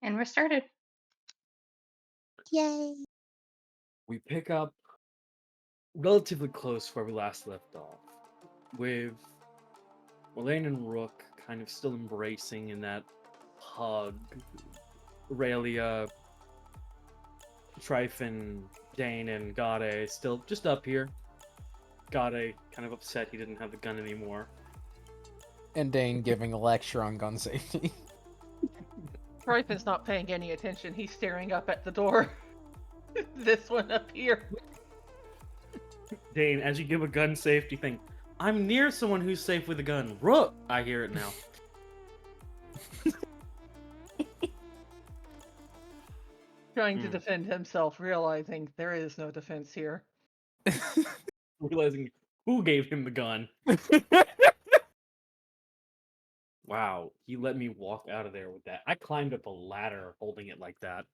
And we're started. Yay. We pick up relatively close where we last left off, with Orlain and Rook kind of still embracing in that hug. Aurelia, Tryphon, Dein, and Gade still just up here. Gade kind of upset he didn't have the gun anymore. And Dane giving a lecture on gun safety. Tryphon's not paying any attention. He's staring up at the door. This one up here. Dane, as you give a gun safety thing, I'm near someone who's safe with a gun. Rook! I hear it now. Trying to defend himself, realizing there is no defense here. Realizing who gave him the gun. Wow, he let me walk out of there with that. I climbed up a ladder holding it like that.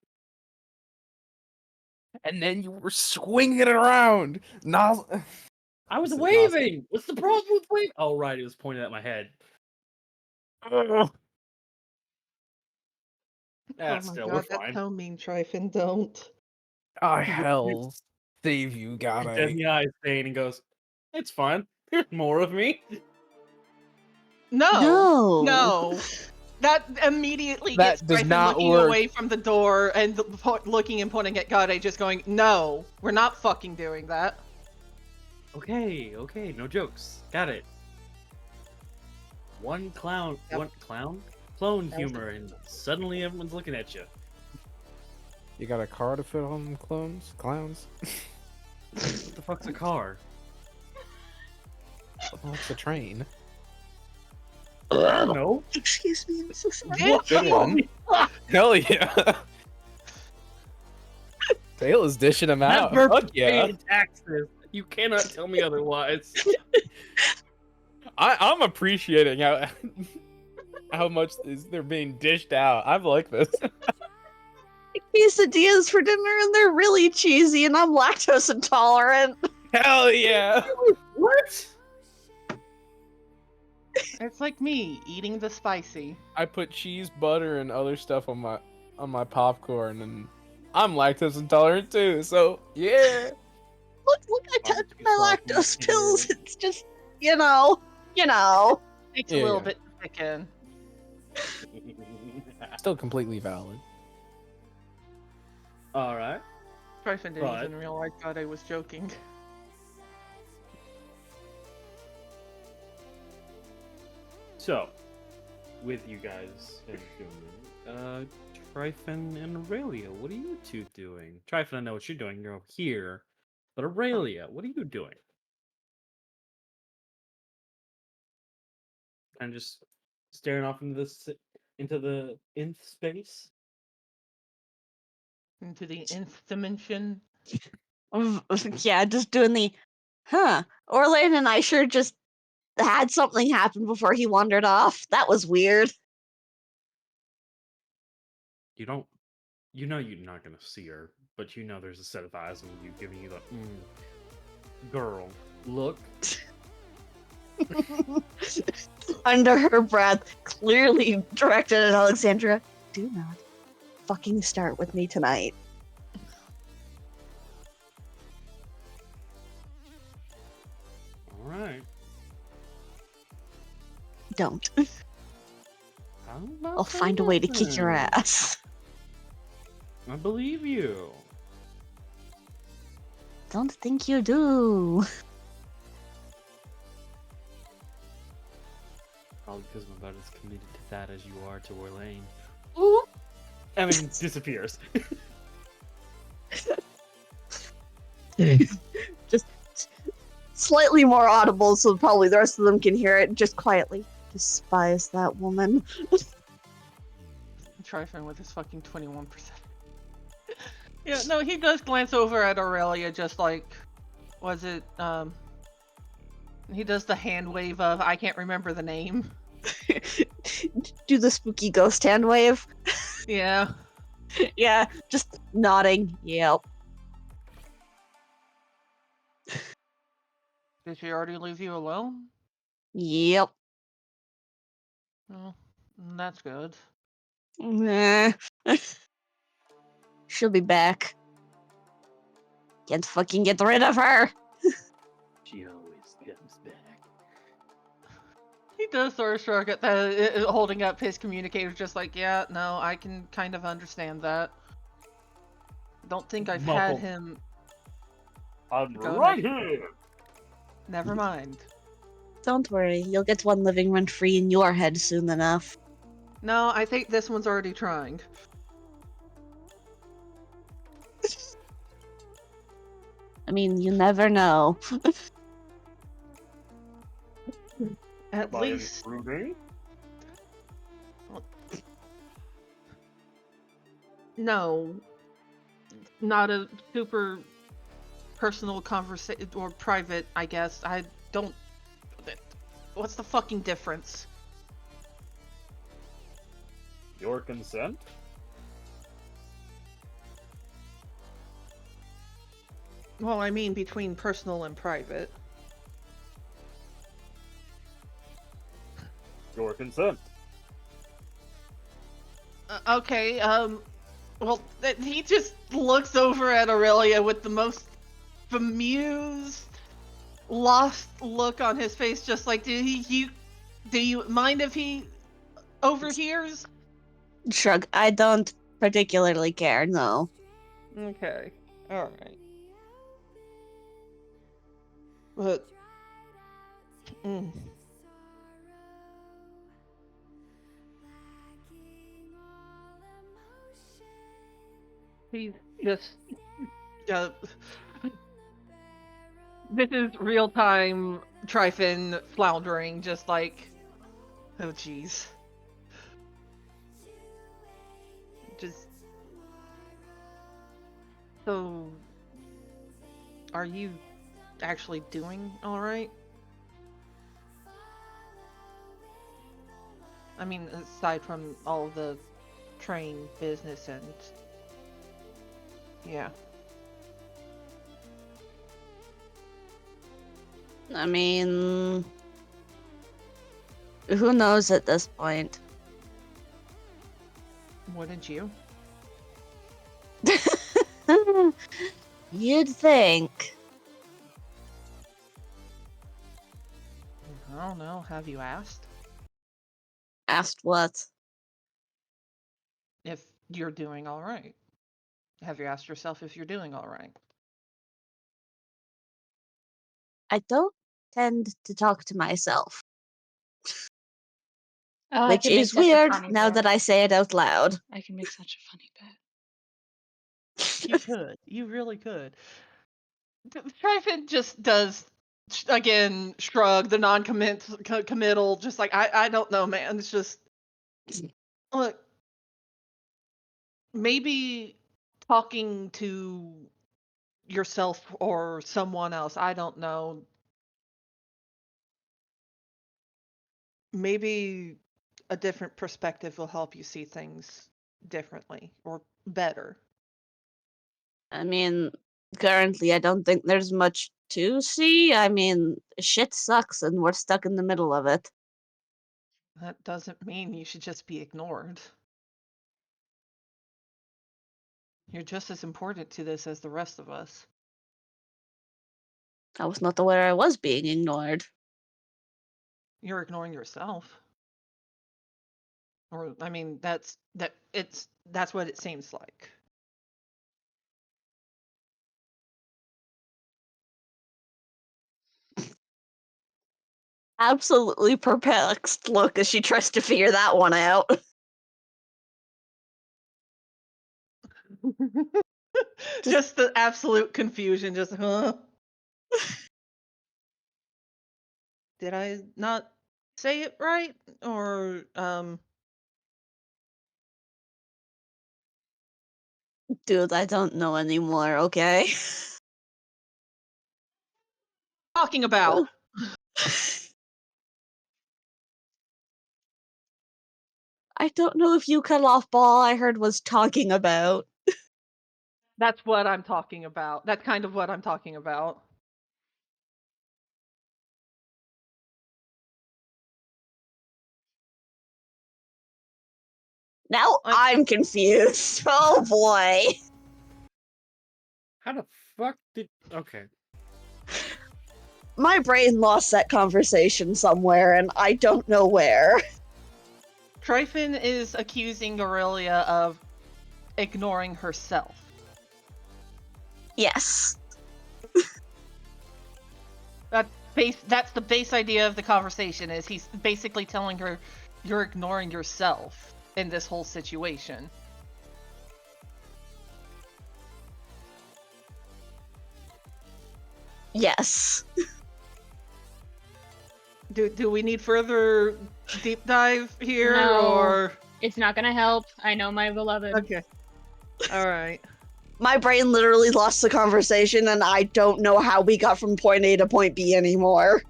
And then you were swinging it around. I was Is it waving! What's the problem with waving? Oh, right, it was pointed at my head. Ugh. That's oh my still, god, we're that's fine. so mean, Tryphon. Don't. I hell save you, He God. does the eyes Dane and goes, it's fine. There's more of me. No. No. That immediately That gets does Tryphon not looking work. away from the door and looking and pointing at Gade, just going, "No, we're not fucking doing that." Okay, no jokes. Got it. One clown, Yep. clone humor, and suddenly everyone's looking at you. You got a car to fit on them clowns? What the fuck's a car? Oh, it's a train. I don't know. Excuse me, I'm so sorry. Did Good he? one. Hell yeah. Taylor's dishing him out. Never Fuck yeah. paid taxes. You cannot tell me otherwise. I'm appreciating how much they're being dished out. I like this. Quesadillas for dinner and they're really cheesy and I'm lactose intolerant. Hell yeah. What? It's like me eating the spicy. I put cheese, butter, and other stuff on my popcorn, and I'm lactose intolerant too. So yeah. Look, I took Barbecue my sauce and lactose pills. potato. It's just, you know. Takes Yeah, a little yeah. bit to kick in. Still completely valid. All right. Tryphon didn't But- even realize Gade was joking. So, with you guys and Tryphon and Aurelia, what are you two doing? Tryphon, I know what you're doing. You're over here. But Aurelia, what are you doing? And just staring off into the nth space. Into the nth dimension. Yeah, just doing the, Orlain and I sure just had something happen before he wandered off. That was weird. You don't. You know you're not gonna see her, but you know there's a set of eyes on you giving you the girl look. Under her breath, clearly directed at Alexandra, do not fucking start with me tonight. All right. Don't. I'm not I'll find a way to kick your listen. ass. I believe you. Don't think you do. Probably because I'm about as committed to that as you are to Orlain. Ooh. And then disappears. Just slightly more audible so probably the rest of them can hear it just quietly. Despise that woman. Tryphon with his fucking 21%. Yeah, no, he does glance over at Aurelia, just like, was it, he does the hand wave of, I can't remember the name. Do the spooky ghost hand wave. Yeah. Yeah, just nodding. Yep. Did she already leave you alone? Yep. Oh, that's good. Nah. She'll be back. Can't fucking get rid of her. She always comes back. He does sort of shrug at that, holding up his communicator, just like, yeah, no, I can kind of understand that. Don't think I've had Muffled. him. I'm Go right ahead. here. Never mind. Don't worry, you'll get one living rent free in your head soon enough. No, I think this one's already trying. I mean, you never know. At Am I least, intruding? no, not a super personal conversation or private, I guess. I don't. What's the fucking difference? Your consent? Well, I mean between personal and private. Your consent. Okay, well, he just looks over at Aurelia with the most bemused, lost look on his face, just like, do you mind if he overhears? Shrug, I don't particularly care, no. Okay, alright. But, mm. He's just, uh, this is real-time Tryphon floundering, just like, oh jeez. Just, so, are you actually doing alright? I mean, aside from all of the train business and... yeah. I mean, who knows at this point? Wouldn't you? You'd think. I don't know. Have you asked? Asked what? If you're doing alright. Have you asked yourself if you're doing alright? I don't tend to talk to myself, Oh, I which can make is such a weird funny now bit. that I say it out loud. I can make such a funny bit. You could. You really could. Tryphon just does, again, shrug, the non-committal, just like, I don't know, man. It's just, look, maybe talking to yourself or someone else, I don't know. Maybe a different perspective will help you see things differently or better. I mean, currently, I don't think there's much to see. I mean, shit sucks and we're stuck in the middle of it. That doesn't mean you should just be ignored. You're just as important to this as the rest of us. I was not aware I was being ignored. You're ignoring yourself. Or I mean, that's what it seems like. Absolutely perplexed look as she tries to figure that one out. Just the absolute confusion, just huh? Did I not say it right? Or Dude, I don't know anymore, okay? talking about? I don't know if you cut off ball I heard was talking about. That's what I'm talking about. That's kind of what I'm talking about. Now I'm confused. Oh boy. How the fuck did? Okay. My brain lost that conversation somewhere, and I don't know where. Tryphon is accusing Aurelia of ignoring herself. Yes. That's the base idea of the conversation, is he's basically telling her you're ignoring yourself in this whole situation. Yes. Do we need further deep dive here, No. or It's not gonna help. I know my beloved. okay? All right. My brain literally lost the conversation, and I don't know how we got from point A to point B anymore.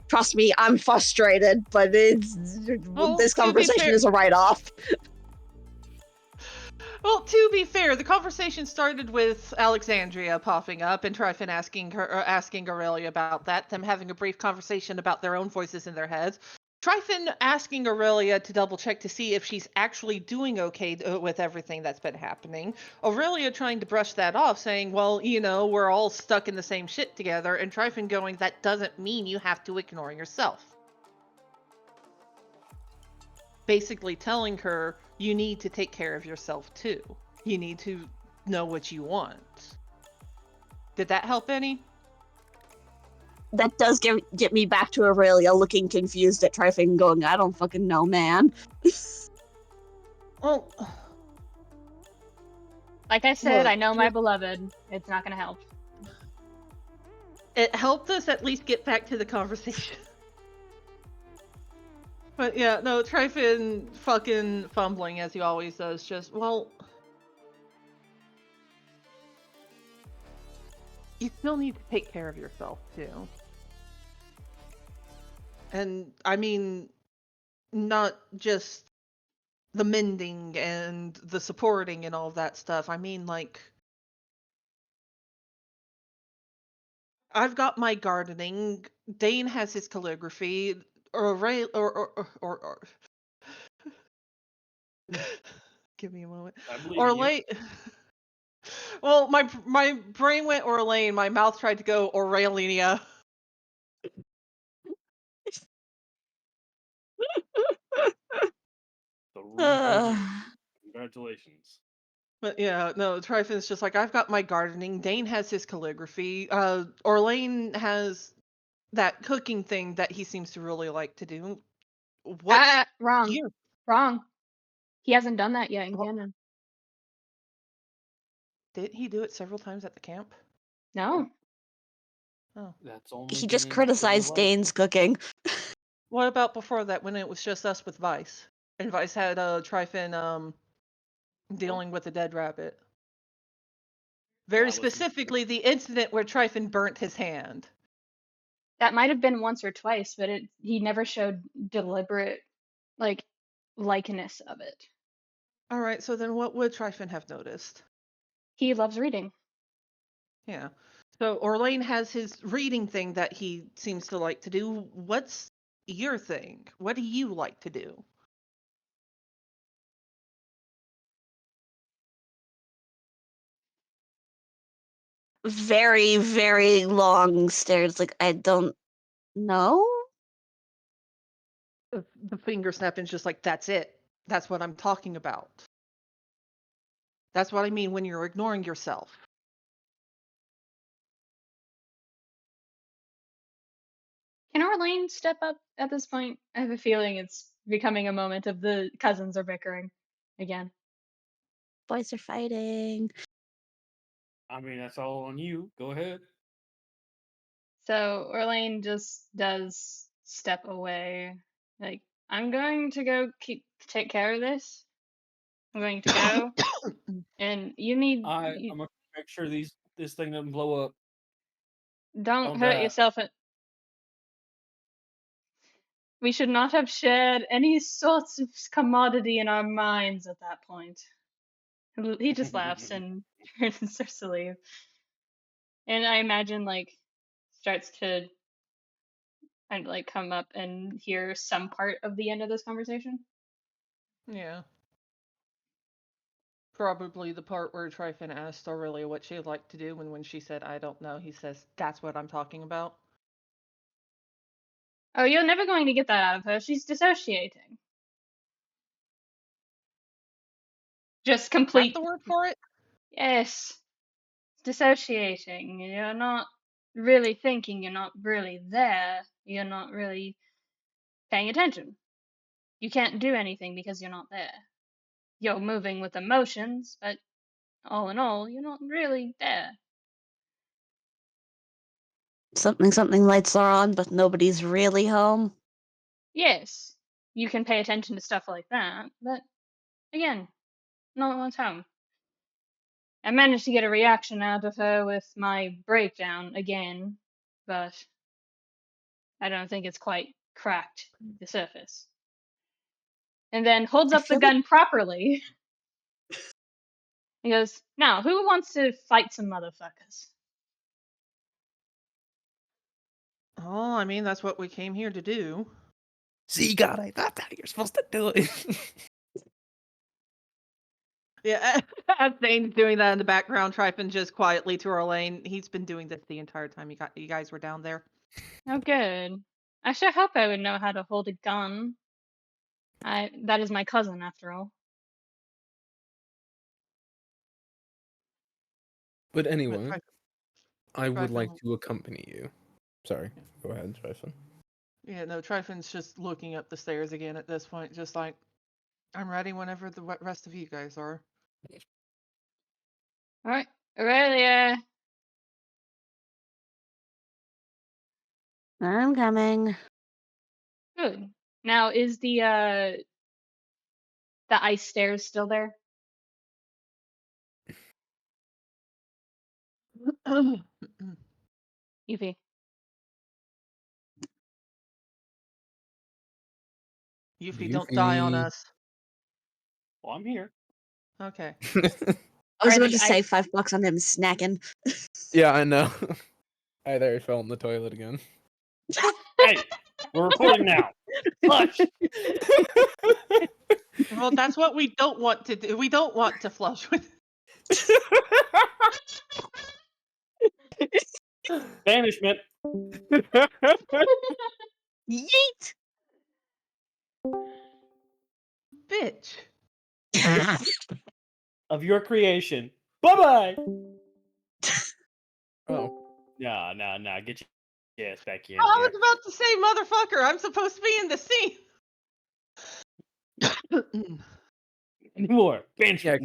Trust me, I'm frustrated, but Well, this to be conversation fair- is a write-off. Well, to be fair, the conversation started with Alexandria popping up and Tryphon asking Aurelia about that, them having a brief conversation about their own voices in their heads. Tryphon asking Aurelia to double check to see if she's actually doing okay with everything that's been happening. Aurelia trying to brush that off, saying, well, you know, we're all stuck in the same shit together, and Tryphon going, that doesn't mean you have to ignore yourself. Basically telling her, you need to take care of yourself too. You need to know what you want. Did that help any? That does get me back to Aurelia looking confused at Tryphon going, I don't fucking know, man. Well, Like I said, look, I know my beloved. It's not gonna help. it helped us at least get back to the conversation. But yeah, no, Tryphon fucking fumbling as he always does, just, well, you still need to take care of yourself too. And I mean, not just the mending and the supporting and all that stuff. I mean, like, I've got my gardening. Dein has his calligraphy. Or give me a moment. I believe in you. Orlain. Well, my brain went Orlain. My mouth tried to go Aurelia. The reborn. Congratulations. But yeah, no, Tryphon's just like, I've got my gardening. Dein has his calligraphy. Orlain has that cooking thing that he seems to really like to do. What? Wrong. You? Wrong. He hasn't done that yet in Well- canon. Did he do it several times at the camp? No. Oh. That's only. He just been in criticized the light. Dane's cooking. What about before that, when it was just us with Vice? And Vice had Tryphon dealing with the dead rabbit. Very That was- specifically, the incident where Tryphon burnt his hand. That might have been once or twice, but he never showed deliberate likeness of it. All right, so then what would Tryphon have noticed? He loves reading. Yeah. So Orlain has his reading thing that he seems to like to do. What's your thing? What do you like to do? Very, very long stares. Like, I don't know. The finger snapping's just like, that's it. That's what I'm talking about. That's what I mean when you're ignoring yourself. Can Orlain step up at this point? I have a feeling it's becoming a moment of the cousins are bickering again. Boys are fighting. I mean, that's all on you. Go ahead. So Orlain just does step away. Like, I'm going to go take care of this. I'm going to go. And you need I'm gonna make sure this thing doesn't blow up. don't don't hurt die. yourself. We should not have shared any sorts of commodity in our minds at that point. He just laughs and starts to leave. And I imagine starts to come up and hear some part of the end of this conversation. Yeah. probably the part where Tryphon asked Aurelia what she'd like to do, and when she said, I don't know, he says, that's what I'm talking about. Oh, you're never going to get that out of her. She's dissociating. Just Is that complete. the word for it? Yes. Dissociating. You're not really thinking. You're not really there. You're not really paying attention. You can't do anything because you're not there. You're moving with emotions, but all in all, you're not really there. Something lights are on, but nobody's really home. Yes, you can pay attention to stuff like that, but again, no one's home. I managed to get a reaction out of her with my breakdown again, but I don't think it's quite cracked the surface. And then holds I up the feel like gun properly. He goes, now, who wants to fight some motherfuckers? Oh, I mean, that's what we came here to do. See, God, I thought that you're supposed to do it. Yeah, as Dane's doing that in the background, Tryphon just quietly to Orlain. He's been doing this the entire time you guys were down there. Oh, good. I sure hope I would know how to hold a gun. That is my cousin, after all. But But anyway, I would like Tryphon, to accompany you. Sorry, go ahead, Tryphon. yeah, no, Tryphon's just looking up the stairs again at this point, just like, I'm ready whenever the rest of you guys are. Alright, Aurelia. I'm coming. Good. Now, is the ice stairs still there? Yufi. Yuffie, don't die on us. Well, I'm here. Okay. I was Are about the to say ice $5 on him snacking. Yeah, I know. I there he fell in the toilet again. Hey, we're recording now. Hush. Well, that's what we don't want to do. We don't want to flush with. Banishment Yeet! Bitch. of your creation. Bye-bye. Oh. Nah. Get your ass back in I here. was about to say, motherfucker, I'm supposed to be in the scene. Anymore. Yeah, Banishment.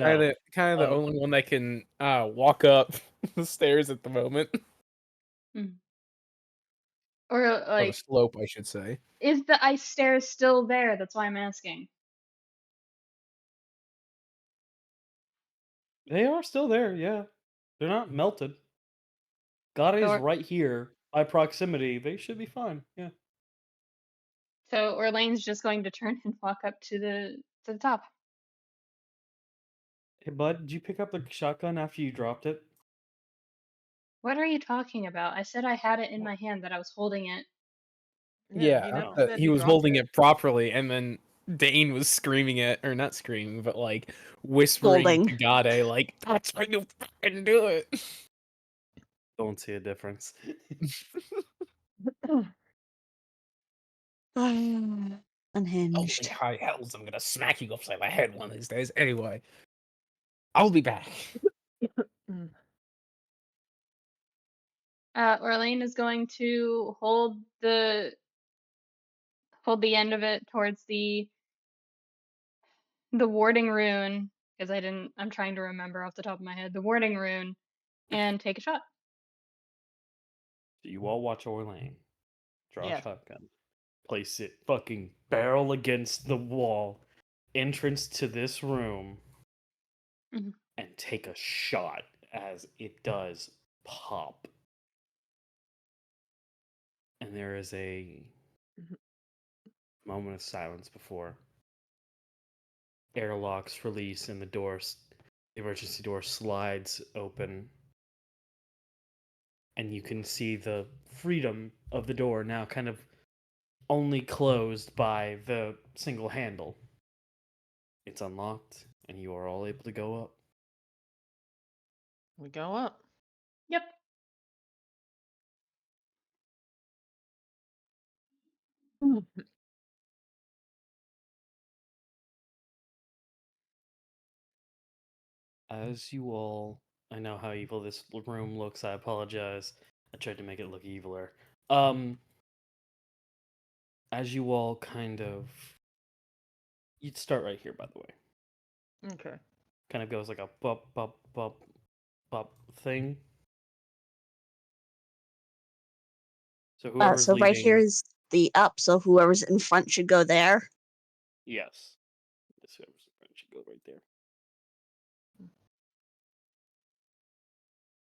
kind No. of the Oh. only one that can walk up the stairs at the moment. or Or the like, slope, I should say. is the ice stairs still there? That's why I'm asking. They are still there, yeah. They're not melted. God is So, right here by proximity. They should be fine. Yeah. so Orlain's just going to turn and walk up to the top. Hey, bud, did you pick up the shotgun after you dropped it? What are you talking about? I said I had it in my hand, that I was holding it. Yeah, he Yeah, never Oh. said he was dropped holding it properly, and then Dane was screaming it, or not screaming, but like whispering Scolding. to Gade, like, "That's how you fucking do it." Don't see a difference. Holy Unhinged. high hells, I'm gonna smack you upside my head one of these days. Anyway, I'll be back. Orlain is going to hold the end of it towards the warding rune, because I'm trying to remember off the top of my head the warding rune, and take a shot. You all watch Orlain. Draw a Yes. shotgun. Place it fucking barrel against the wall. Entrance to this room. Mhm. And take a shot as it does pop. And there is a moment of silence before airlocks release and the emergency door slides open. And you can see the freedom of the door now kind of only closed by the single handle. It's unlocked, and you are all able to go up. We go up. Yep. As you all, I know how evil this room looks. I apologize. I tried to make it look eviler. As you all you'd start right here, by the way. Okay. Kind of goes like a bop, bop, bop, bop thing. So whoever's So right here leading, is the up, so whoever's in front should go there. yes. This whoever's in front should go right there.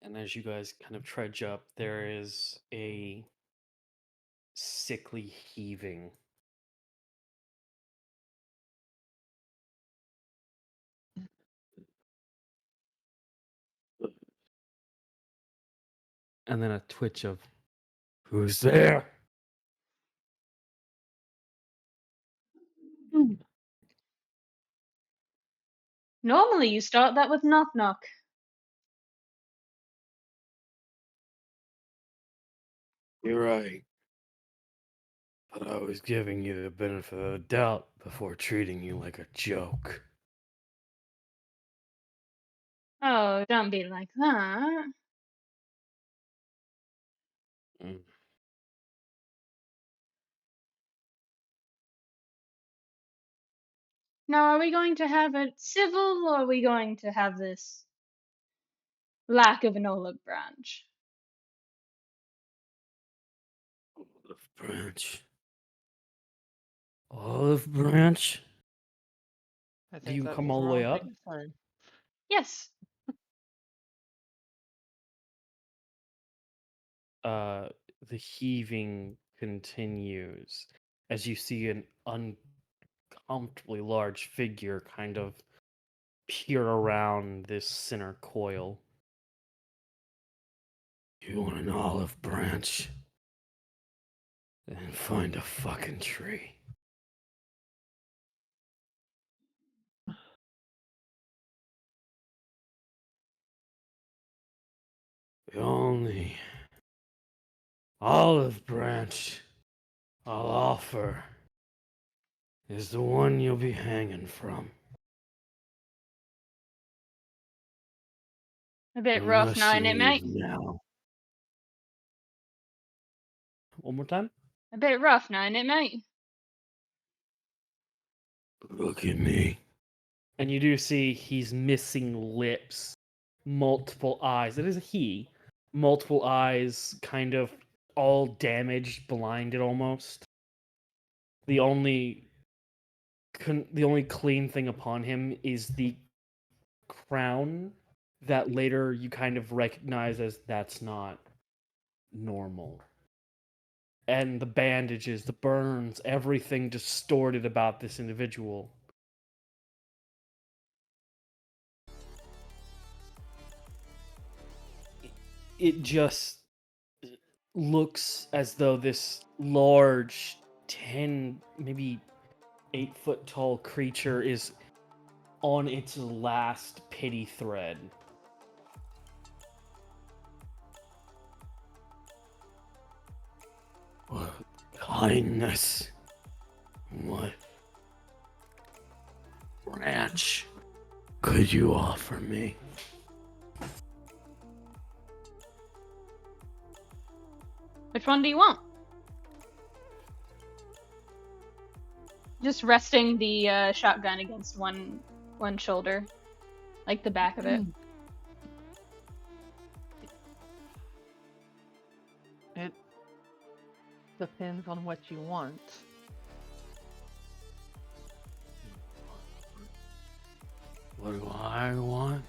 And as you guys kind of trudge up, there is a sickly heaving. And then a twitch of, who's there? Normally you start that with knock knock. You're right. But I was giving you the benefit of the doubt before treating you like a joke. Oh, don't be like that. Mm. Now, are we going to have it civil, or are we going to have this lack of an olive branch? Olive branch. Olive branch? I Do think you that come was the all the way wrong up? thing to say. Yes. The heaving continues as you see an uncomfortably large figure kind of peer around this center coil. You want an olive branch? Then find a fucking tree. The only olive branch I'll offer is the one you'll be hanging from. A bit rough, Unless now, you ain't it, mate? leave now. One more time? A bit rough, now, ain't it, mate? Look at me. And you do see he's missing lips, multiple eyes. It is a he. Multiple eyes, kind of all damaged, blinded almost. The only clean thing upon him is the crown that later you kind of recognize as that's not normal. And the bandages, the burns, everything distorted about this individual. It just looks as though this large 10, maybe 8-foot tall creature is on its last pity thread. What kindness. What branch could you offer me? Which one do you want? Just resting the shotgun against one shoulder, like the back of it. It depends on what you want. What do I want?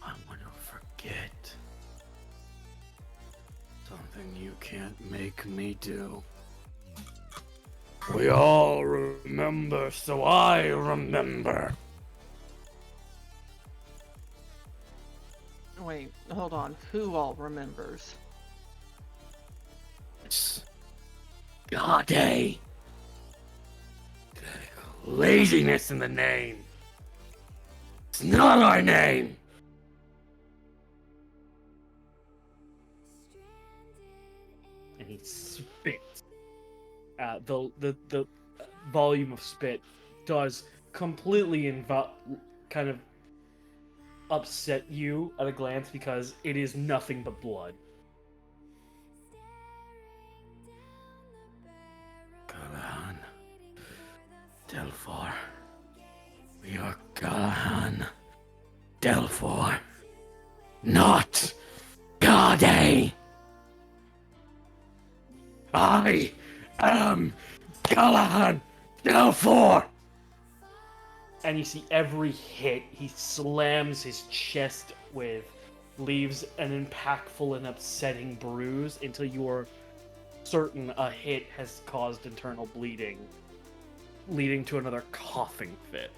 I want to forget something you can't make me do. We all remember, so I remember. Wait, hold on. Who all remembers? It's God-day. Laziness in the name. It's not our name! And he spits. The volume of spit does completely kind of upset you at a glance because it is nothing but blood. Callahan. Delphor. We are Callahan. Delphor. Not Gade! I am Callahan Delphor! And you see every hit he slams his chest with leaves an impactful and upsetting bruise until you are certain a hit has caused internal bleeding, leading to another coughing fit.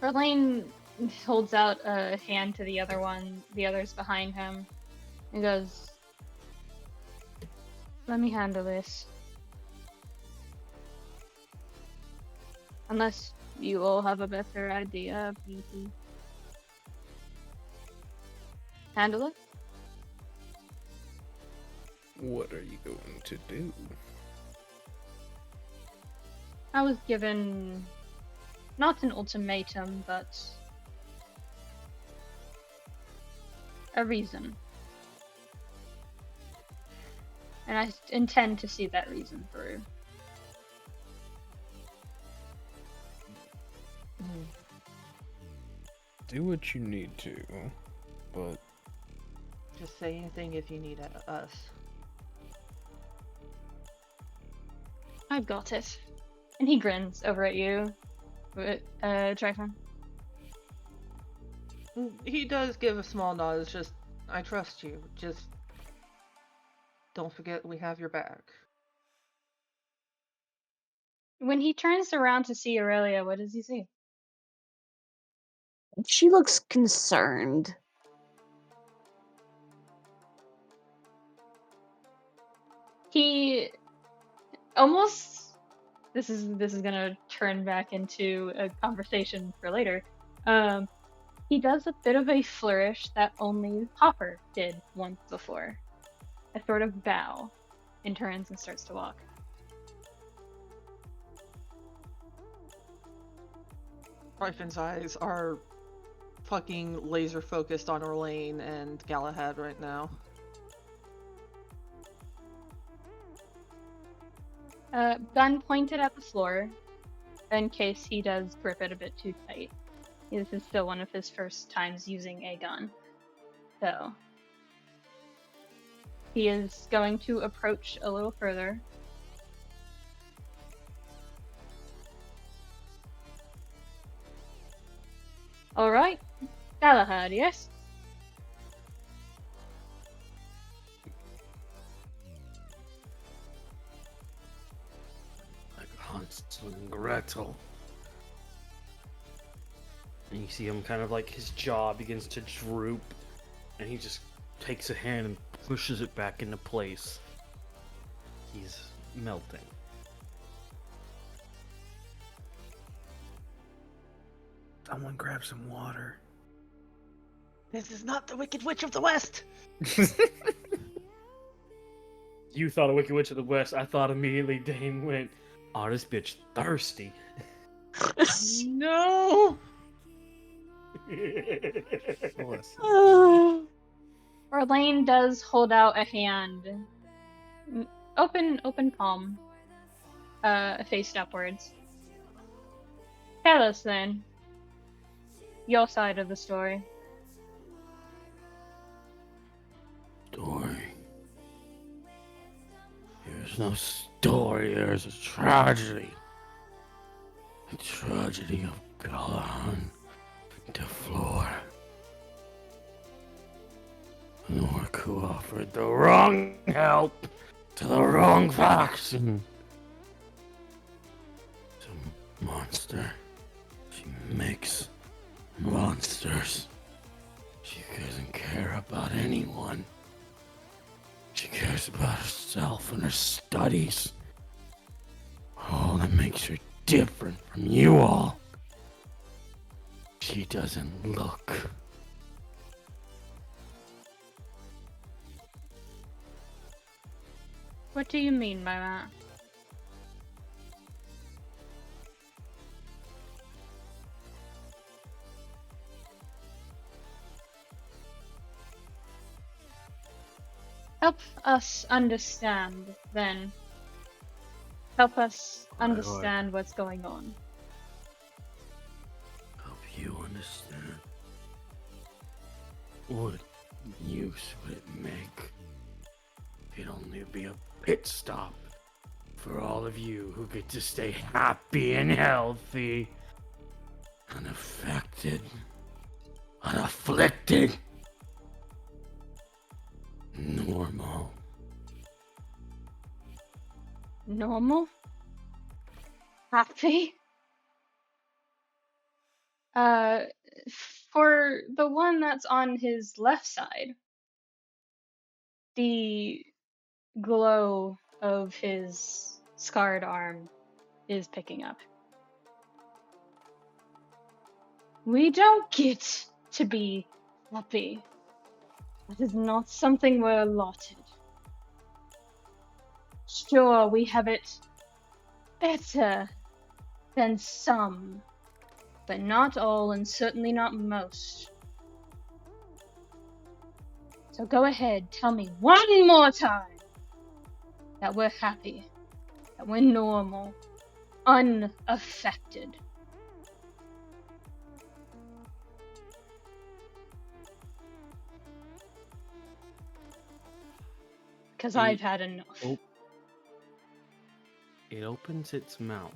Orlain holds out a hand to the others behind him, and goes, "Let me handle this. Unless you all have a better idea of Yufi. Handle it?" What are you going to do? I was given not an ultimatum, but a reason. And I intend to see that reason through. Do what you need to, but Just say anything if you need us. I've got it. And he grins over at you, Tryphon. He does give a small nod. It's just, I trust you. Just don't forget we have your back. When he turns around to see Aurelia, what does he see? She looks concerned. He almost this is gonna turn back into a conversation for later. He does a bit of a flourish that only Hopper did once before. A sort of bow, and turns and starts to walk. Tryphon's eyes are fucking laser focused on Orlain and Galahad right now. Gun pointed at the floor, in case he does grip it a bit too tight. This is still one of his first times using a gun. So, he is going to approach a little further. Alright, Galahad, yes? Like Hansel and Gretel. And you see him kind of like his jaw begins to droop, and he just takes a hand and pushes it back into place. He's melting. Someone grab some water. This is not the Wicked Witch of the West! You thought of Wicked Witch of the West. I thought immediately Dane went, "Oh, this bitch thirsty." No! Orlain does hold out a hand. Open palm. Faced upwards. Tell us then. Your side of the story. Story. There's no story, there's a tragedy. The tragedy of Callahan to Floor. An orc who offered the wrong help to the wrong faction. It's a monster. She makes monsters. She doesn't care about anyone. She cares cares about herself and her studies. All that makes her different from you all. She doesn't look. What do you mean by that? Help us understand, then. Help us understand what's going on. Help you understand. What use would it make? It'd only be a pit stop for all of you who get to stay happy and healthy, unaffected, unafflicted, normal. Normal? Happy? For the one that's on his left side, the glow of his scarred arm is picking up. We don't get to be happy. That is not something we're allotted. Sure, we have it better than some, but not all, and certainly not most. So go ahead, tell me one more time that we're happy, that we're normal, unaffected. Because I've had enough. It opens its mouth.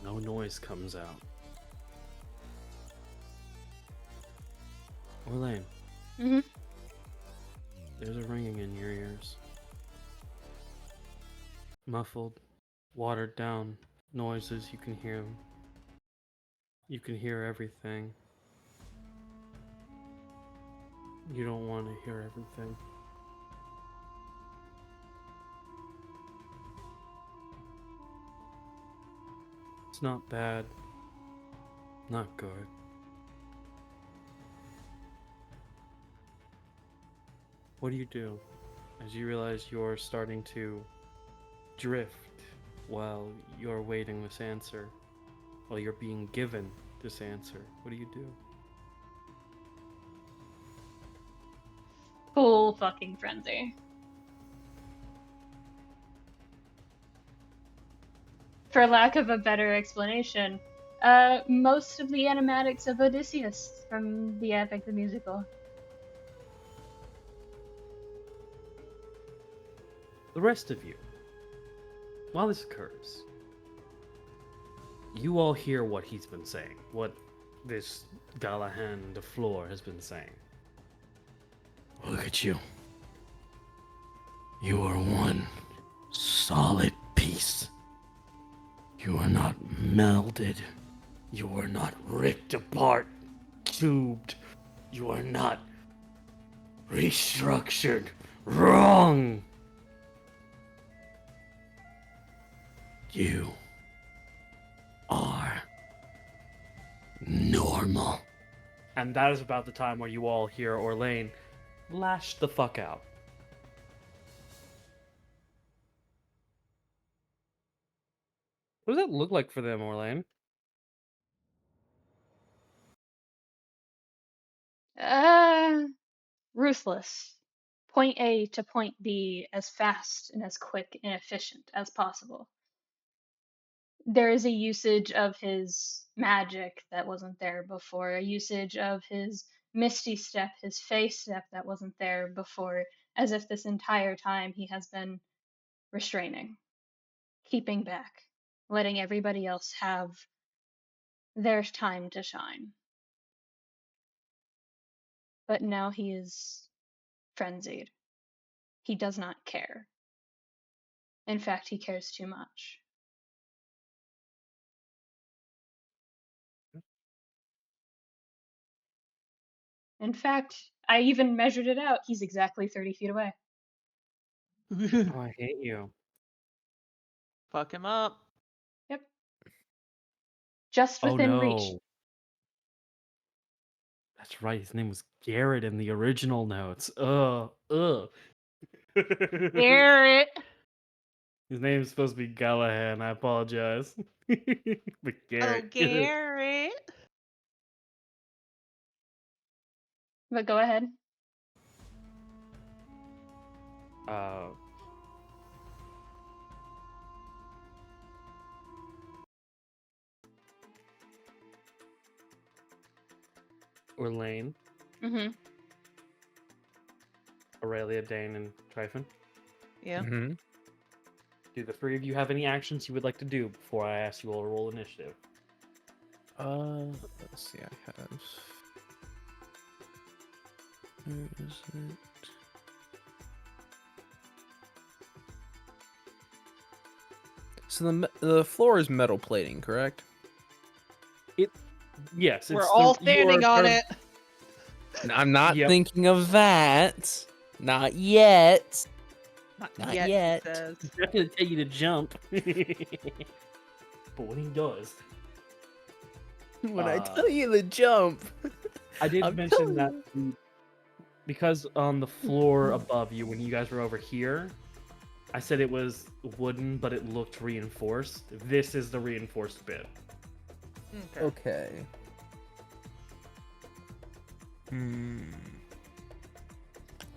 No noise comes out. Orlain, Mm-hmm. there's a ringing in your ears. Muffled, watered down noises, you can hear them. You can hear everything. You don't want to hear everything. It's not bad. Not good. What do you do as you realize you're starting to drift while you're waiting this answer? While you're being given this answer? What do you do? Full fucking frenzy. For lack of a better explanation, most of the animatics of Odysseus from the epic, the musical. The rest of you, while this occurs, you all hear what he's been saying, what this Galahan de Flor has been saying. Look at you. You are one solid piece. You are not melded. You are not ripped apart, tubed. You are not restructured. Wrong. You are normal. And that is about the time where you all hear Orlain lash the fuck out. What does that look like for them, Orlain? Ruthless. Point A to point B as fast and as quick and efficient as possible. There is a usage of his magic that wasn't there before, a usage of his misty step, his face step that wasn't there before, as if this entire time he has been restraining, keeping back, letting everybody else have their time to shine. But now he is frenzied. He does not care. In fact, he cares too much. In fact, I even measured it out. He's exactly 30 feet away. Oh, I hate you. Fuck him up. Yep. Just Oh within reach. no. That's right. His name was Garrett in the original notes. Ugh. Garrett. His name is supposed to be Gallahan. I apologize. But Oh, Garrett. Garrett. But go ahead. Uh, Orlain, Mm-hmm. Aurelia, Dein, and Tryphon. Yeah. Mm-hmm. Do the three of you have any actions you would like to do before I ask you all to roll initiative? Let's see. I have. Where is it? So the floor is metal plating, correct? Yes, We're it's all you standing are on part it. I'm not Yep. thinking of that. Not yet. Not Yet, yet. he says. He's not going to tell you to jump. But when he does, When I Uh, tell you to jump, I did I'm mention telling that because on the floor above you, when you guys were over here, I said it was wooden, but it looked reinforced. This is the reinforced bit. Okay. Okay.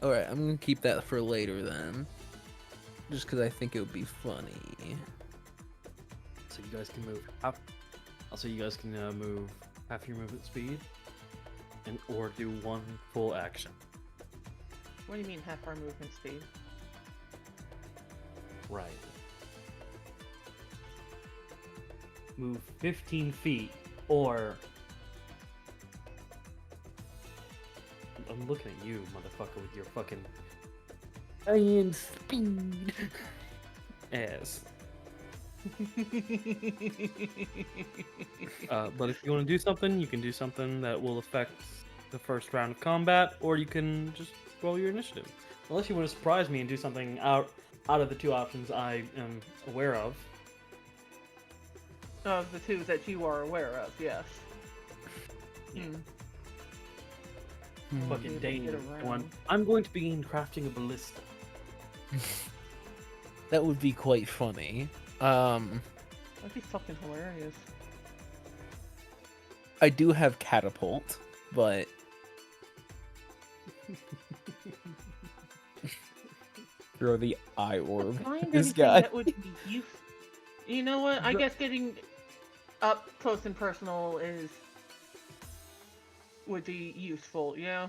Alright, I'm gonna keep that for later then. Just because I think it would be funny. So you guys can move half. Also, you guys can move half your movement speed, and or do one full action. What do you mean half our movement speed? Right. Move 15 feet, or I'm looking at you, motherfucker, with your fucking iron speed ass. But if you want to do something, you can do something that will affect the first round of combat, or you can just roll your initiative. Unless you want to surprise me and do something out of the two options I am aware of. Of the two that you are aware of, yes. Yeah. Hmm. Fucking Able to Dein get one. around. I'm going to begin crafting a ballista. That would be quite funny. That'd be fucking hilarious. I do have catapult, but throw the eye orb. Find This anything guy. that would be useful. You know what? I guess getting up close and personal would be useful. Yeah.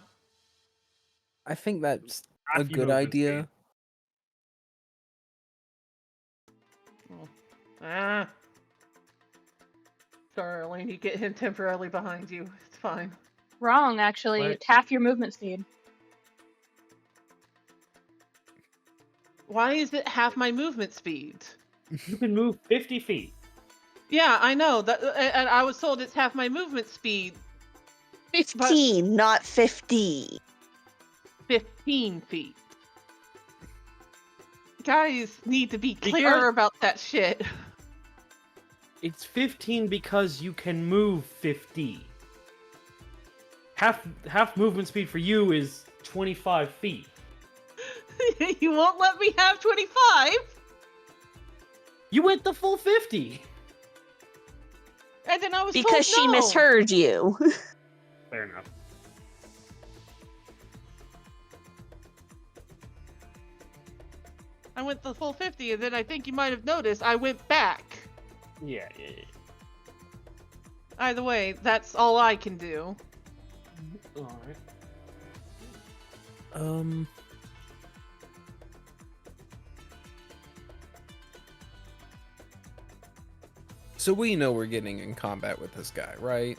I think that's a Half your good movement idea. Oh. Ah. Sorry, Orlain, you get him temporarily behind you. It's fine. Wrong, actually. What? It's half your movement speed. Why is it half my movement speed? You can move 50 feet. Yeah, I know that, and I was told it's half my movement speed. 15, not 50. 15 feet. Guys need to be Because- clearer about that shit. It's 15 because you can move 50. Half movement speed for you is 25 feet. You won't let me have 25? You went the full 50. And then I was Because she told no. misheard you. Fair enough. I went the full 50, and then I think you might have noticed I went back. Yeah. Either way, that's all I can do. Alright. So we know we're getting in combat with this guy, right?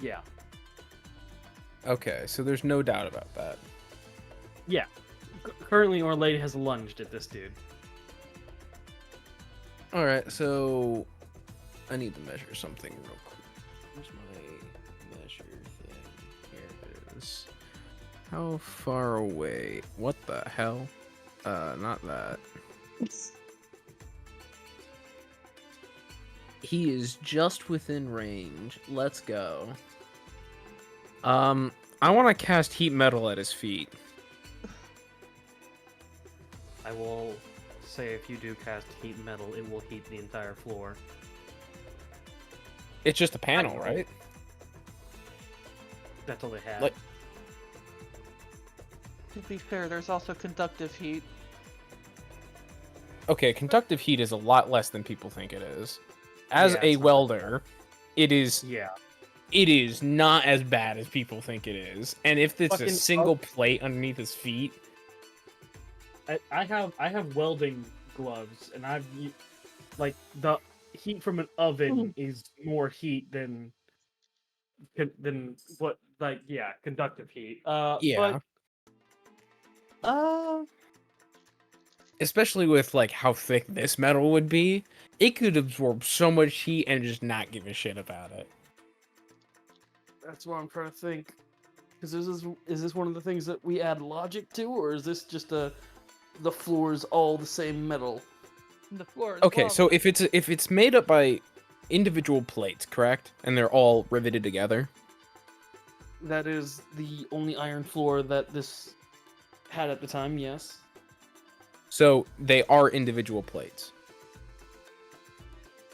Yeah. Okay, so there's no doubt about that. Yeah. Currently, Orlain has lunged at this dude. Alright, so I need to measure something real quick. Where's my measure thing? Here it is. How far away? What the hell? Not that. He is just within range. Let's go. I want to cast heat metal at his feet. I will say if you do cast heat metal, it will heat the entire floor. It's just a panel, right? That's all they have. Like- To be fair, there's also conductive heat. Okay, conductive heat is a lot less than people think it is. As Yeah, a it's not welder, it is yeah. not as bad as people think it is. And if it's a Fucking single plate underneath his feet, I have welding gloves, and like the heat from an oven is more heat than what conductive heat. yeah. But Especially with like how thick this metal would be, it could absorb so much heat and just not give a shit about it. that's what I'm trying to think. Because is this one of the things that we add logic to, or is this just the floor's all the same metal? The floor is Okay, lava. so if it's made up by individual plates, correct? And they're all riveted together. That is the only iron floor that this had at the time. Yes. So they are individual plates.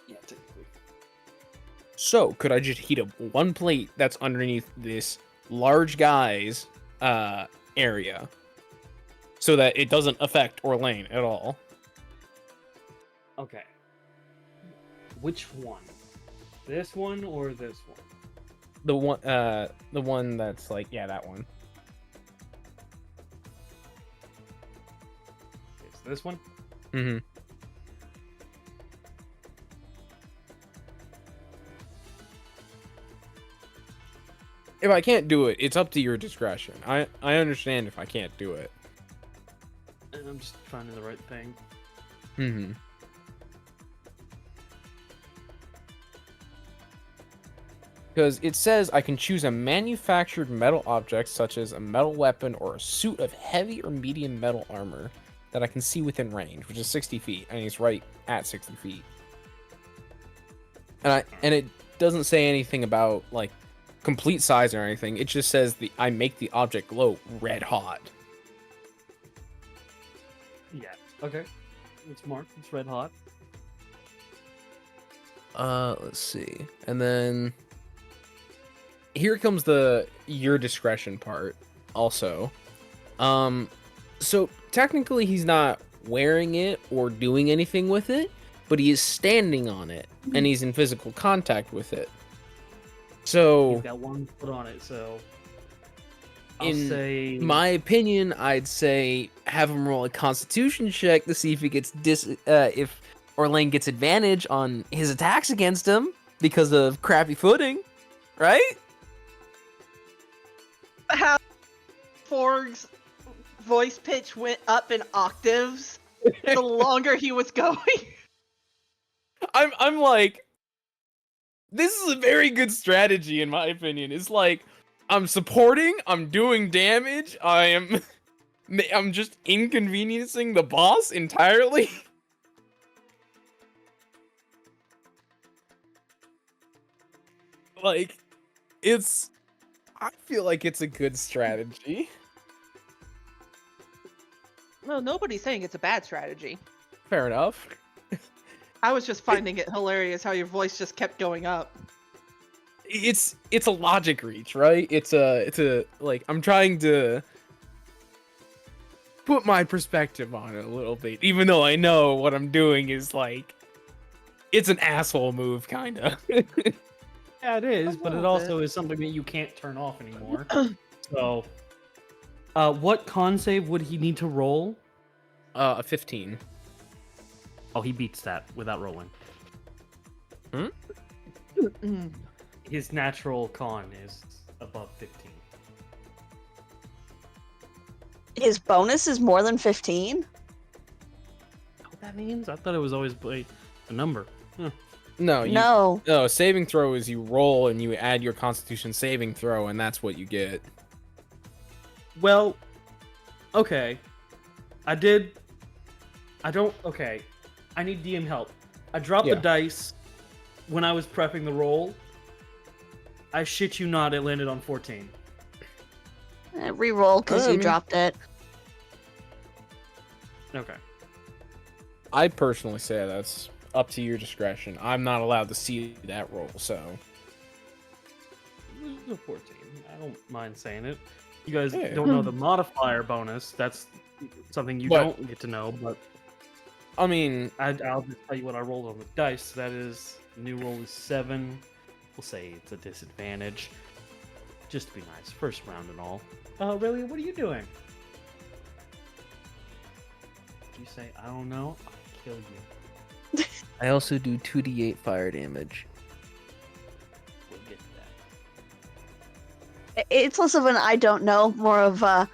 Yeah, technically. So could I just heat up one plate that's underneath this large guy's area, so that it doesn't affect Orlain at all? Okay. Which one? This one or this one? The one that's like, yeah, that one. Okay, so this one? Mm-hmm. If I can't do it, it's up to your discretion. I understand if I can't do it. And I'm just finding the right thing. Mm-hmm. Because it says I can choose a manufactured metal object such as a metal weapon or a suit of heavy or medium metal armor that I can see within range, which is 60 feet, and he's right at 60 feet. And it doesn't say anything about like complete size or anything. It just says I make the object glow red hot. Yeah. Okay. It's marked. It's red hot. Let's see. And then here comes your discretion part also. So technically he's not wearing it or doing anything with it, but he is standing on it and he's in physical contact with it. So He's got 1 foot on it, so I'll in say my opinion, I'd say have him roll a constitution check to see if he gets if Orlain gets advantage on his attacks against him because of crappy footing, right? How Forg's voice pitch went up in octaves the longer he was going. I'm like, this is a very good strategy in my opinion. It's like I'm supporting, I'm doing damage, I'm just inconveniencing the boss entirely. Like, I feel like it's a good strategy. No, nobody's saying it's a bad strategy. Fair enough. I was just finding it hilarious how your voice just kept going up. It's a logic reach, right? It's a like I'm trying to put my perspective on it a little bit, even though I know what I'm doing is like it's an asshole move, kind of. yeah, it is, A but it little also bit. is something that you can't turn off anymore. So, what con save would he need to roll? A 15. Oh, he beats that without rolling. His natural con is above 15. His bonus is more than 15? What that means? I thought it was always a number. Huh. No, No. no. Saving throw is you roll and you add your Constitution saving throw, and that's what you get. Well, okay. Okay. I need DM help. I dropped the Yeah. dice when I was prepping the roll. I shit you not, it landed on 14. Reroll because you mean- dropped it. Okay. I personally say that's up to your discretion. I'm not allowed to see that roll, so. It was a 14. I don't mind saying it. You guys Yeah. don't know the modifier bonus. That's something you But- don't get to know, but I mean, I'll just tell you what I rolled on the dice. That is, new roll is 7. We'll say it's a disadvantage. Just to be nice. First round and all. Aurelia, what are you doing? You say, I don't know, I'll kill you. I also do 2d8 fire damage. We'll get to that. It's less of an I don't know, more of a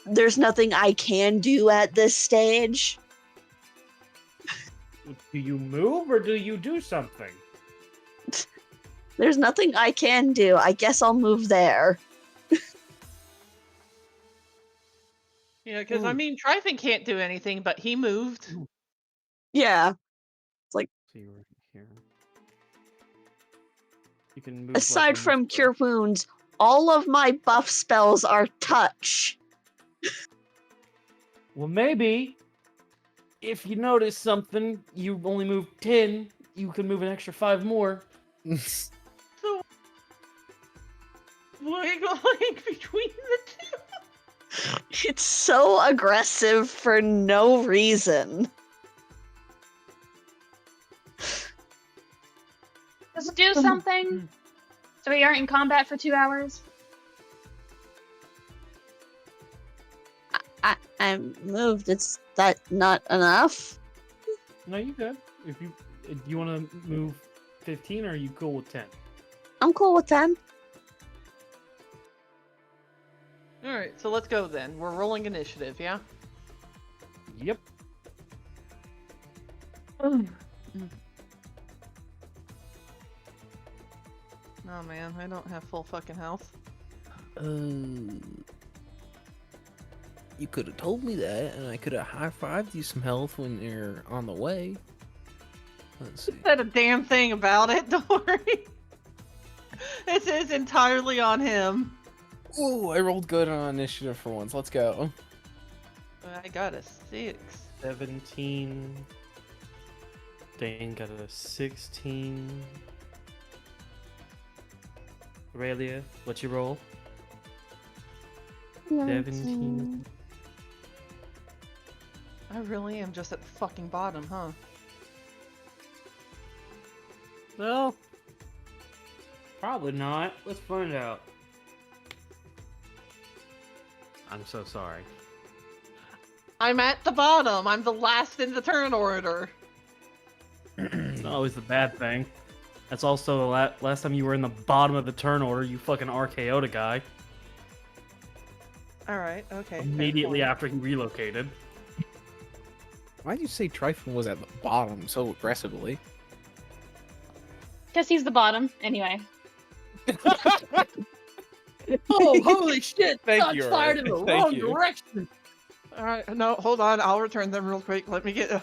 there's nothing I can do at this stage. Do you move or do you do something? There's nothing I can do. I guess I'll move there. Yeah, because I mean, Tryphon can't do anything, but he moved. Yeah. So you're right here. You can move. Aside from Cure Wounds, all of my buff spells are touch. Well, maybe if you notice something, you only move 10. You can move an extra 5 more. So, wiggling between the two. It's so aggressive for no reason. Just do something so we aren't in combat for 2 hours. I'm moved. It's that not enough? No, you good. If you want to move 15, or are you cool with 10? I'm cool with 10. All right, so let's go then. We're rolling initiative, yeah? Yep. Oh man, I don't have full fucking health. You could have told me that, and I could have high-fived you some health when you're on the way. Let's see. Said a damn thing about it. Don't worry. This is entirely on him. ooh, I rolled good on initiative for once. Let's go. I got a 6. 17. Dane got a 16. Aurelia, what's your roll? 17. I really am just at the fucking bottom, huh? Well, probably not. Let's find out. I'm so sorry. I'm at the bottom. I'm the last in the turn order. It's not always the bad thing. That's also the last time you were in the bottom of the turn order, you fucking RKO'd a guy. Alright, okay. fair Immediately point. after he relocated. Why'd you say Tryphon was at the bottom so aggressively? Guess he's the bottom. Anyway. Oh, holy shit! Thank Shots you, fired in the Aurelia. Thank wrong you. direction! Alright, no, hold on. I'll return them real quick. Let me get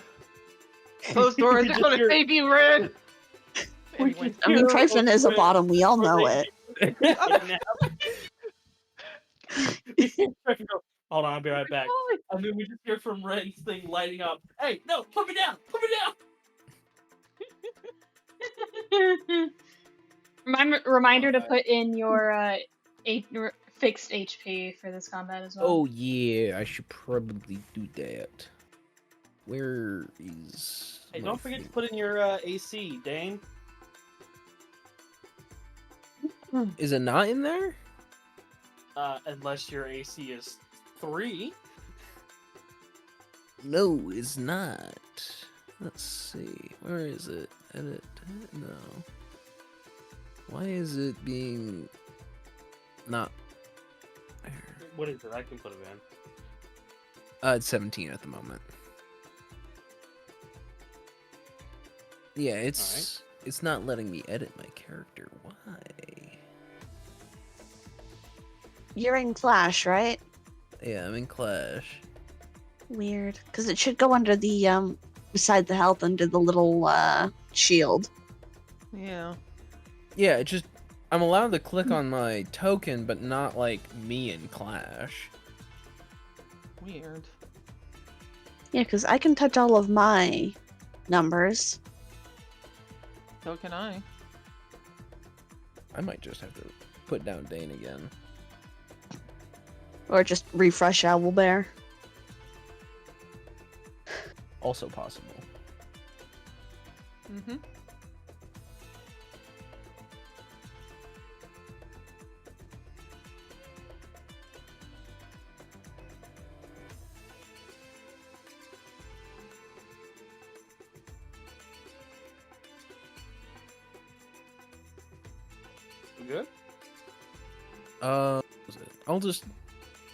close doors. They're Just gonna hear- take you red. We Anyway. just I mean, hear Tryphon is a Aurelia- bottom. We all know it. Tryphon goes, hold on, I'll be right back. And then we just hear from Ray's thing lighting up. Hey, no, put me down! Put me down! Reminder to put in your your fixed HP for this combat as well. Oh yeah, I should probably do that. Where is? Hey, my don't forget to thing? put in your AC, Dane. Is it not in there? Unless your AC is 3. No, it's not. Let's see. Where is it? Edit. No. Why is it being not there? What is it? I can put it in. It's 17 at the moment. Yeah, it's not letting me edit my character. Why? You're in Clash, right? Yeah, I'm in Clash. Weird. Because it should go under the, beside the health, under the little, shield. Yeah. Yeah, it just I'm allowed to click on my token, but not like me in Clash. Weird. Yeah, because I can touch all of my numbers. So can I. I might just have to put down Dein again. Or just refresh Owlbear. Also possible. Mm-hmm. You good? I'll just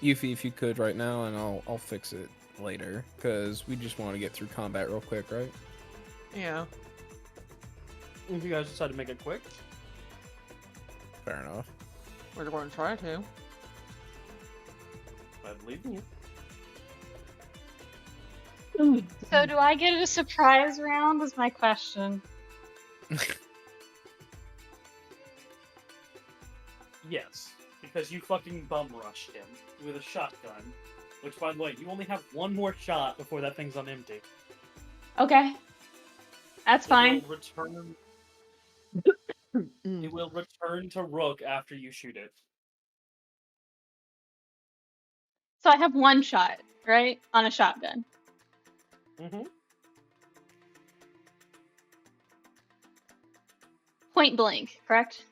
Yufi if you could right now, and I'll fix it later because we just want to get through combat real quick, right? Yeah. If you guys decide to make it quick. Fair enough. We're going to try to. I believe in you. So do I get a surprise round? Is my question. Yes, because you fucking bum rushed him with a shotgun. Which, by the way, you only have one more shot before that thing's on empty. Okay. That's fine. It will return. It will return to Rook after you shoot it. So I have one shot, right? On a shotgun. Mm-hmm. Point blank, correct?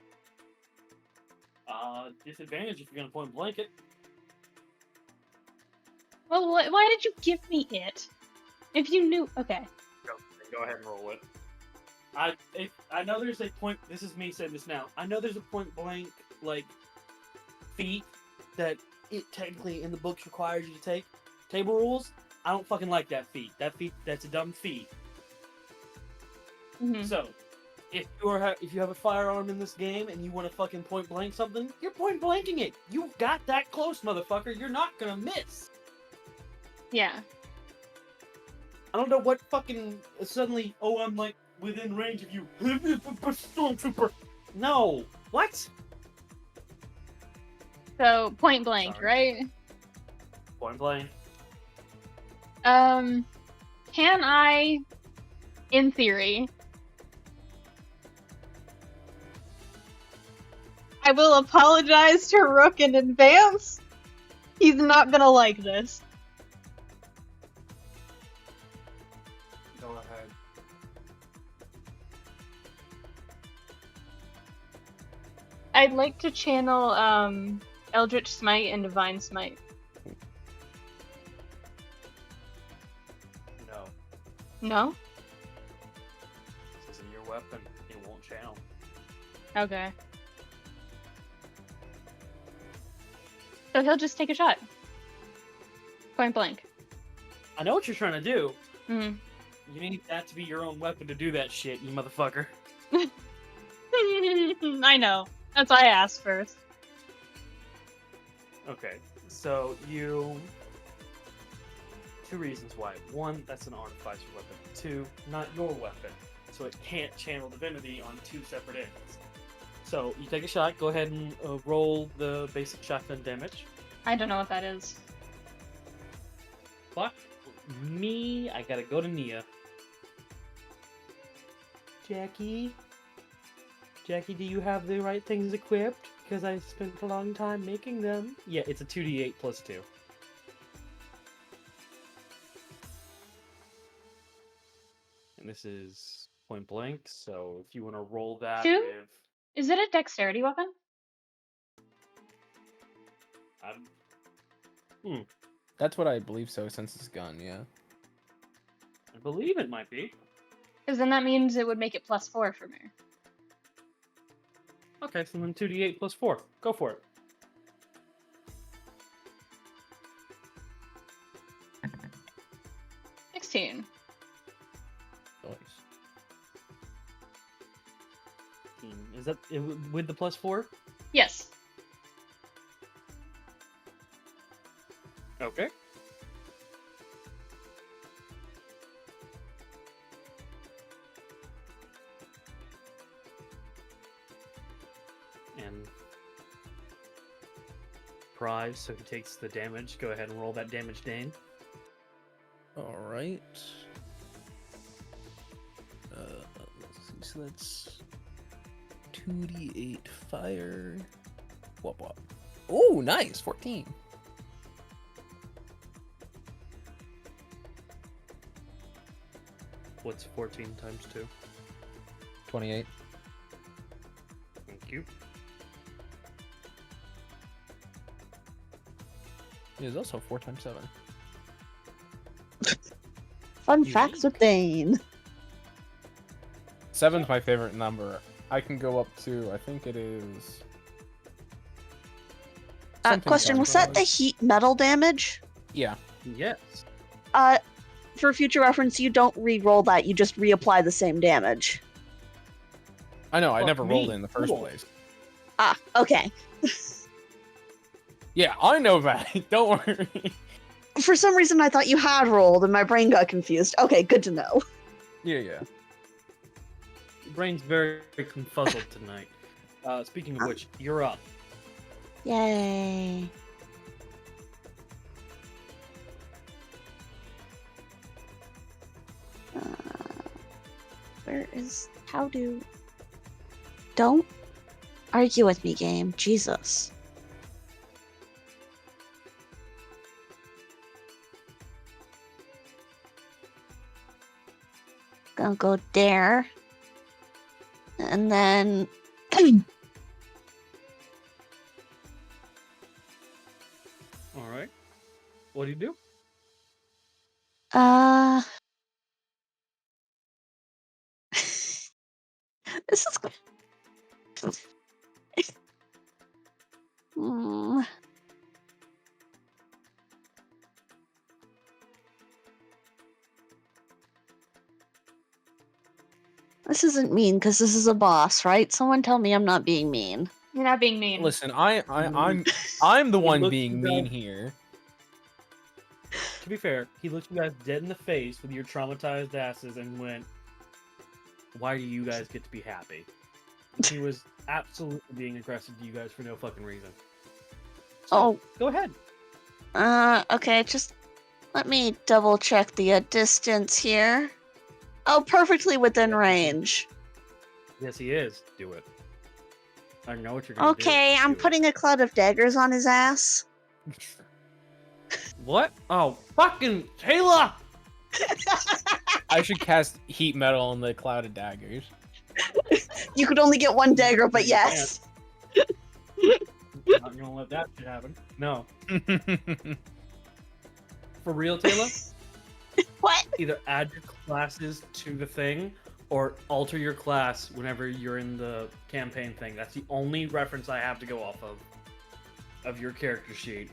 Disadvantage if you're gonna point blank it. Well, why did you give me it? If you knew... Okay. Go ahead and roll it. I know there's a point. This is me saying this now. I know there's a point blank like feat that it technically in the books requires you to take. Table rules. I don't fucking like that feat. That's a dumb feat. Mm-hmm. So, if you have a firearm in this game and you want to fucking point blank something, you're point blanking it. You got that close, motherfucker. You're not gonna miss. Yeah. I don't know what fucking suddenly. Oh, I'm like within range of you, stormtrooper. No, what? So, point blank, Sorry. right? Point blank. Can I, in theory, I will apologize to Rook in advance. He's not gonna like this. Go ahead. I'd like to channel Eldritch Smite and Divine Smite. No, No? this isn't your weapon. It won't channel. Okay. So he'll just take a shot. Point blank. I know what you're trying to do. Mm. You need that to be your own weapon to do that shit, you motherfucker. I know. That's why I asked first. Okay, so you... Two reasons why. One, that's an artificer weapon. Two, not your weapon, so it can't channel divinity on two separate ends. So, you take a shot, go ahead and roll the basic shotgun damage. I don't know what that is. Fuck me, I gotta go to Nia. Jackie? Jackie, do you have the right things equipped? Because I spent a long time making them. Yeah, it's a 2d8 plus 2. And this is point blank, so if you want to roll that 2? with... Is it a dexterity weapon? That's what I believe so, since it's gun, yeah. I believe it might be. Because then that means it would make it +4 for me. Okay, so then 2d8 plus 4. Go for it. $16. Nice. Is that with the +4? Yes. Okay. And prize, so he takes the damage. Go ahead and roll that damage, Dane. All right. Let's see. So that's 2d8 fire. What? Oh, nice. 14. What's 14 times 2? 28. Thank you. It is also 4 times 7. Fun Unique. facts with Dane. 7's my favorite number. I can go up to, I think it is. something Question, was that the heat metal damage? Yeah. Yes. For future reference, you don't re-roll that, you just reapply the same damage. I know, I Fuck never rolled me. it in the first Cool. place. Ah, okay. Yeah, I know that. Don't worry. For some reason, I thought you had rolled, and my brain got confused. Okay, good to know. Yeah. Your brain's very confuzzled tonight. Speaking of which, you're up. Yay. Don't argue with me, game. Jesus. Gonna go there. And then... Alright. What do you do? This is... Hmm. This isn't mean, because this is a boss, right? Someone tell me I'm not being mean. You're not being mean. Listen, I'm the He one looks being you mean guys- here. To be fair, he looked you guys dead in the face with your traumatized asses and went, "Why do you guys get to be happy?" He was absolutely being aggressive to you guys for no fucking reason. So, go ahead. Okay, just let me double check the distance here. Oh, perfectly within range. Yes, he is. Do it. I know what you're gonna do. Okay, I'm Do it. putting a cloud of daggers on his ass. What? Oh, fucking Tala! I should cast heat metal on the cloud of daggers. You could only get one dagger, but You can't. yes. Not gonna let that shit happen. No. For real, Tala? What? Either add your classes to the thing or alter your class whenever you're in the campaign thing. That's the only reference I have to go off of your character sheet.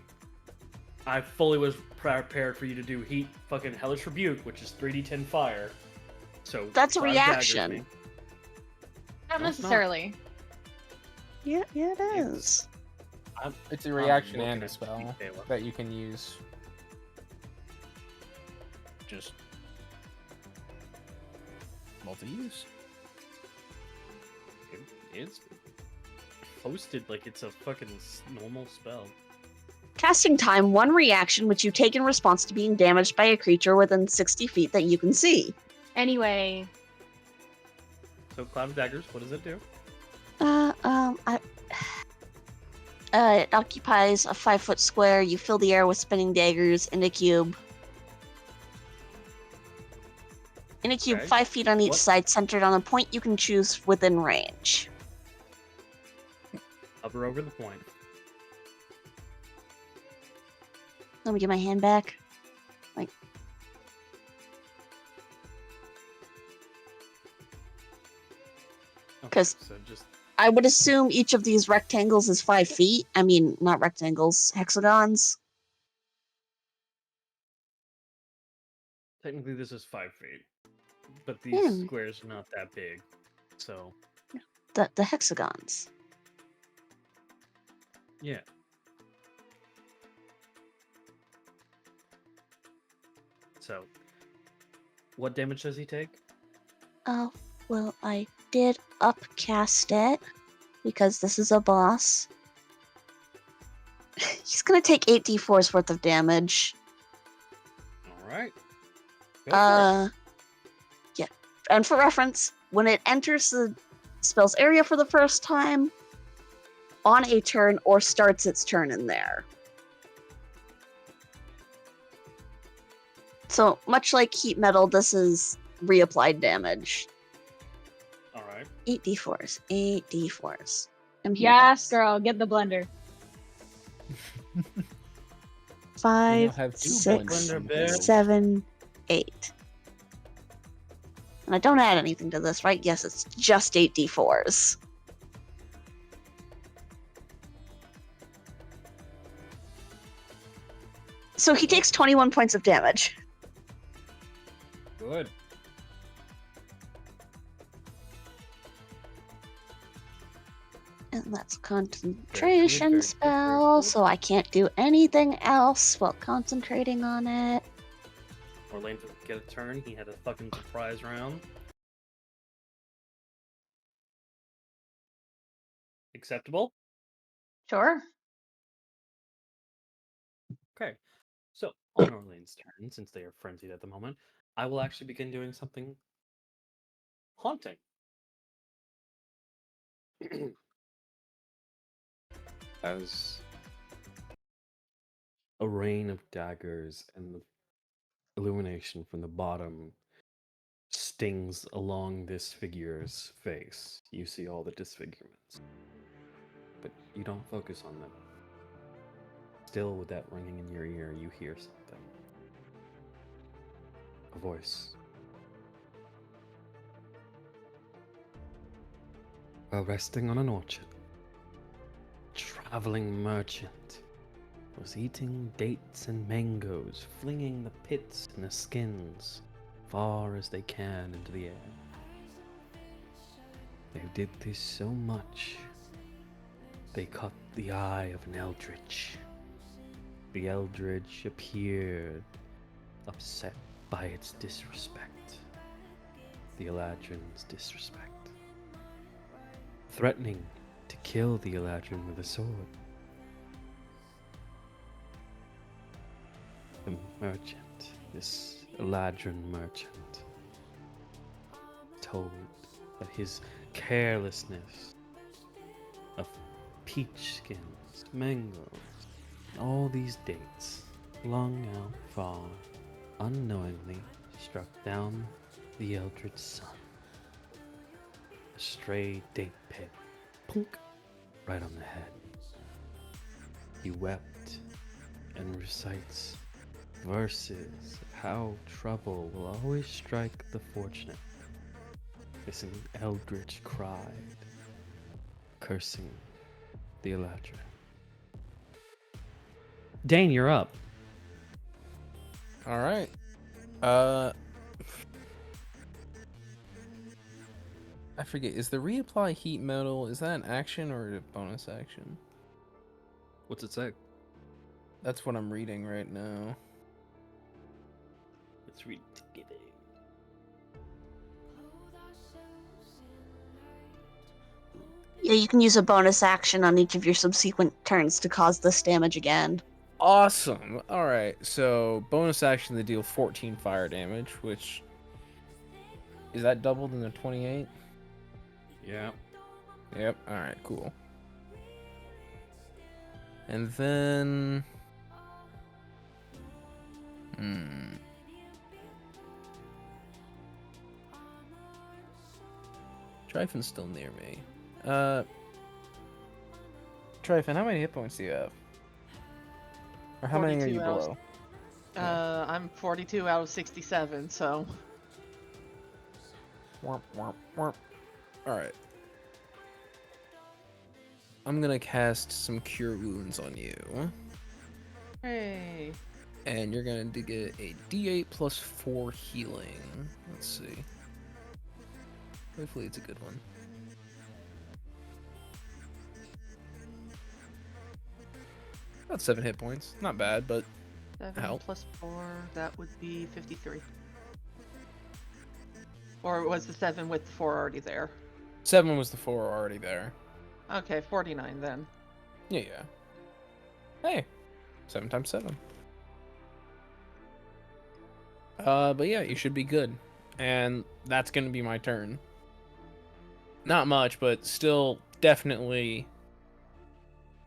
I fully was prepared for you to do Heat fucking Hellish Rebuke, which is 3d10 fire. So That's a cloud daggers reaction. me. Not No, it's not. necessarily. Yeah, it is. It's a reaction looking and a at spell you, Tala. that you can use. Just multi-use. It's posted like it's a fucking normal spell. Casting time, one reaction which you take in response to being damaged by a creature within 60 feet that you can see. Anyway, So Cloud of Daggers, what does it do? It occupies a 5-foot square. You fill the air with spinning daggers in a cube. In a cube, Okay. 5 feet on each What? side, centered on a point you can choose within range. Hover over the point. Let me get my hand back. Like, Okay, 'Cause- so just I would assume each of these rectangles is 5 feet. I mean, not rectangles, hexagons. technically this is 5 feet, but these Hmm. squares are not that big, so the hexagons. Yeah. So, what damage does he take? Oh, well, I did upcast it because this is a boss. He's gonna take 8d4's worth of damage. All right. Go for it. Yeah. And for reference, when it enters the spell's area for the first time, on a turn or starts its turn in there. So, much like heat metal, this is reapplied damage. All right. 8d4s. 8d4s. I'm here. Yes, guys. girl, get the blender. We 5, now have 2 6, Blender bear. 7, 8. And I don't add anything to this, right? Yes, it's just 8d4s. So he takes 21 points of damage. Good. And that's a concentration good, spell, very good. so I can't do anything else while concentrating on it. Orlain doesn't get a turn. He had a fucking surprise round. Acceptable? Sure. Okay. So, on Orlain's turn, since they are frenzied at the moment, I will actually begin doing something haunting. As a rain of daggers and the illumination from the bottom stings along this figure's face, you see all the disfigurements. But you don't focus on them. Still, with that ringing in your ear, you hear something. A voice. While resting on an orchard, a traveling merchant was eating dates and mangoes, flinging the pits and the skins far as they can into the air. They did this so much, they caught the eye of an eldritch. The eldritch appeared, upset by its disrespect, the Eladrin's disrespect, threatening to kill the Eladrin with a sword. The merchant, this Eladrin merchant, told that his carelessness of peach skins, mangoes, and all these dates flung out far, unknowingly struck down the Eldritch sun. A stray date pit, punk, right on the head. He wept and recites verses of how trouble will always strike the fortunate. This an eldritch cried, cursing the Eladrin. Dein, you're up. All right. I forget. Is the reapply heat metal? Is that an action or a bonus action? What's it say? That's what I'm reading right now. Let's read it. Yeah, you can use a bonus action on each of your subsequent turns to cause this damage again. Awesome. All right. So bonus action to deal 14 fire damage, which is that doubled in the 28? Yeah. Yep. All right. Cool. And then, Tryphon's still near me. Tryphon, how many hit points do you have? Or how many are you 42 out. below? I'm 42 out of 67, so. Womp, womp, womp. Alright. I'm gonna cast some Cure Wounds on you. Hey. And you're going to get a d8 plus 4 healing. Let's see. Hopefully it's a good one. About 7 hit points. Not bad, but 7 help. plus 4, that would be 53. Or was the 7 with the 4 already there? 7 was the 4 already there. Okay, 49 then. Yeah, yeah. Hey, 7 times 7. But yeah, you should be good. And that's gonna be my turn. Not much, but still definitely,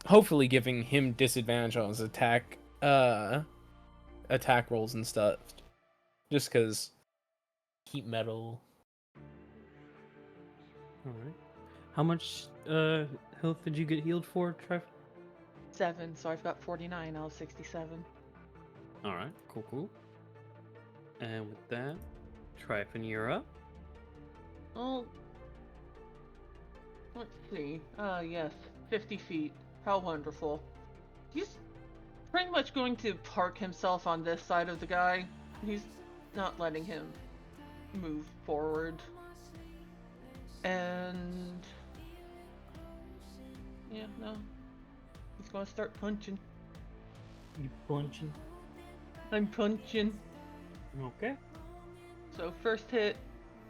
hopefully giving him disadvantage on his attack rolls and stuff. Just because heat metal. Alright. How much health did you get healed for, Tryphon? 7, so I've got 49 out of 67. Alright, cool. And with that, Tryphon, you're up. Oh, let's see. Yes, 50 feet. How wonderful. He's pretty much going to park himself on this side of the guy. He's not letting him move forward. And yeah, no. He's gonna start punching. You punching? I'm punching. Okay. So first hit,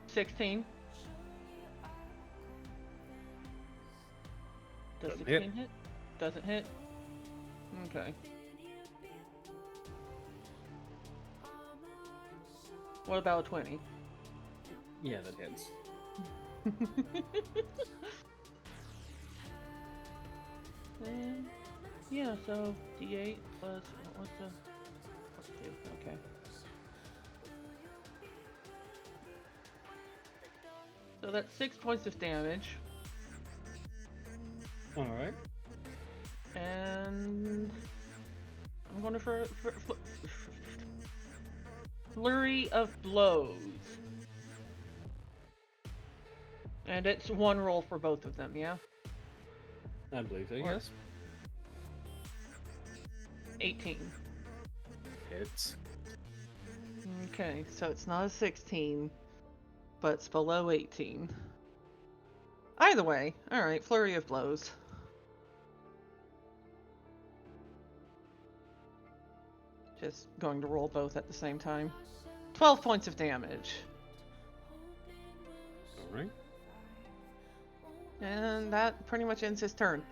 16. Does Doesn't 16 hit? Doesn't hit? Okay. What about 20? Yeah, that hits. And yeah, so D8 plus what's the plus 2? Okay. So that's 6 points of damage, Alright. and I'm going to flurry of blows, and it's one roll for both of them. Yeah. I believe so, Or- yes. 18. Hits. Okay, so it's not a 16, but it's below 18. Either way, alright, flurry of blows. Just going to roll both at the same time. 12 points of damage. Alright. And that pretty much ends his turn.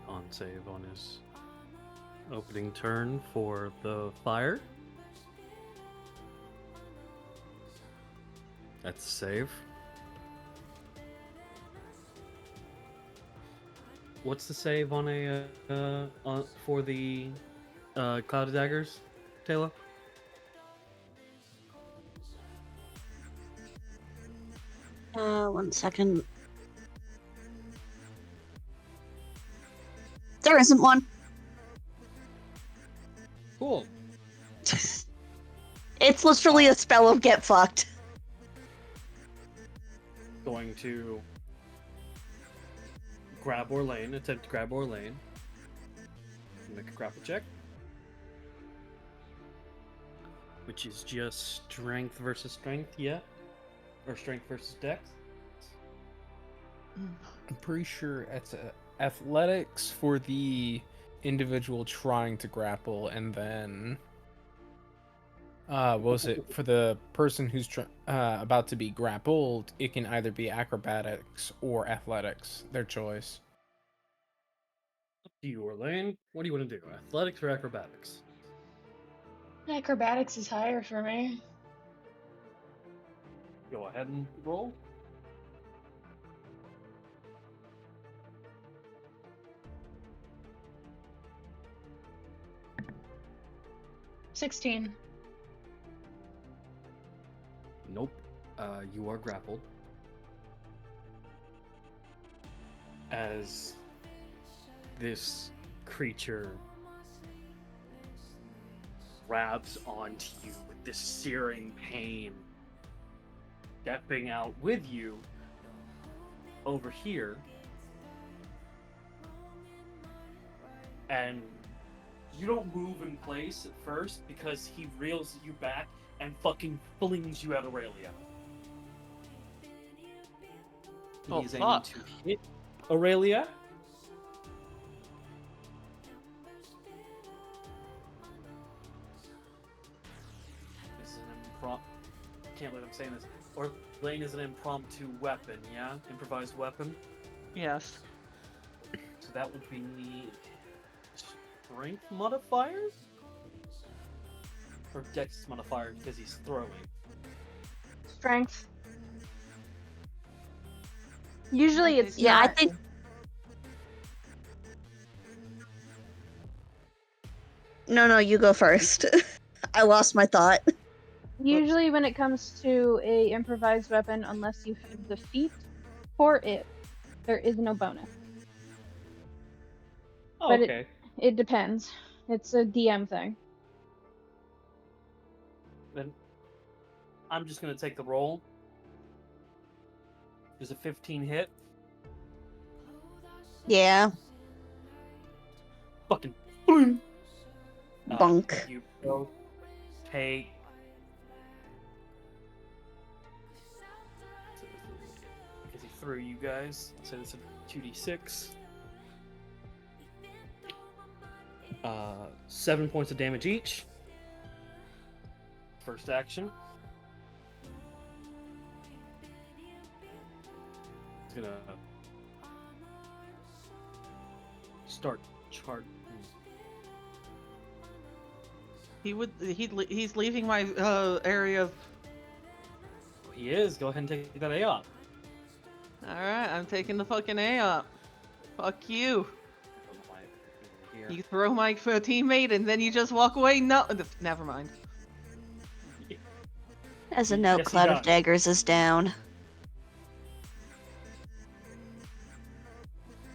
On save on his opening turn for the fire. That's a save. What's the save on a for the cloud of daggers, Tala? One second. There isn't one. Cool. It's literally a spell of get fucked. Going to grab Orlain, attempt to grab Orlain. Make a grapple check. Which is just strength versus strength, yeah? Or strength versus dex? I'm pretty sure it's athletics for the individual trying to grapple, and then what was it for the person who's about to be grappled? It can either be acrobatics or athletics, their choice. Up to you, Orlain. What do you want to do? Athletics or acrobatics? Acrobatics is higher for me. Go ahead and roll. $16. Nope. You are grappled. As this creature grabs onto you with this searing pain, stepping out with you over here and you don't move in place at first because he reels you back and fucking flings you at Aurelia. Oh, He's aiming fuck. to hit Aurelia. This is an impromptu. Can't believe I'm saying this. Orlain is an impromptu weapon, yeah? Improvised weapon. Yes. So that would be the strength modifier? Or dex modifier because he's throwing. Strength. Usually it's Yeah, I not. think. No, you go first. I lost my thought. Usually when it comes to a improvised weapon, unless you have the feat for it, there is no bonus. Oh, But okay. it depends. It's a DM thing. Then I'm just gonna take the roll. There's a 15 hit. Yeah, Fucking boom. bunk. You both take. Because he threw you guys. So it's a 2d6. 7 points of damage each. First action. He's gonna start chart. He's leaving my area of. He is. Go ahead and take that A up. Alright, I'm taking the fucking A up. Fuck you. You throw my teammate and then you just walk away? No, never mind. As a note, Yes, he Cloud of does. Daggers is down.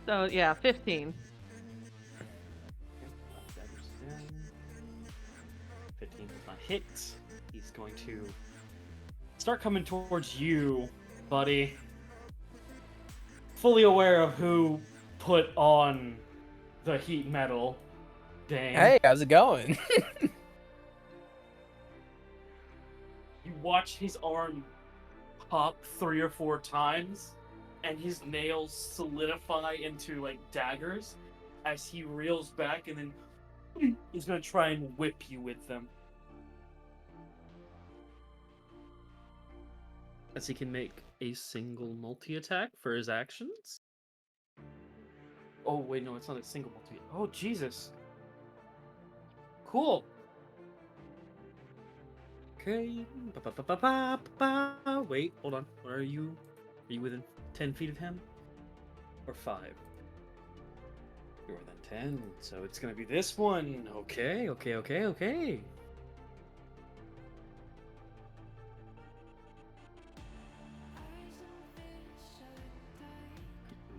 So, yeah, 15. 15 does not hit. He's going to start coming towards you, buddy. Fully aware of who put on the heat metal. Dang. Hey, how's it going? You watch his arm pop 3 or 4 times, and his nails solidify into like daggers as he reels back, and then he's gonna try and whip you with them. As he can make a single multi-attack for his actions. Oh wait, no, it's not a single multi. Oh Jesus. Cool. Okay. Wait, hold on. Where are you? Are you within 10 feet of him? Or 5? You're within 10, so it's gonna be this one. Okay.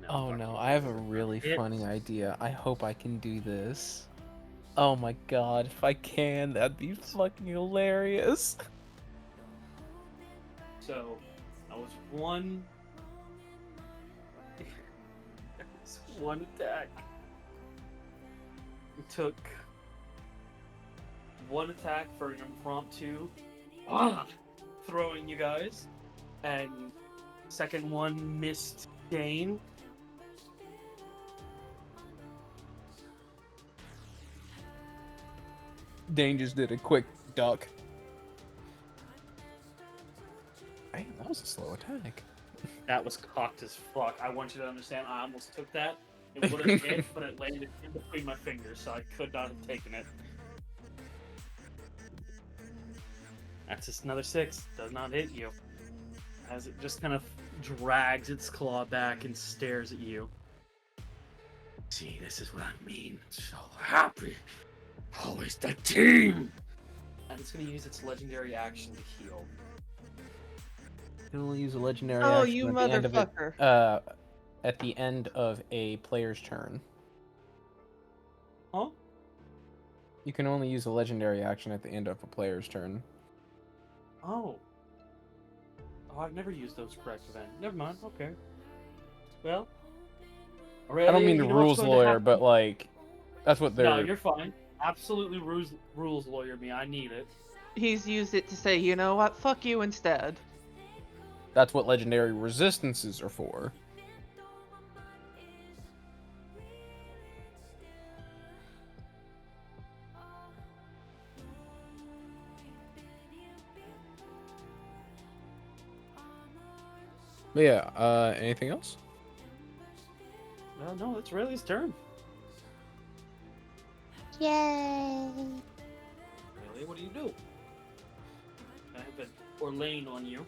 Oh no, I have a really funny idea. I hope I can do this. Oh my god, if I can, that'd be fucking hilarious. So, that was one. One attack. We took one attack for an impromptu throwing you guys, and second one missed Dane. Dane just did a quick duck. Damn, that was a slow attack. That was cocked as fuck. I want you to understand, I almost took that. It would have hit, but it landed in between my fingers, so I could not have taken it. That's just another 6. Does not hit you. As it just kind of drags its claw back and stares at you. See, this is what I mean. So happy. Always the team. And it's going to use its legendary action to heal. You can only use a legendary Oh, action you at the end of it, motherfucker. at the end of a player's turn. Huh? You can only use a legendary action at the end of a player's turn. Oh. Oh, I've never used those correct then. Never mind, okay. Well. I don't mean Aurelia, the you know what's rules going to lawyer, happen? but like, That's what they're. No, you're fine. Absolutely rules lawyer me. I need it. He's used it to say, you know what, fuck you instead. That's what legendary resistances are for. But yeah, anything else? No, it's Rayleigh's turn. Yay! Rayleigh, what do you do? I have an Orlain on you.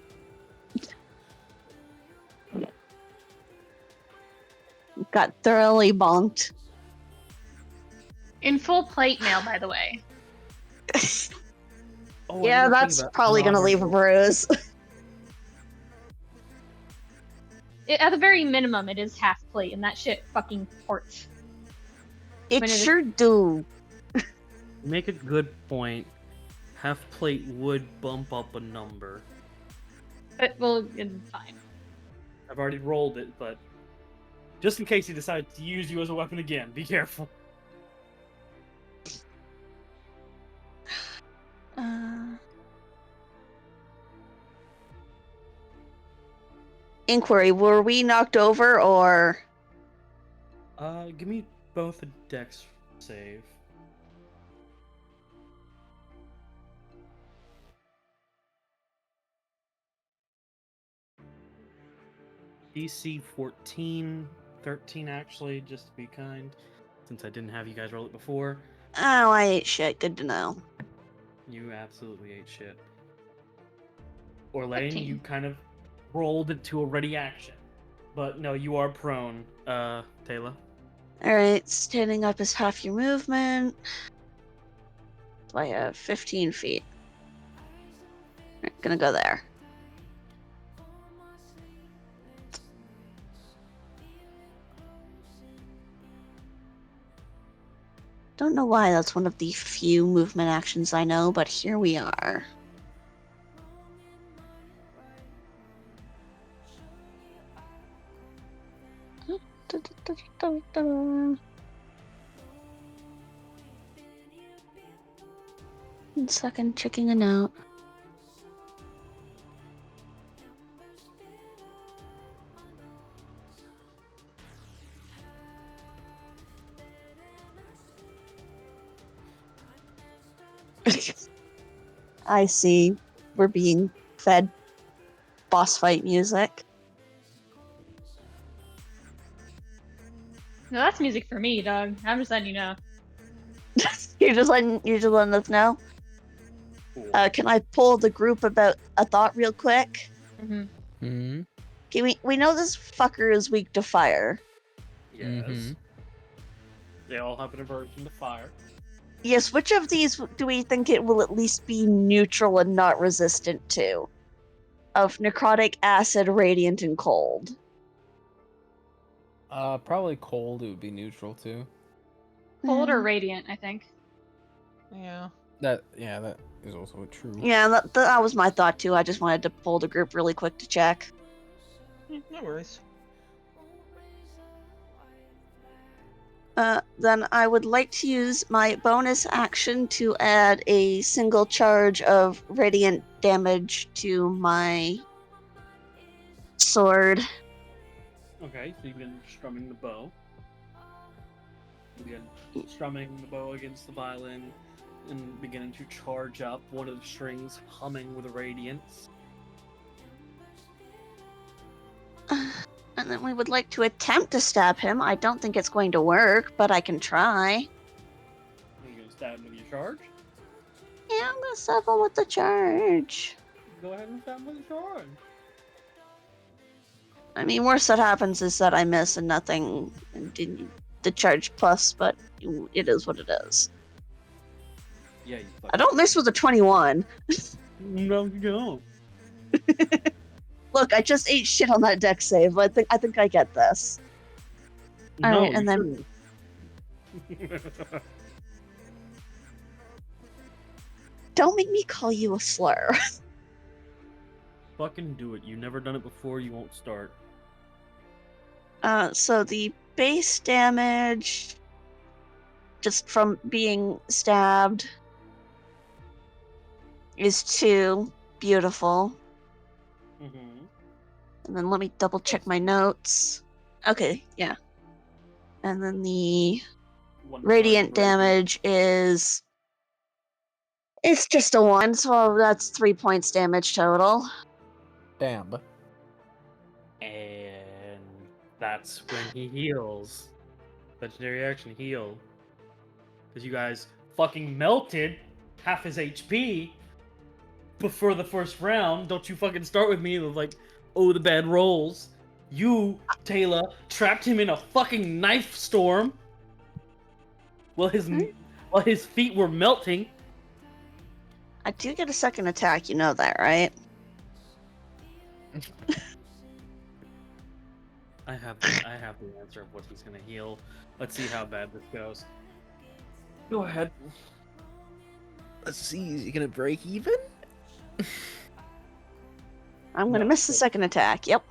Got thoroughly bonked. In full plate mail, by the way. Oh, Yeah, that's probably gonna leave a bruise. At the very minimum, it is half plate, and that shit fucking hurts. It When it is- sure do. Make a good point. Half plate would bump up a number. But, well, it's fine. I've already rolled it, but just in case he decides to use you as a weapon again, be careful. Inquiry, were we knocked over or... Give me both a dex save. DC 14, 13 actually, just to be kind, since I didn't have you guys roll it before. Oh, I ate shit. Good to know. You absolutely ate shit. Orlain, 13. you kind of rolled into a ready action. But no, you are prone, Tala. Alright, standing up is half your movement. So I have 15 feet. Gonna go there. Don't know why that's one of the few movement actions I know, but here we are. One second, checking a note. I see. We're being fed boss fight music. No, that's music for me, dog. I'm just letting you know. You're just letting us know. Cool. Can I pull the group about a thought real quick? Mm-hmm. Hmm. Okay, we know this fucker is weak to fire. Yes. Mhm. They all have an aversion to fire. Yes, which of these do we think it will at least be neutral and not resistant to? Of necrotic, acid, radiant, and cold. Probably cold. It would be neutral too. Cold or Mm. radiant, I think. Yeah. That is also true. Yeah, that was my thought too. I just wanted to pull the group really quick to check. No worries. Then I would like to use my bonus action to add a single charge of radiant damage to my sword. Okay, so you begin strumming the bow. You begin strumming the bow against the violin and beginning to charge up, one of the strings humming with radiance. And then we would like to attempt to stab him. I don't think it's going to work, but I can try. Are you going to stab him with your charge? Yeah, I'm gonna stab him with the charge. Go ahead and stab him with your charge. I mean, worst that happens is that I miss and nothing, the charge plus, but it is what it is. Yeah, you I don't miss with a 21. No, you don't. Look, I just ate shit on that deck save. I think I get this. All No, right, and you then shouldn't. don't make me call you a slur. Fucking do it. You've never done it before, you won't start. So the base damage just from being stabbed is 2. Beautiful. Mm-hmm. And then let me double check my notes. Okay, yeah. And then the radiant damage is... It's just a 1, so that's 3 points damage total. Damn. And that's when he heals. Legendary action, heal. Because you guys fucking melted half his HP before the first round. Don't you fucking start with me with like, oh, the bad rolls. You, Tala, trapped him in a fucking knife storm while his feet were melting. I do get a second attack, you know that, right? I have the answer of what he's gonna heal. Let's see how bad this goes. Go ahead. Let's see, is he gonna break even? I'm gonna miss the second attack, yep.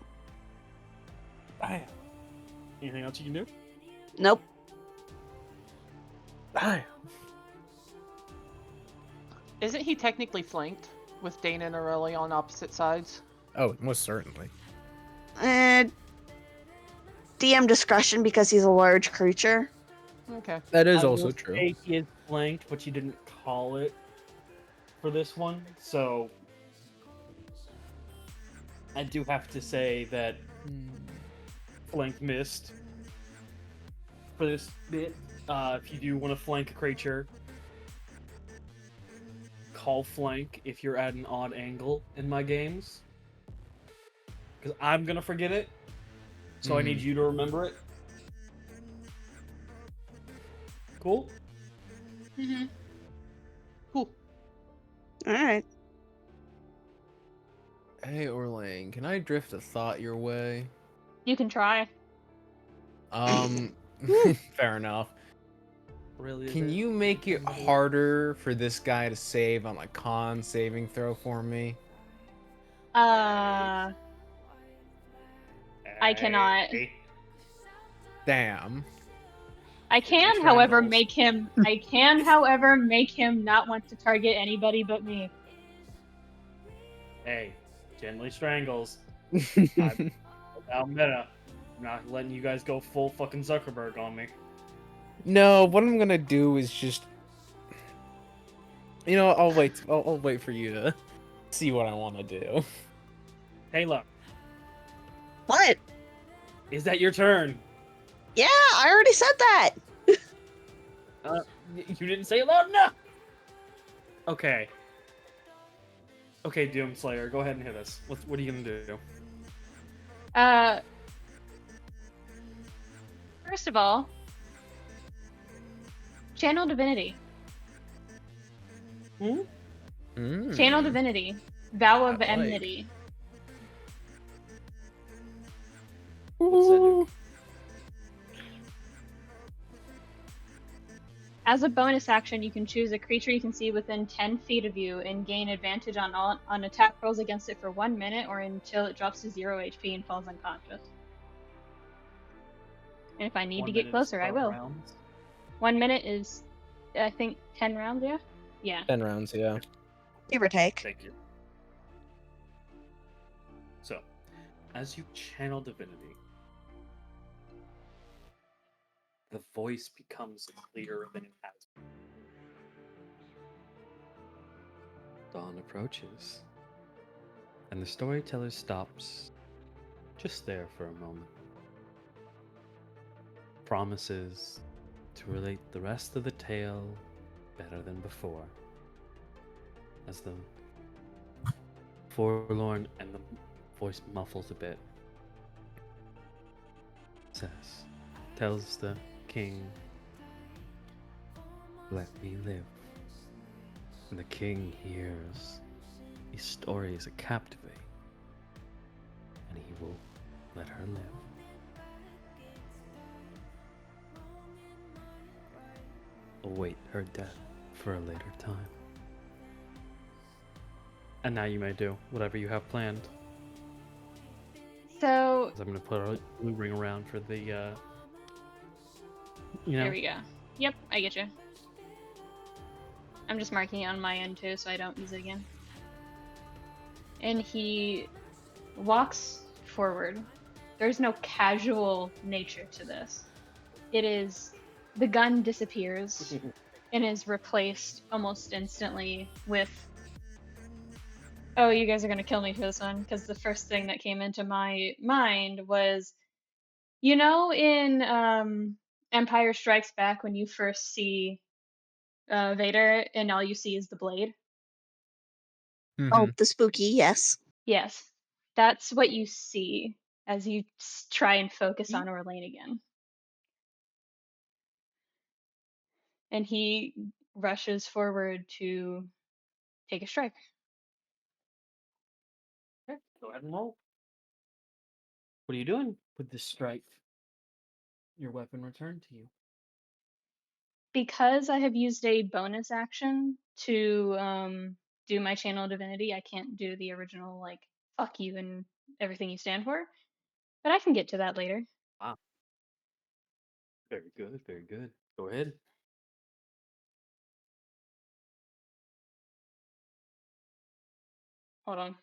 Anything else you can do? Nope. Isn't he technically flanked with Dein and Aurelia on opposite sides? Oh, most certainly. DM discretion because he's a large creature. Okay. That is I also will true. say he is flanked, but you didn't call it for this one, so I do have to say that flank missed for this bit. If you do want to flank a creature, call flank if you're at an odd angle in my games, because I'm gonna forget it. So I need you to remember it. Cool? Mm-hmm. Cool. Alright. Hey, Orlain, can I drift a thought your way? You can try. Fair enough. Really? Can you make it harder for this guy to save on a con saving throw for me? I cannot. Damn. I can, however, make him. I can, however, make him not want to target anybody but me. Hey, gently strangles. I'm meta. I'm not letting you guys go full fucking Zuckerberg on me. No, what I'm gonna do is just, I'll wait. I'll wait for you to see what I want to do. Hey, look. What? Is that your turn? Yeah, I already said that! You didn't say it loud enough! Okay. Okay, Doomslayer, go ahead and hit us. What are you gonna do? First of all, channel divinity. Channel divinity. Vow of enmity. What's that do? As a bonus action, you can choose a creature you can see within 10 feet of you and gain advantage on attack rolls against it for 1 minute or until it drops to 0 HP and falls unconscious. And if I need to get closer, I will. Rounds? 1 minute is, I think, 10 rounds, yeah? Yeah. 10 rounds, yeah. Give or take. Thank you. So, as you channel divinity, the voice becomes clearer than it has been. Dawn approaches, and the storyteller stops just there for a moment. Promises to relate the rest of the tale better than before, as the forlorn and the voice muffles a bit. Tells the king, "Let me live." And the king hears these stories that captivate, and he will let her live. Await her death for a later time. And now you may do whatever you have planned. So, 'Cause I'm gonna put a blue ring around for the, there we go. Yep, I get you. I'm just marking it on my end too, so I don't use it again. And he walks forward. There's no casual nature to this. It is the gun disappears and is replaced almost instantly with. Oh, you guys are gonna kill me for this one, because the first thing that came into my mind was, you know, in Empire Strikes Back when you first see Vader and all you see is the blade. Oh, the spooky, yes. Yes, that's what you see as you try and focus on Orlain again. And he rushes forward to take a strike. Okay, go ahead and roll. What are you doing with this strike? Your weapon returned to you. Because I have used a bonus action to do my channel divinity, I can't do the original, like, fuck you and everything you stand for. But I can get to that later. Wow. Very good, very good. Go ahead. Hold on.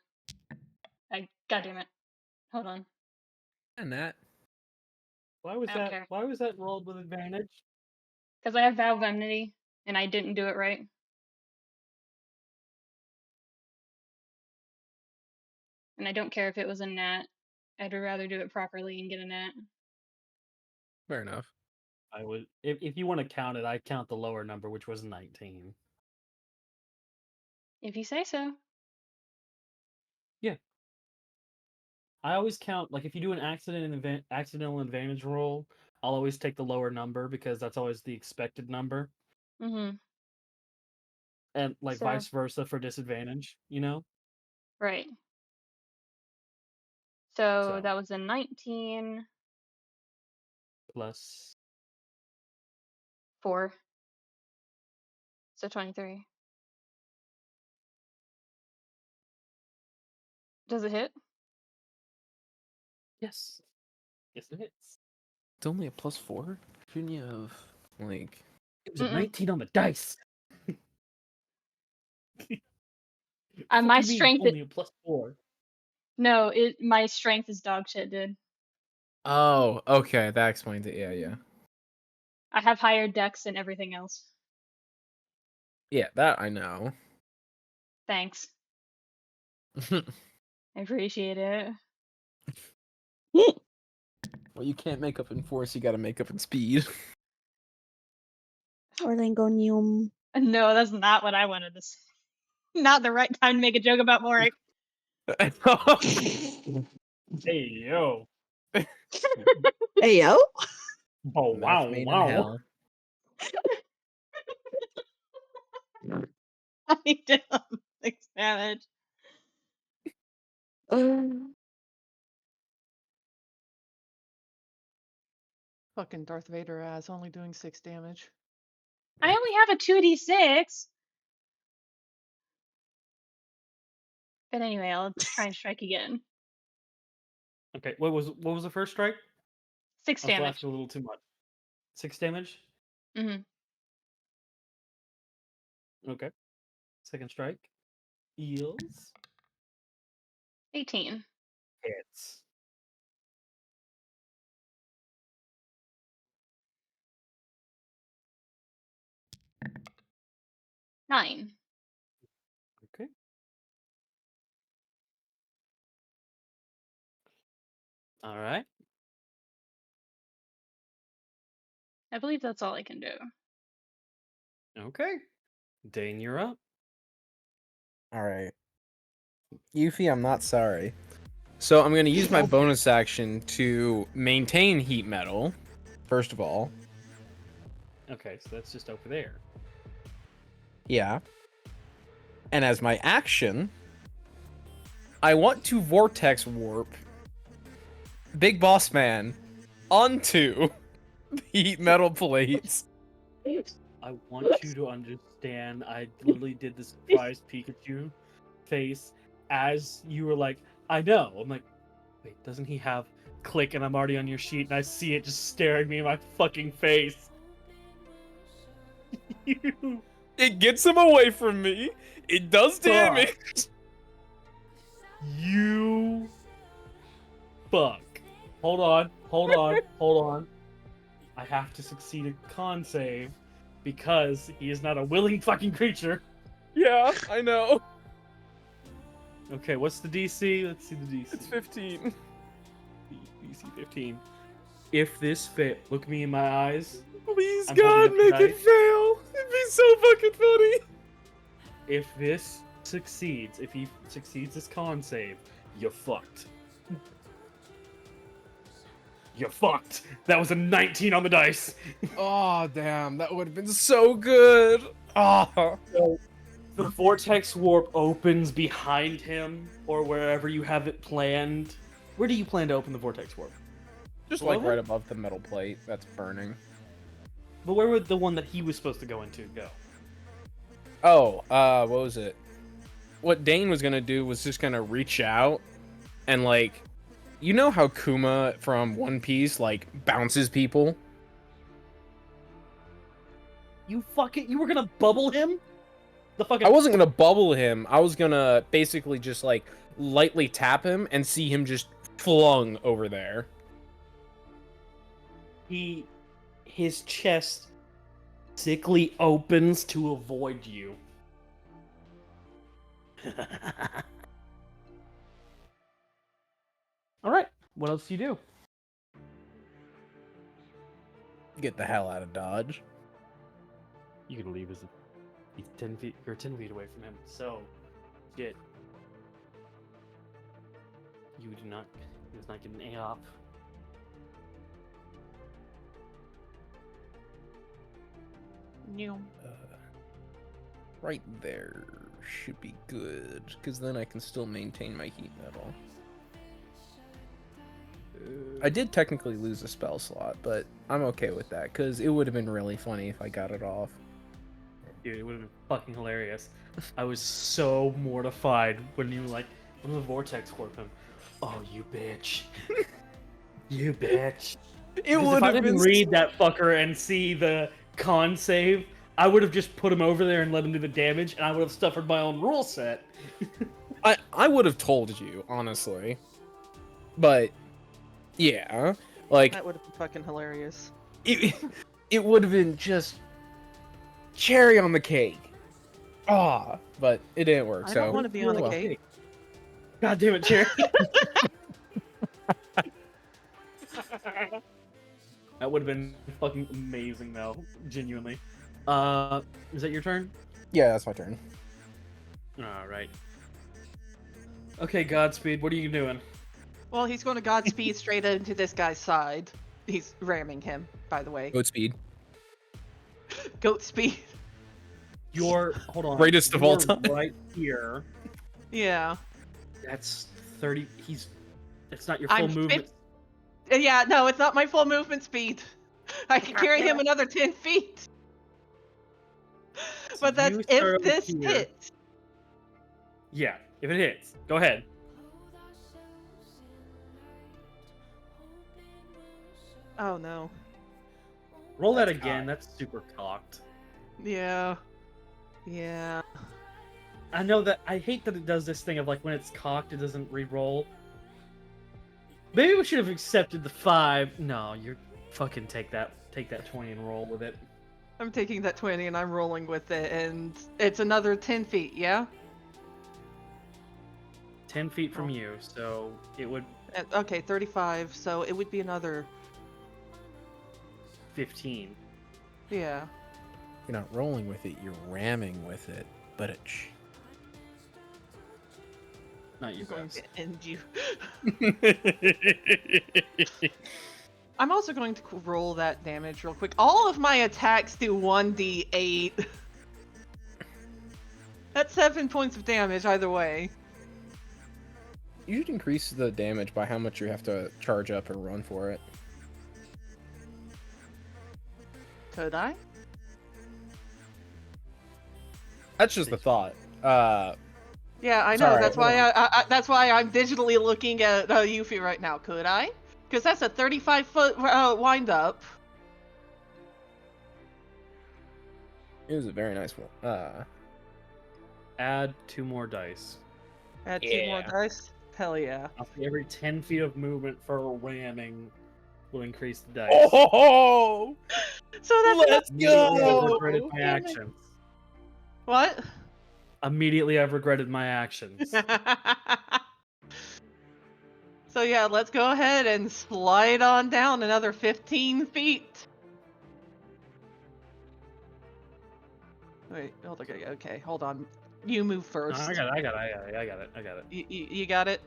Goddamn it. Hold on. And that. Why was I don't that? care. Why was that rolled with advantage? Because I have Vow of Enmity, and I didn't do it right. And I don't care if it was a nat. I'd rather do it properly and get a nat. Fair enough. I would, if you want to count it, I count the lower number, which was 19. If you say so. Yeah. I always count, like, if you do an accidental advantage roll, I'll always take the lower number because that's always the expected number. Mm-hmm. And like So, vice versa for disadvantage, you know? right. So So that was a 19, plus 4. So 23. Does it hit? yes. Yes it hits. It's only a +4. Shouldn't you have like? It was a Mm-mm. 19 on the dice. My What do you mean, strength. only a +4? No, my strength is dog shit, dude. Oh, okay, that explains it. Yeah. I have higher dex than everything else. Yeah, that I know. Thanks. I appreciate it. Well, you can't make up in force. You got to make up in speed. Orlangonium. No, that's not what I wanted to say. Not the right time to make a joke about Mori. Hey yo. Hey, yo. Oh Match wow, made in wow. hell. I did 6 damage. Fucking Darth Vader ass, only doing 6 damage. I only have a 2d6. But anyway, I'll try and strike again. Okay, what was the first strike? 6 I was damage. laughing a little too much. 6 damage? Mm-hmm. Okay. Second strike. Eels. 18. Hits. Nine. Okay. All right. I believe that's all I can do. Okay. Dane, you're up. All right. Yufi, I'm not sorry. So I'm going to use my bonus action to maintain heat metal, first of all. Okay, so that's just over there. Yeah. And as my action, I want to vortex warp Big Boss Man onto the heat metal plates. I want you to understand, I literally did the surprise Pikachu face as you were like, I know. I'm like, wait, doesn't he have click? And I'm already on your sheet and I see it just staring me in my fucking face. You It gets him away from me. It does damage. You fuck. Hold on. I have to succeed a con save because he is not a willing fucking creature. Yeah, I know. Okay, what's the DC? Let's see the DC. It's 15. DC 15. If this fail, look me in my eyes. Please, I'm God, holding make up the it dice. fail. It'd be so fucking funny. If this succeeds, if he succeeds his con save, you're fucked. You're fucked. That was a 19 on the dice. Oh, damn. That would have been so good. Oh. So, the vortex warp opens behind him, or wherever you have it planned. Where do you plan to open the vortex warp? Just Below like him? right above the metal plate that's burning. But where would the one that he was supposed to go into go? Oh, what was it? What Dane was gonna do was just gonna reach out and like, you know how Kuma from One Piece like bounces people? You were gonna bubble him? The fucking I wasn't gonna bubble him. I was gonna basically just like lightly tap him and see him just flung over there. His chest sickly opens to avoid you. Alright, what else do you do? Get the hell out of Dodge. You can leave he's 10 feet, you're 10 feet away from him, so shit. He does not get an A off. New. Right there should be good, because then I can still maintain my heat metal. I did technically lose a spell slot, but I'm okay with that, because it would have been really funny if I got it off. Dude, it would have been fucking hilarious. I was so mortified when you were like, when the vortex warp him. Oh, you bitch. You bitch. It Because would if I have didn't been read that fucker and see the con save, I would have just put him over there and let him do the damage, and I would have suffered my own rule set. I would have told you, honestly. But yeah, like That would have been fucking hilarious. it would have been just cherry on the cake. Ah, but it didn't work. I so don't want to be on the well. cake. God damn it, Cherry. That would have been fucking amazing, though. Genuinely. Is that your turn? Yeah, that's my turn. Alright. Okay, Godspeed, what are you doing? Well, he's going to Godspeed straight into this guy's side. He's ramming him, by the way. Goat speed. Goat speed. Hold on. Greatest of all You're time. right here. Yeah. That's 30. It's not your full movement. Yeah, no, it's not my full movement speed. I can carry him another 10 feet. But that's you start if over this here. hits. Yeah, if it hits. Go ahead. Oh no. Roll that That's again. high. That's super cocked. Yeah. Yeah. I know that. I hate that it does this thing of like when it's cocked, it doesn't re-roll. Maybe we should have accepted the 5. No, you're fucking take that 20 and roll with it. I'm taking that 20 and I'm rolling with it, and it's another 10 feet, yeah? 10 feet from you, so it would Okay, 35, so it would be another. 15. Yeah. You're not rolling with it. You're ramming with it. But it. Not you I'm going guys. to end you. I'm also going to roll that damage real quick. All of my attacks do 1d8. That's 7 points of damage either way. You should increase the damage by how much you have to charge up or run for it. Could I? That's just the thought. Yeah, I know. Sorry, That's why that's why I'm digitally looking at Yufi right now. Could I? Because that's a 35-foot wind up. It was a very nice one. Add 2 more dice. Add 2 more Yeah. dice. Hell yeah. I'll say every 10 feet of movement for ramming will increase the dice. Oh, So that's let's Immediately I've go! regretted my Damn it. actions. what? Immediately I've regretted my actions. So yeah, let's go ahead and slide on down another 15 feet. Wait, okay, hold on. You move No, first. I got it. You got it?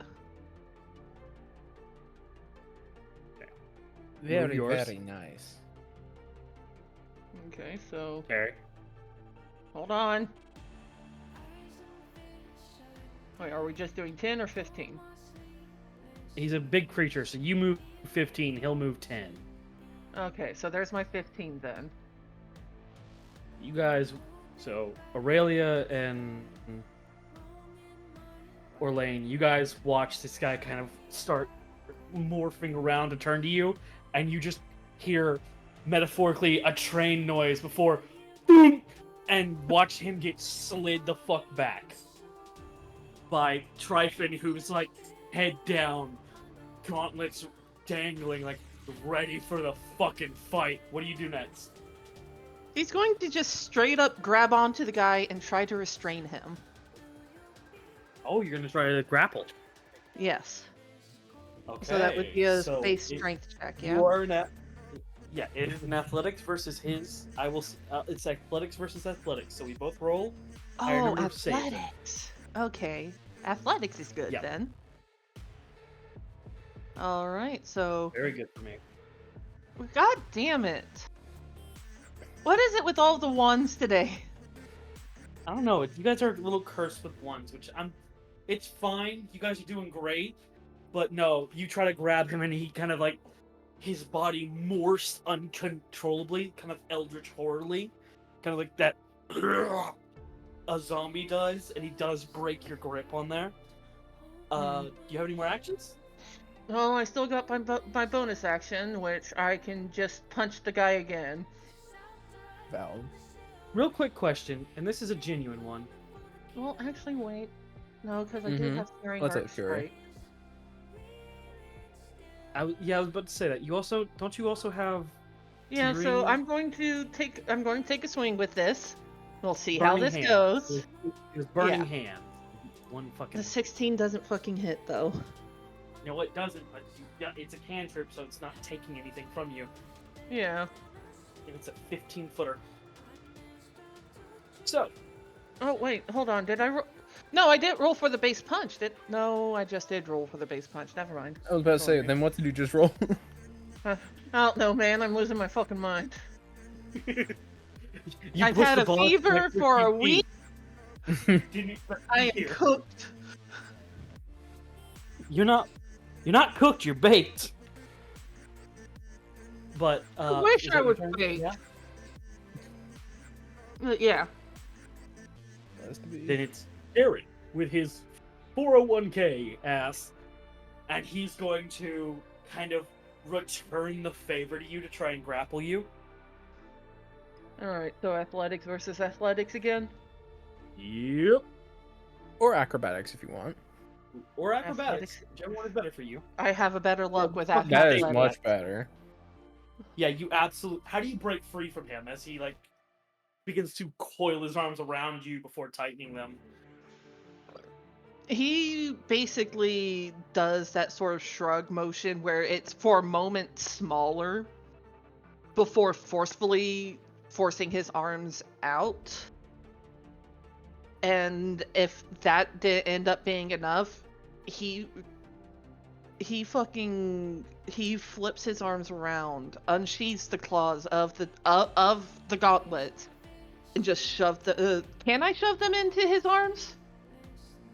Very, yours. very nice. Okay, so Okay. hold on. Wait, are we just doing 10 or 15? He's a big creature, so you move 15, he'll move 10. Okay, so there's my 15 then. You guys, so Aurelia and Orlain, you guys watch this guy kind of start morphing around to turn to you, and you just hear, metaphorically, a train noise before boom, and watch him get slid the fuck back by Tryphon, who's like head down, gauntlets dangling, like ready for the fucking fight. What do you do next? He's going to just straight up grab onto the guy and try to restrain him. Oh, you're gonna try to grapple. Yes. Okay. So that would be a so space it- strength check, yeah? You are yeah, it is an athletics versus his. It's athletics versus athletics. So we both roll. higher Oh, number of saves. athletics. Okay. Athletics is good Yeah. then. Alright, so... Very good for me. God damn it. What is it with all the ones today? I don't know. You guys are a little cursed with ones, which It's fine. You guys are doing great. But no, you try to grab him and he kind of like, his body morphs uncontrollably, kind of eldritch horrorly, kind of like that a zombie does, and he does break your grip on there. Do you have any more actions? Well, I still got my bonus action, which I can just punch the guy again. Valid. Real quick question, and this is a genuine one. Well, actually, wait. No, because I do Mhm. have Searing Let's Heart have Fury. Strike. I was about to say that. Don't you also have Yeah, so Searing- I'm going to take a swing with this. We'll see how Burning this Hand. goes. His burning Yeah. hand. One fucking. The 16 doesn't fucking hit though. No, it doesn't. But it's a cantrip, so it's not taking anything from you. Yeah. And it's a 15-footer. So, Oh wait, hold on. Did I roll? No, I didn't roll for the base punch. No, I just did roll for the base punch. Never mind. I was about to say, then what did you just roll? I don't know, man. I'm losing my fucking mind. you I've pushed had the a ball fever like for a 15 week. feet. Didn't expect to I be am here. cooked. You're not cooked. You're baked. But I wish is I that your was turn? baked. Yeah. Yeah. Has to be. Then it's Eric with his 401k ass, and he's going to kind of return the favor to you to try and grapple you. Alright, so athletics versus athletics again? Yep. Or acrobatics if you want. Or acrobatics. Athletics. Whichever one is better for you. I have a better luck with fuck That athletics. is much better. Yeah, you absolutely. How do you break free from him as he like begins to coil his arms around you before tightening them? He basically does that sort of shrug motion where it's for a moment smaller before forcefully forcing his arms out. And if that did end up being enough, he flips his arms around, unsheathes the claws of the gauntlet, and just shove the. Can I shove them into his arms?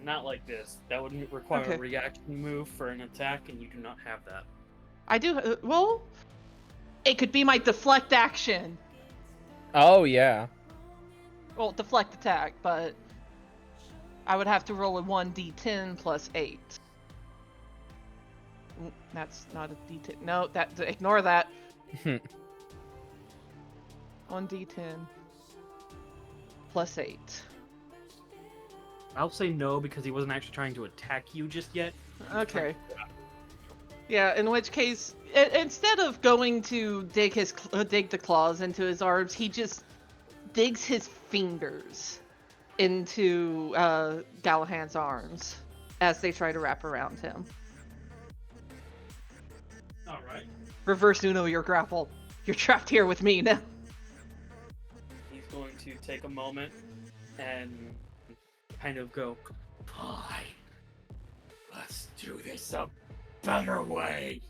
Not like this. That would require Okay. a reaction move for an attack, and you do not have that. I do. Well, it could be my deflect action. Oh, yeah. Well, deflect attack, but I would have to roll a 1d10 plus 8. That's not a d10. No, ignore that. 1d10. +8. I'll say no because he wasn't actually trying to attack you just yet. Okay. Yeah, in which case, instead of going to dig the claws into his arms, he just digs his fingers into Galahad's arms as they try to wrap around him. All right. Reverse Uno your grapple. You're trapped here with me now. He's going to take a moment and kind of go, Fine. Let's do this a better way.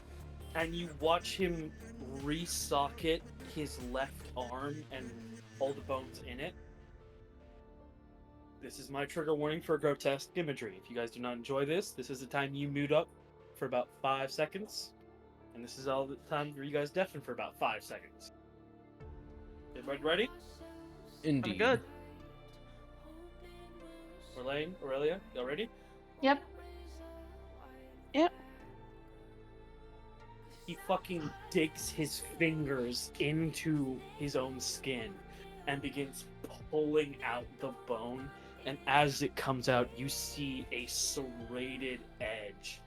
and you watch him re-socket his left arm and all the bones in it. This is my trigger warning for grotesque imagery. If you guys do not enjoy this, this is the time you mute up for about 5 seconds. And this is all the time for you guys deafen for about 5 seconds. Everybody ready? Indeed. I'm good. Orlain, Aurelia, y'all ready? Yep. He fucking digs his fingers into his own skin and begins pulling out the bone. And as it comes out, you see a serrated edge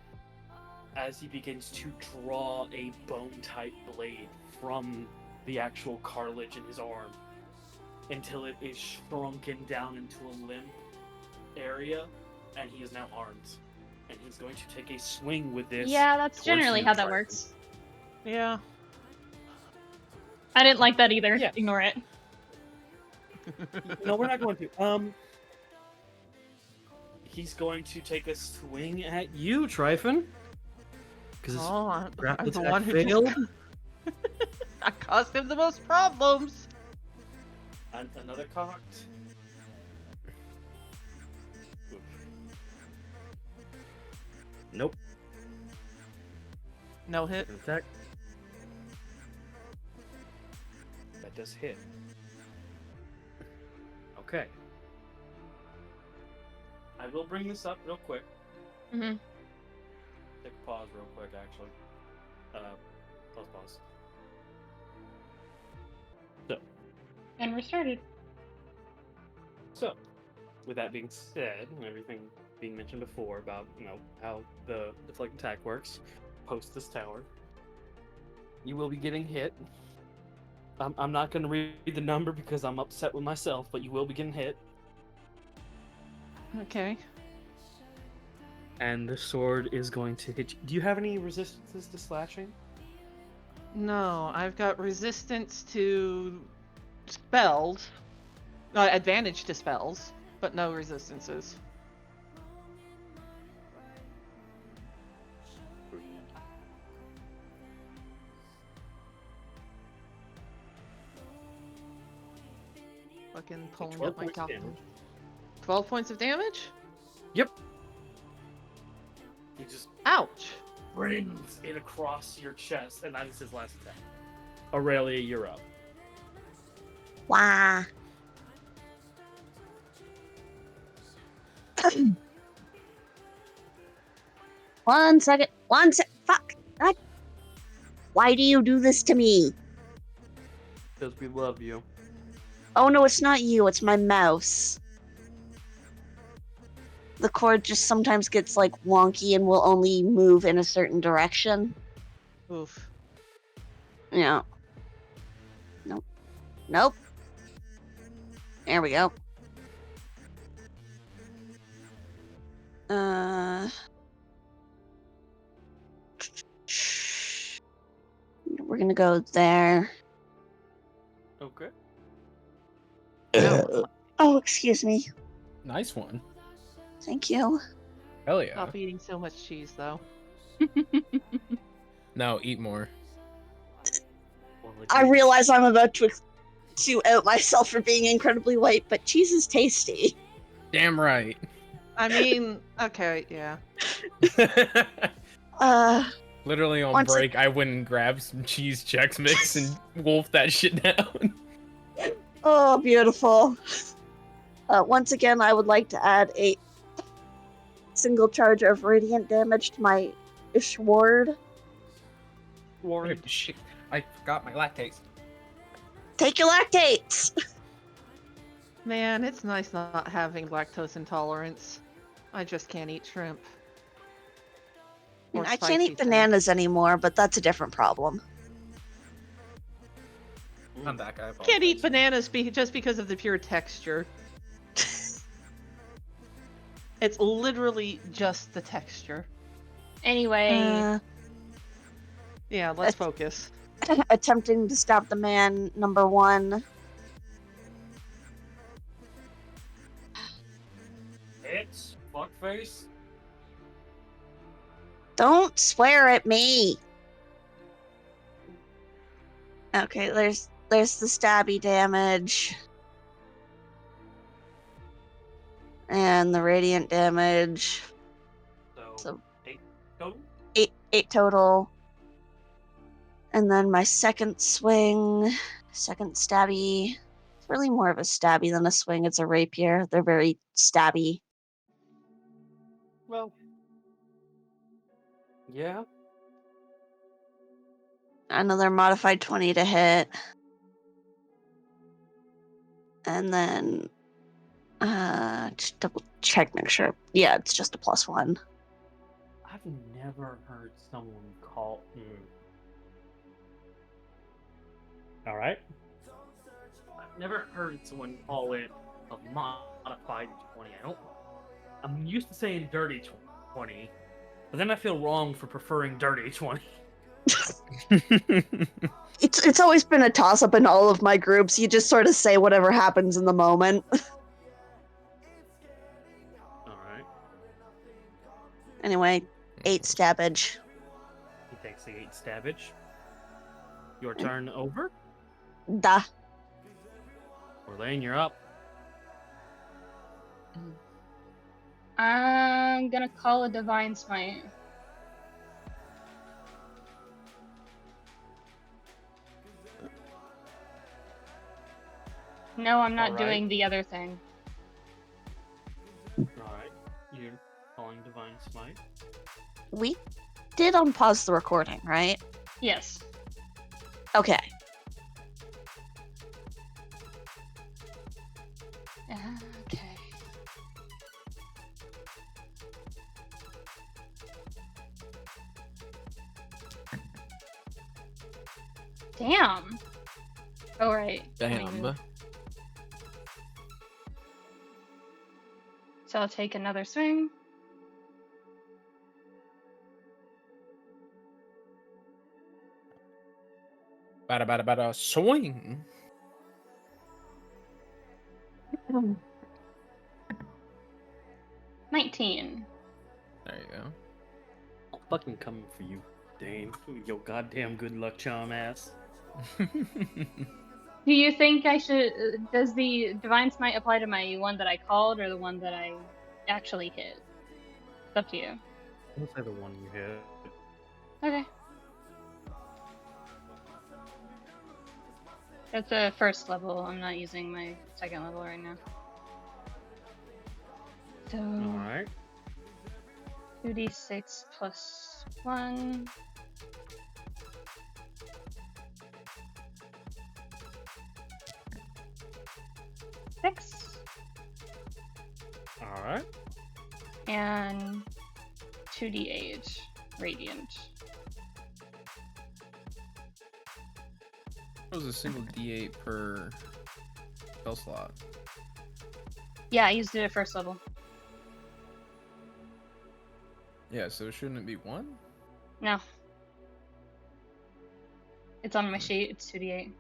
as he begins to draw a bone-type blade from the actual cartilage in his arm until it is shrunken down into a limb area, and he is now armed. And he's going to take a swing with this. Yeah, that's towards generally you, how that Tryphon. works. Yeah. I didn't like that either. Yeah. Ignore it. No, we're not going to. He's going to take a swing at you, Tryphon. Because Oh, I'm grapple the attack one who failed. I caused him the most problems. And another cocked. Oof. Nope. No hit. Attack. That does hit. Okay. I will bring this up real quick. Mm-hmm. Take a pause real quick, actually. Pause. And we're started. So, with that being said, and everything being mentioned before about, how the deflect attack works, post this tower, you will be getting hit. I'm not going to read the number because I'm upset with myself, but you will be getting hit. Okay. And the sword is going to hit you. Do you have any resistances to slashing? No, I've got resistance to spells. Advantage to spells, but no resistances. Fucking pulling 12 up my points calculator. damage. 12 points of damage? Yep. He just Ouch. brings it across your chest, and that is his last attack. Aurelia, you're up. Wah. One second. Fuck. God. Why do you do this to me? Because we love you. Oh no, it's not you, it's my mouse. The cord just sometimes gets like wonky and will only move in a certain direction. Oof. Yeah. Nope. There we go. We're gonna go there. Okay. Oh, excuse me. Nice one. Thank you. Hell yeah. Stop eating so much cheese, though. No, eat more. Well, I realize I'm about to out myself for being incredibly white, but cheese is tasty. Damn right. I mean, okay, yeah. Literally on Once break, I went and grabbed some cheese Chex Mix and wolfed that shit down. Oh, beautiful. Once again, I would like to add a single charge of radiant damage to my sword. Warren. Shit, I forgot my lactates. Take your lactates! Man, it's nice not having lactose intolerance. I just can't eat shrimp. I mean, Or I can't spicy eat things. bananas anymore, but that's a different problem. I'm back. I Can't eat apologize. bananas just because of the pure texture. It's literally just the texture. Anyway, Yeah, let's It's- focus. attempting to stab the man, number 1. It's fuckface. Don't swear at me. Okay, there's the stabby damage. And the radiant damage. So 8 total. 8 total. And then my second swing, second stabby. It's really more of a stabby than a swing. It's a rapier. They're very stabby. Well, yeah. Another modified 20 to hit. And then just double check, make sure. Yeah, it's just a +1. I've never heard someone call. All right. I've never heard someone call it a modified 20. I'm used to saying dirty 20, but then I feel wrong for preferring dirty 20. It's always been a toss-up in all of my groups. You just sort of say whatever happens in the moment. All right. Anyway, 8 stabbage. He takes the 8 stabbage. Your turn over. Da. Orlain, you're up. I'm gonna call a Divine Smite. No, I'm not Alright. doing the other thing. Alright. You're calling Divine Smite. We did unpause the recording, right? Yes. Okay. Okay. Damn. Oh, right. Damn. So I'll take another swing. Bada swing. 19. There you go. I'll fucking come for you, Dane. Yo goddamn good luck charm ass. Do you think I should? Does the Divine Smite apply to my one that I called or the one that I actually hit? It's up to you. I'll say the one you hit. Okay. That's a first level. I'm not using my second level right now. So Alright. 2d6 plus 1. Six. Alright. And 2d8 radiant. That was a single D8 per spell slot. Yeah, I used it at first level. Yeah, so shouldn't it be 1? No. It's on my sheet. It's 2d8.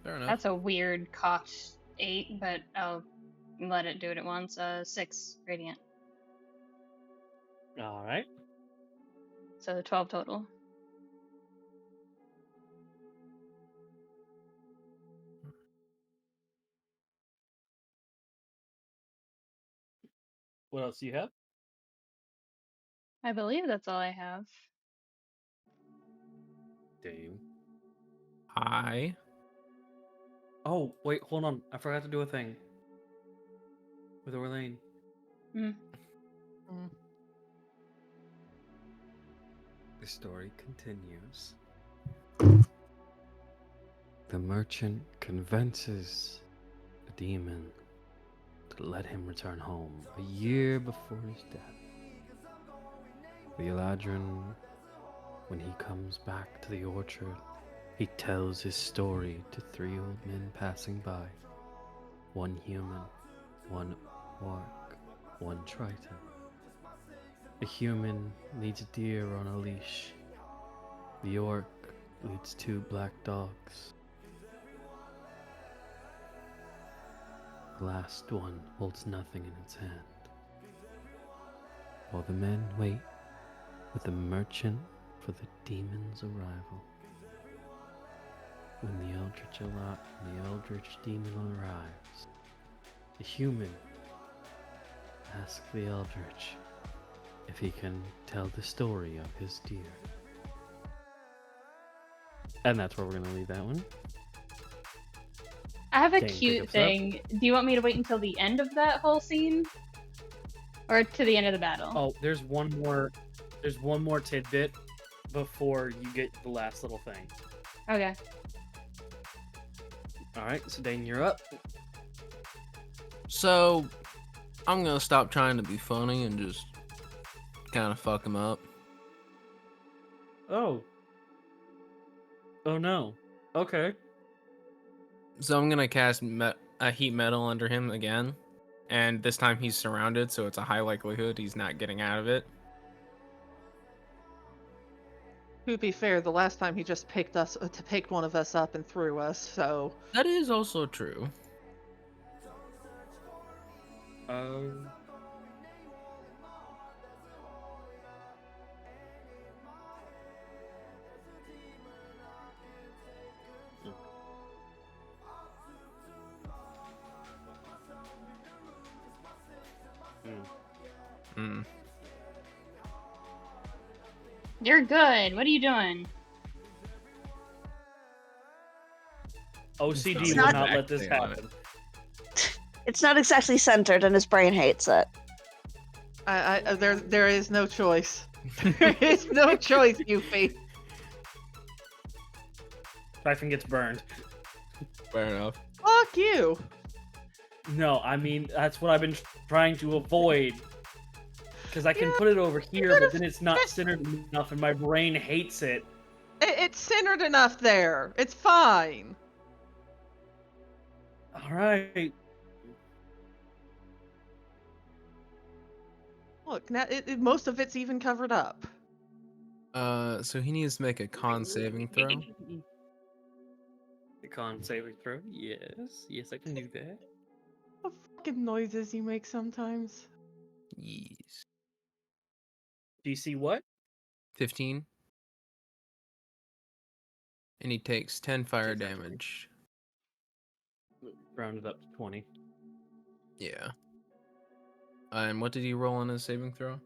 Fair enough. That's a weird cost 8, but I'll let it do it at once. 6 radiant. Alright. So 12 total. What else do you have? I believe that's all I have. Dane. Hi. Oh, wait, hold on. I forgot to do a thing. With Orlain. Mm. The story continues. The merchant convinces the demon to let him return home a year before his death. The Eladrin, when he comes back to the orchard, he tells his story to 3 old men passing by. 1 human, 1 orc, 1 Tryphon. The human leads a deer on a leash. The orc leads 2 black dogs. The last one holds nothing in its hand. While the men wait with the merchant for the demon's arrival. When the eldritch demon arrives, the human asks the eldritch if he can tell the story of his deer. And that's where we're gonna leave that one. I have a Dane, pick cute us up. thing. Do you want me to wait until the end of that whole scene? Or to the end of the battle? Oh, there's one more tidbit before you get the last little thing. Okay. Alright, so Dane, you're up. So, I'm gonna stop trying to be funny and just kind of fuck him up. Oh. Oh no. Okay. So I'm gonna cast a heat metal under him again, and this time he's surrounded, so it's a high likelihood he's not getting out of it. To be fair, the last time he just picked one of us up and threw us, so That is also true. Mm. You're good. What are you doing? OCD It's will not not let this actually on happen. It's not exactly centered, and his brain hates it. there is no choice. There is no choice, Yufi. Tryphon gets burned. Fair enough. Fuck you. No, I mean, that's what I've been trying to avoid. Because I can Yeah, put it over here, could've- but then it's not centered enough and my brain hates it. It's centered enough there. It's fine. Alright. Look, now most of it's even covered up. So he needs to make a con saving throw. The con saving throw? Yes. Yes, I can do that. The fucking noises you make sometimes. Yes. DC what? 15. And he takes 10 fire Takes 10. damage. Rounded up to 20. Yeah. And what did he roll on his saving throw?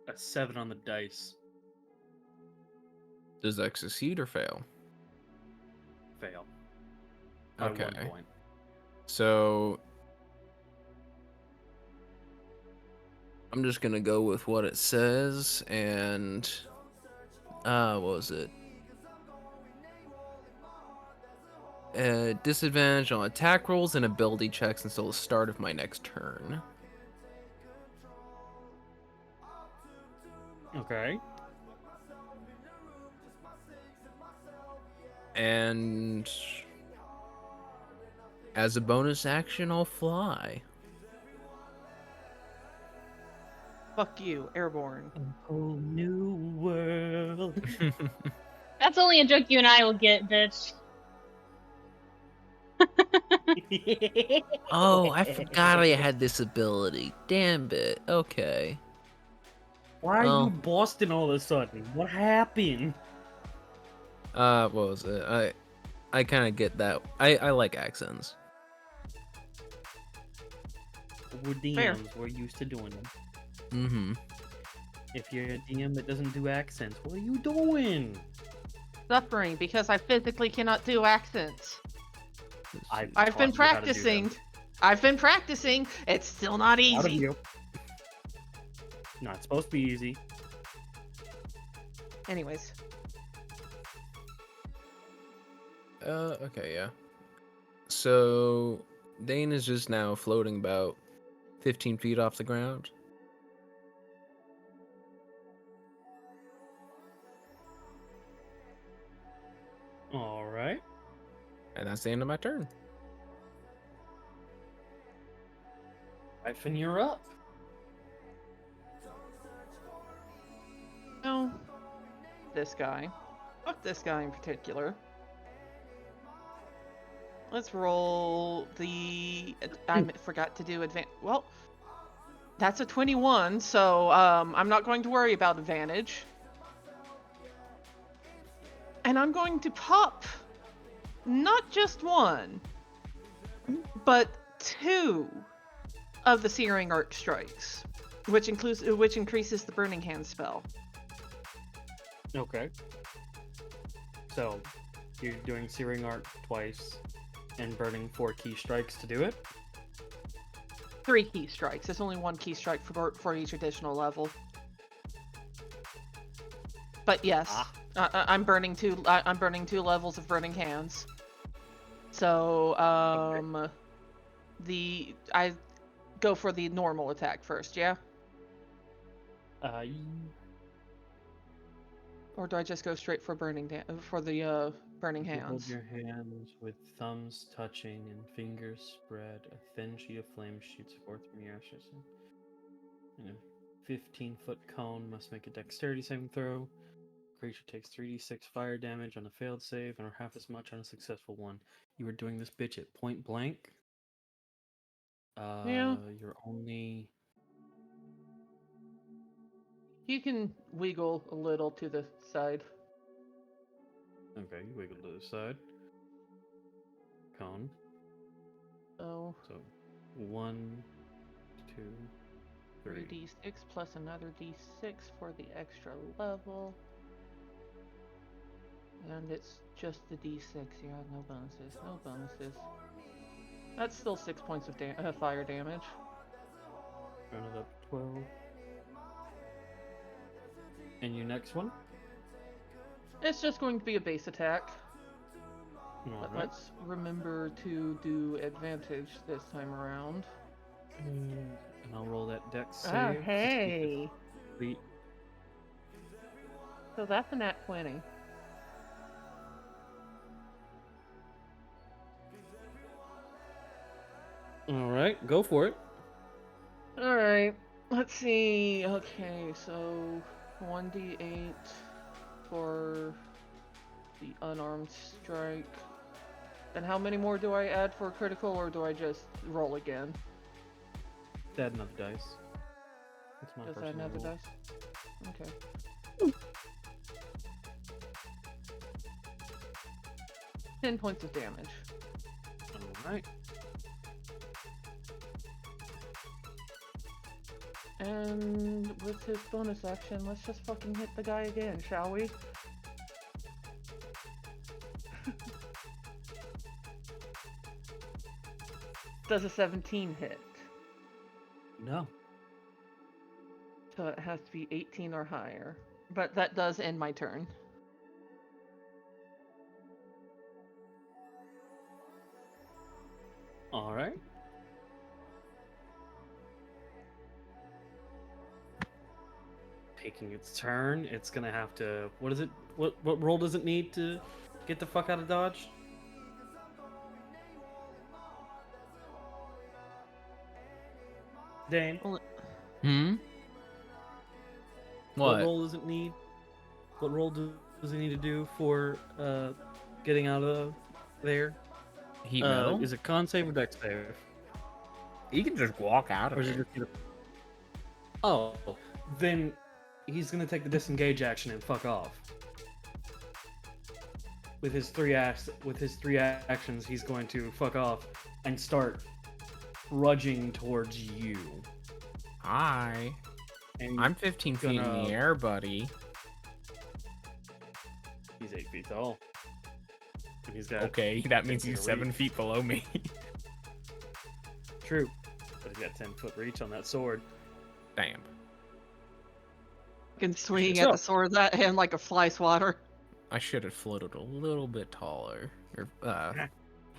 A 7 on the dice. Does that succeed or fail? Fail. By Okay. 1 point. So I'm just gonna go with what it says, and what was it? Disadvantage on attack rolls and ability checks until the start of my next turn. Okay. And as a bonus action, I'll fly. Fuck you, airborne. A whole new world. That's only a joke you and I will get, bitch. Oh, I forgot I had this ability. Damn it. Okay. Why are Oh. you Boston all of a sudden? What happened? What was it? I kind of get that. I like accents. We're Fair. DMs. We're used to doing them. Mm-hmm. If you're a DM that doesn't do accents, what are you doing? Suffering because I physically cannot do accents. I've I've been taught you how to do practicing. them. I've been practicing. It's still not Proud of easy. you. Not supposed to be easy. Anyways, Okay, yeah. So Dein is just now floating about 15 feet off the ground. All right. And that's the end of my turn. Tryphon, you're up. No. This guy. Fuck this guy in particular. Let's roll the. I forgot to do advance. Well, that's a 21, so I'm not going to worry about advantage. And I'm going to pop not just one, but two of the Searing Arc Strikes, which increases the Burning Hand spell. Okay. So, you're doing Searing Arc twice and burning 4 key strikes to do it? 3 key strikes. There's only 1 key strike for each additional level. But yes, I'm burning 2. I'm burning 2 levels of Burning Hands. So I go for the normal attack first, yeah? Or do I just go straight for burning Burning You hold Hands? your hands with thumbs touching and fingers spread. A thin sheet of flame shoots forth from your ashes. And a 15-foot cone must make a dexterity saving throw. Creature takes 3d6 fire damage on a failed save and or half as much on a successful one. You are doing this bitch at point blank. Yeah. You're only... You can wiggle a little to the side. Okay, you wiggle to the side. Cone. So So, 1, 2, 3. 3d6 plus another d6 for the extra level. And it's just the d6, yeah, no bonuses, no bonuses. That's still 6 points of fire damage. Round it up to 12. And your next one? It's just going to be a base attack. But Alright. let's remember to do advantage this time around. And I'll roll that dex save. Ah, to see if hey! it's complete. So that's a nat 20. Alright, go for it. Alright, let's see. Okay, so 1d8 for the unarmed strike. And how many more do I add for a critical, or do I just roll again? Add another dice. That's my Does that personal another roll. dice? Okay. 10 points of damage. Alright. And with his bonus action, let's just fucking hit the guy again, shall we? Does a 17 hit? No. So it has to be 18 or higher. But that does end my turn. Alright. Taking its turn, it's gonna have to... What is it? What roll does it need to get the fuck out of dodge? Dane, Hmm? what What? roll does it need? What roll does it need to do for getting out of there? Heat metal? Is it con save or dex save? He can just walk out Or of is it it. just gonna... Oh, then he's gonna take the disengage action and fuck off. With his three actions, he's going to fuck off and start trudging towards you. Hi. And I'm 15 feet in gonna- the air, buddy. he's 8 feet tall. And he's got Okay, that means 10 he's feet 7 reach. feet below me. True, but he's got 10-foot reach on that sword. Damn. I can swing So- at the sword at him like a fly swatter. I should have floated a little bit taller. Or,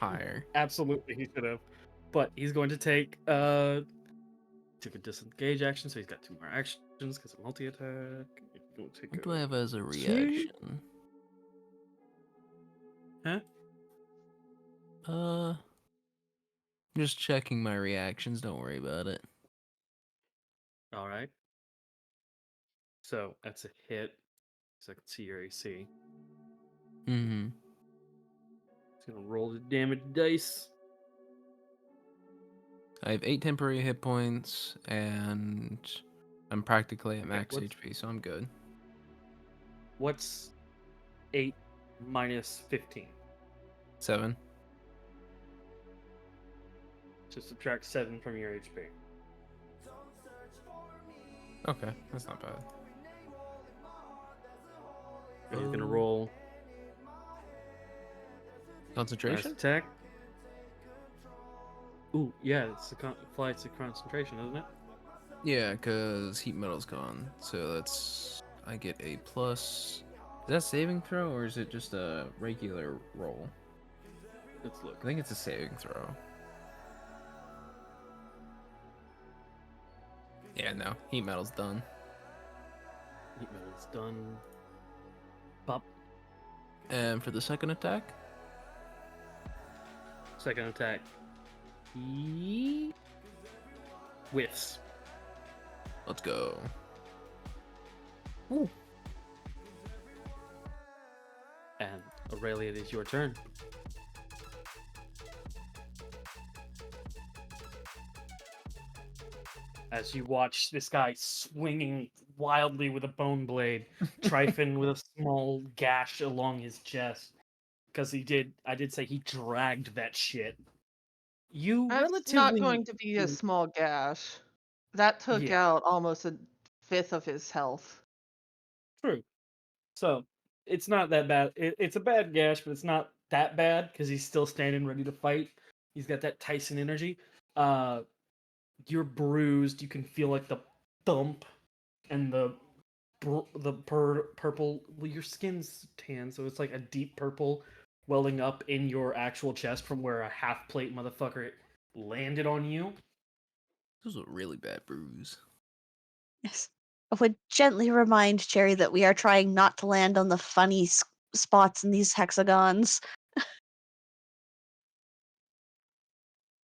higher. Absolutely, he should have. But he's going to take took a disengage action, so he's got 2 more actions because of multi attack. What do I have as a Two. reaction? Huh? Just checking my reactions. Don't worry about it. All right. So that's a hit. So I can see your AC. Mm-hmm. It's gonna roll the damage dice. I have 8 temporary hit points, and I'm practically at max what's- HP, so I'm good. What's 8 minus 15? 7. So subtract 7 from your HP. Okay, that's not bad. And he's gonna roll last Concentration? attack. Ooh, yeah, it's flights of concentration, isn't it? Yeah, because heat metal's gone. So that's... I get a plus... Is that saving throw, or is it just a regular roll? Let's look. I think it's a saving throw. Yeah, no. Heat metal's done. Heat metal's done. Pop. And for the second attack? Second attack. He whiffs. Let's go. And Aurelia, it is your turn. As you watch this guy swinging wildly with a bone blade, Tryphon with a small gash along his chest. Because I did say he dragged that shit. You That's relatively. not going to be a small gash. That took Yeah. out almost a fifth of his health. True. So, it's not that bad. It's a bad gash, but it's not that bad because he's still standing ready to fight. He's got that Tyson energy. You're bruised. You can feel like the thump and the purple. Well, your skin's tan, so it's like a deep purple welling up in your actual chest from where a half plate motherfucker landed on you. This was a really bad bruise. Yes. I would gently remind Cherry that we are trying not to land on the funny spots in these hexagons.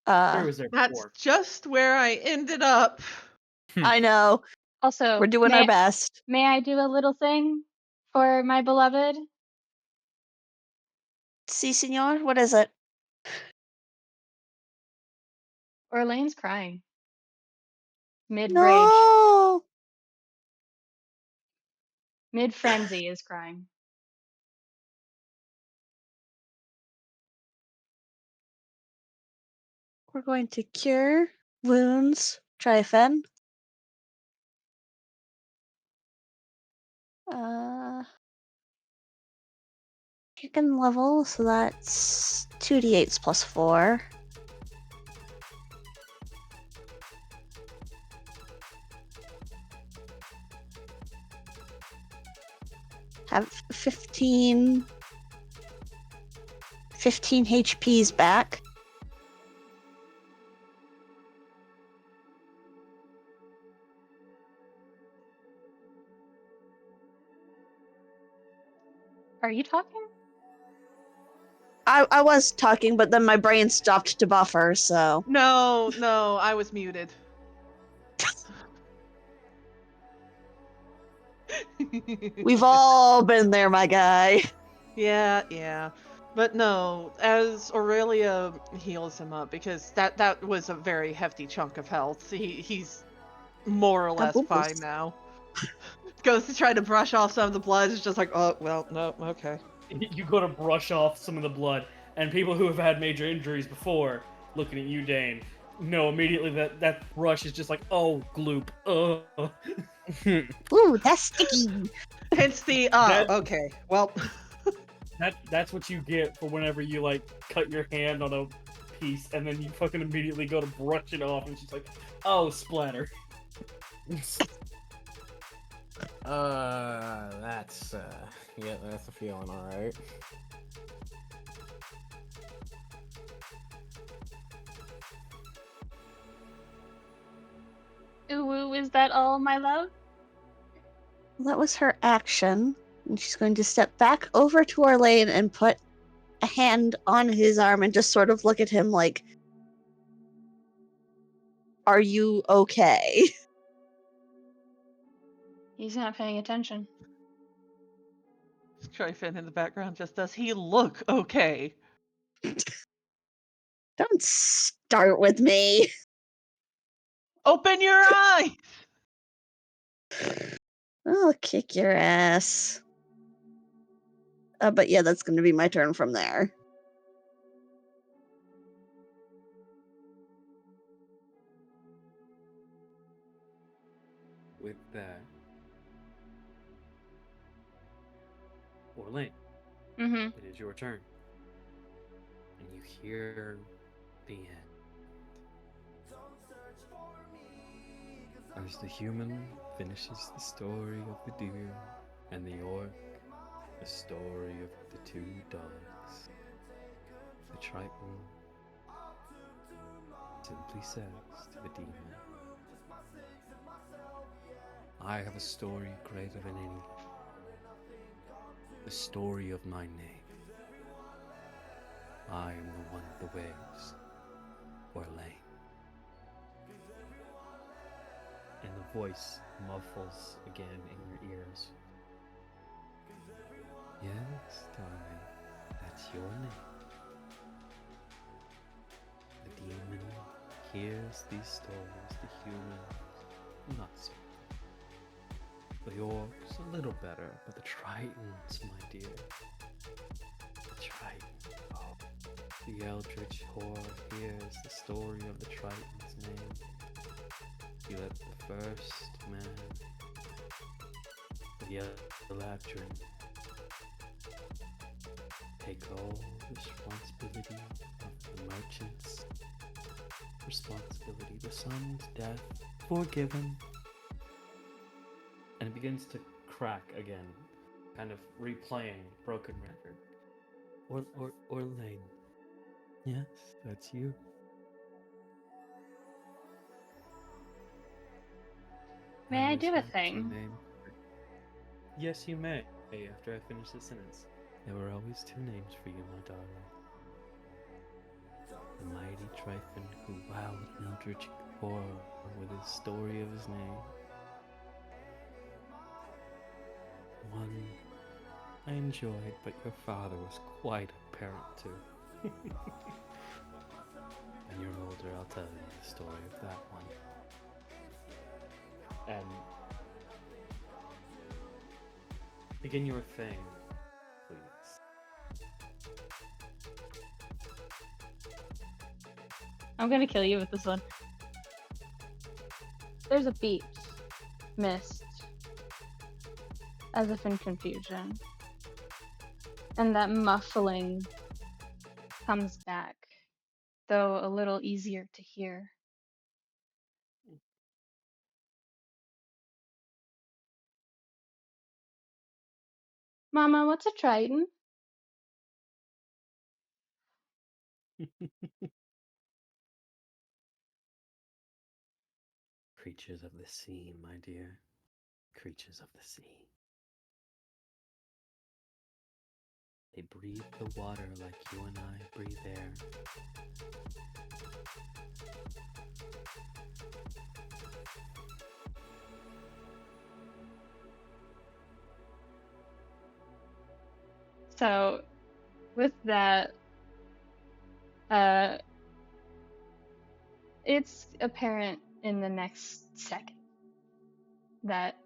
Cherry was there That's before. just where I ended up. I know. Also, We're doing our best. May I do a little thing for my beloved? Si, senor? What is it? Orlain's crying. Mid-rage. No! Mid-frenzy is crying. We're going to cure wounds. Tryphon. Chicken level, so that's 2d8s plus 4. Have 15 HPs back. Are you talking? I was talking, but then my brain stopped to buffer, so. No, I was muted. We've all been there, my guy. Yeah. But no, as Aurelia heals him up, because that was a very hefty chunk of health. He's more or less fine now. Goes to try to brush off some of the blood. It's just like, oh well, no, okay. You go to brush off some of the blood, and people who have had major injuries before, looking at you, Dane, know immediately that brush is just like, oh, gloop. Ooh, that's sticky. Hence the okay, well. That's what you get for whenever you like cut your hand on a piece, and then you fucking immediately go to brush it off, and she's like, oh, splatter. That's yeah, that's a feeling, all right. is that all, my love? Well, that was her action. And she's going to step back over to Orlain and put a hand on his arm and just sort of look at him like, are you okay? He's not paying attention. Tryphon in the background just does he look okay? Don't start with me. Open your eyes! I'll kick your ass. But yeah, that's going to be my turn from there. With that, Orlain, Mm-hmm. it is your turn. And you hear the end. As the human finishes the story of the deer and the orc, the story of the two dogs, the Tryphon simply says to the demon, I have a story greater than any. The story of my name. I am the one of the waves, Orlain. And the voice muffles again in your ears. Yes, darling, that's your name. The demon hears these stories, the human, not so. The orcs, a little better, but the Tritons, my dear. The Triton. Oh, the eldritch horror hears the story of the Triton's name. You let the first man, the Eladrin, take all responsibility of the merchant's responsibility. The son's death, forgiven. And it begins to crack again, kind of replaying broken record. Orlain. Yes, that's you. May I do a respect your thing? name. Yes, you may. After I finish this sentence. There were always two names for you, my darling. The mighty Tryphon who wowed Eldritch horror with his story of his name. One I enjoyed, but your father was quite a parent too. When you're older, I'll tell you the story of that one. And begin your thing, please. I'm gonna kill you with this one. There's a beep, mist, as if in confusion. And that muffling comes back, though a little easier to hear. Mama, what's a Triton? Creatures of the sea, my dear. Creatures of the sea. They breathe the water like you and I breathe air. So, with that, it's apparent in the next second that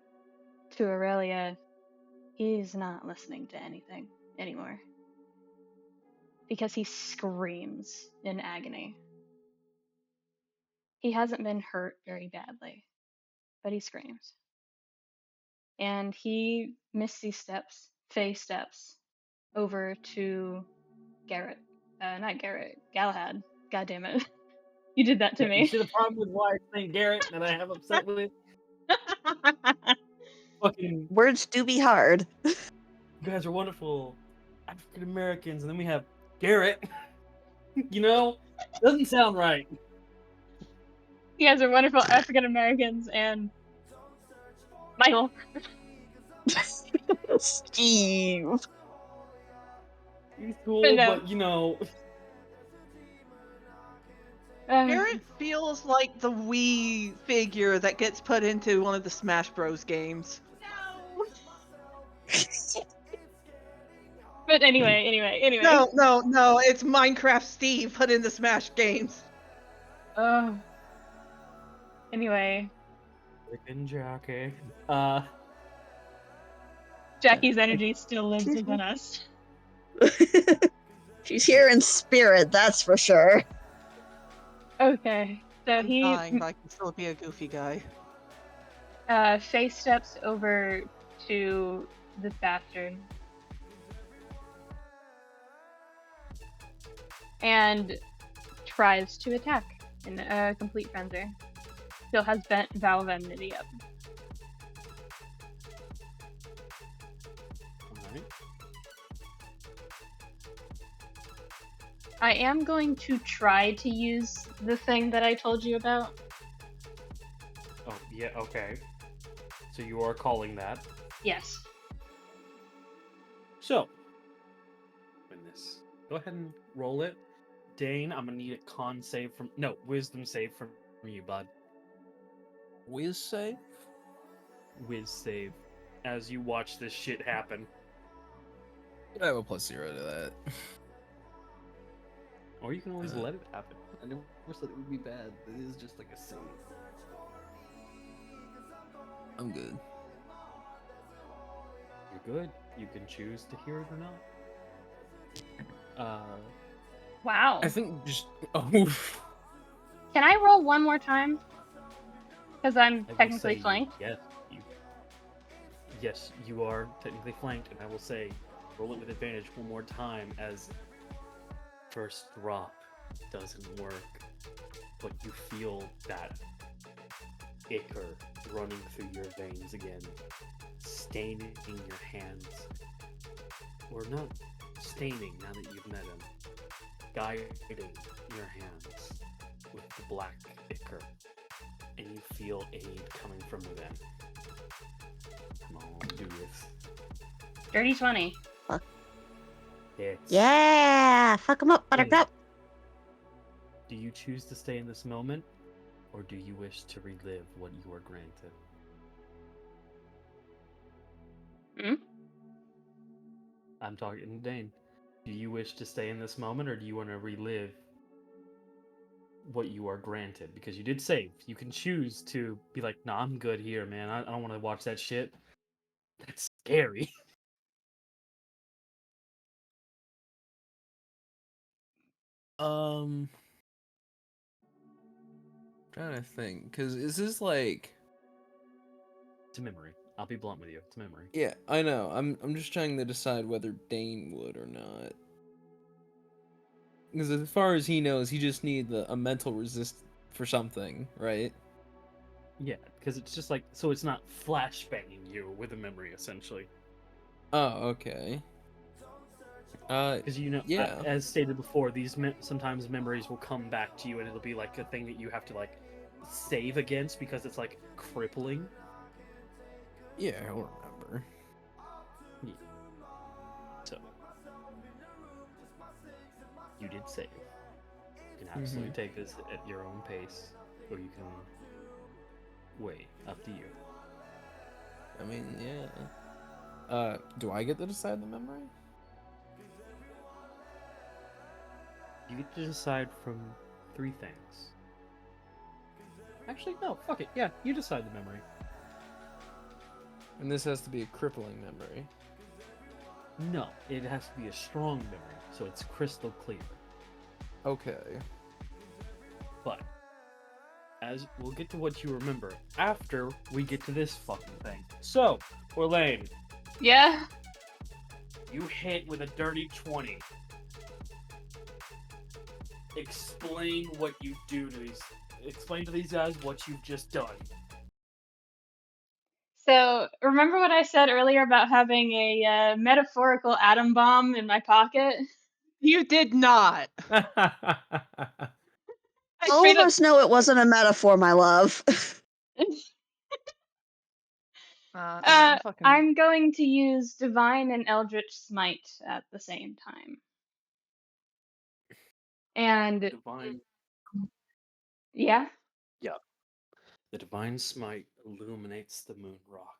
to Aurelia, he's not listening to anything anymore. Because he screams in agony. He hasn't been hurt very badly, but he screams. And he misty steps, Faye steps, over to Garrett. Not Garrett, Galahad. God damn it. You did that to You me. see the problem with why it's named Garrett that I have upset with? Fucking, Words do be hard. you guys are wonderful African Americans, and then we have Garrett. You know? Doesn't sound right. You guys are wonderful African Americans, and Michael. Steve. He's cool, But no. but you know. Garrett feels like the Wii figure that gets put into one of the Smash Bros. Games. No. But anyway. No, it's Minecraft Steve put in the Smash games. Anyway, Freaking Jackie. Jackie's energy still lives within us. She's here in spirit, that's for sure. Okay, so I'm he dying, but I can still be a goofy guy. face steps over to this bastard and tries to attack in a complete frenzy. Still has Vow of Enmity up. Alright. I am going to try to use the thing that I told you about. Oh, yeah, okay. So you are calling that. Yes. So, goodness. Go ahead and roll it. Dane, I'm gonna need a con save from. No, wisdom save from you, bud. Whiz save? Whiz save. As you watch this shit happen. I have a +0 to that. Or you can always let it happen. I never said it would be bad. It is just like a save. I'm good. You're good. You can choose to hear it or not. Wow. I think just Can I roll one more time? Because I'm I will technically say flanked. Yes, you are technically flanked, and I will say, roll it with advantage one more time as first drop doesn't work, but you feel that ichor running through your veins again, staining your hands. Or not staining now that you've met him, guiding your hands with the black ichor, and you feel aid coming from within. Come on, do this. Dirty 20. It's... Yeah, fuck him up, Buttercup. Do you choose to stay in this moment, or do you wish to relive what you are granted? I'm talking to Dane. Do you wish to stay in this moment, or do you want to relive what you are granted? Because you did save. You can choose to be like, nah, I'm good here, man. I don't want to watch that shit. That's scary. Trying to think, because is this like... It's a memory. I'll be blunt with you. It's a memory. Yeah, I know. I'm just trying to decide whether Dane would or not. Because as far as he knows, he just needs a mental resist for something, right? Yeah, because it's just like, so it's not flashbanging you with a memory, essentially. Oh, okay. Because yeah. as stated before, these sometimes memories will come back to you, and it'll be like a thing that you have to like save against because it's like crippling. Yeah, I'll remember. Yeah. So you did save. You can absolutely take this at your own pace, or you can wait. Up to you. I mean, yeah. Do I get to decide the memory? You get to decide from 3 things. Actually, no, fuck it. Yeah, you decide the memory. And this has to be a crippling memory. No, it has to be a strong memory, so it's crystal clear. Okay. But as we'll get to what you remember after we get to this fucking thing. So, Orlain, Yeah? you hit with a dirty 20. Explain what you do to these. Explain to these guys what you've just done. So, remember what I said earlier about having a metaphorical atom bomb in my pocket? You did not. All of us know it wasn't a metaphor, my love. I'm fucking. I'm going to use Divine and Eldritch Smite at the same time. And Divine. yeah, Yeah. The divine smite illuminates the moon rock.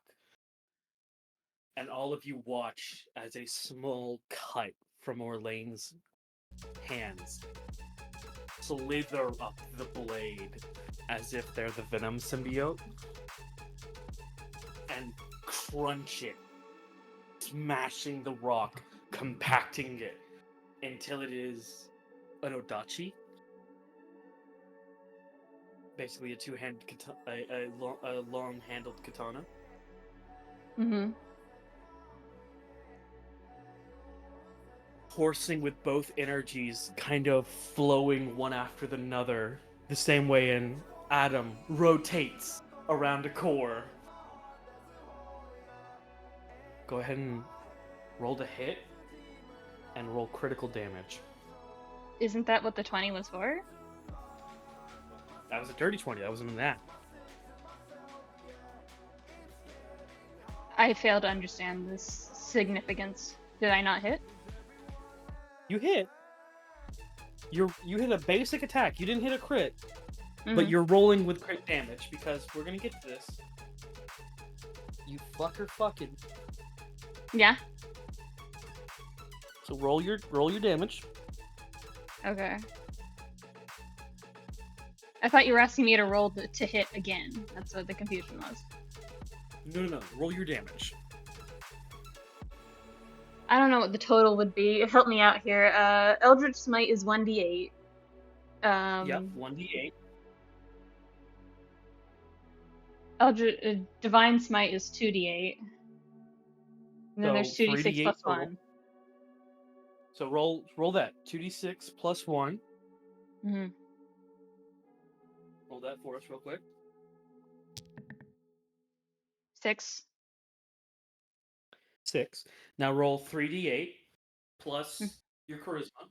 And all of you watch as a small cut from Orlain's hands slither up the blade as if they're the Venom symbiote and crunch it, smashing the rock, compacting it until it is an odachi. Basically a two-handed a long-handled katana. mm-hmm. Coursing with both energies kind of flowing one after another, the same way an atom rotates around a core. Go ahead and roll to hit and roll critical damage. Isn't that what the 20 was for? That was a dirty 20, that wasn't in that. I fail to understand this significance. Did I not hit? You hit. You hit a basic attack. You didn't hit a crit, Mhm. but you're rolling with crit damage because we're gonna get to this. You fucker fucking. Yeah. So roll your damage. Okay. I thought you were asking me to roll to hit again. That's what the confusion was. No. Roll your damage. I don't know what the total would be. Help me out here. Eldritch Smite is 1d8. Yep, 1d8. Divine Smite is 2d8. And then So, there's 2d6 3d8 plus total. 1. So roll that 2d6 plus 1. Mm-hmm. Roll that for us real quick. 6. 6. Now roll 3d8 plus your charisma.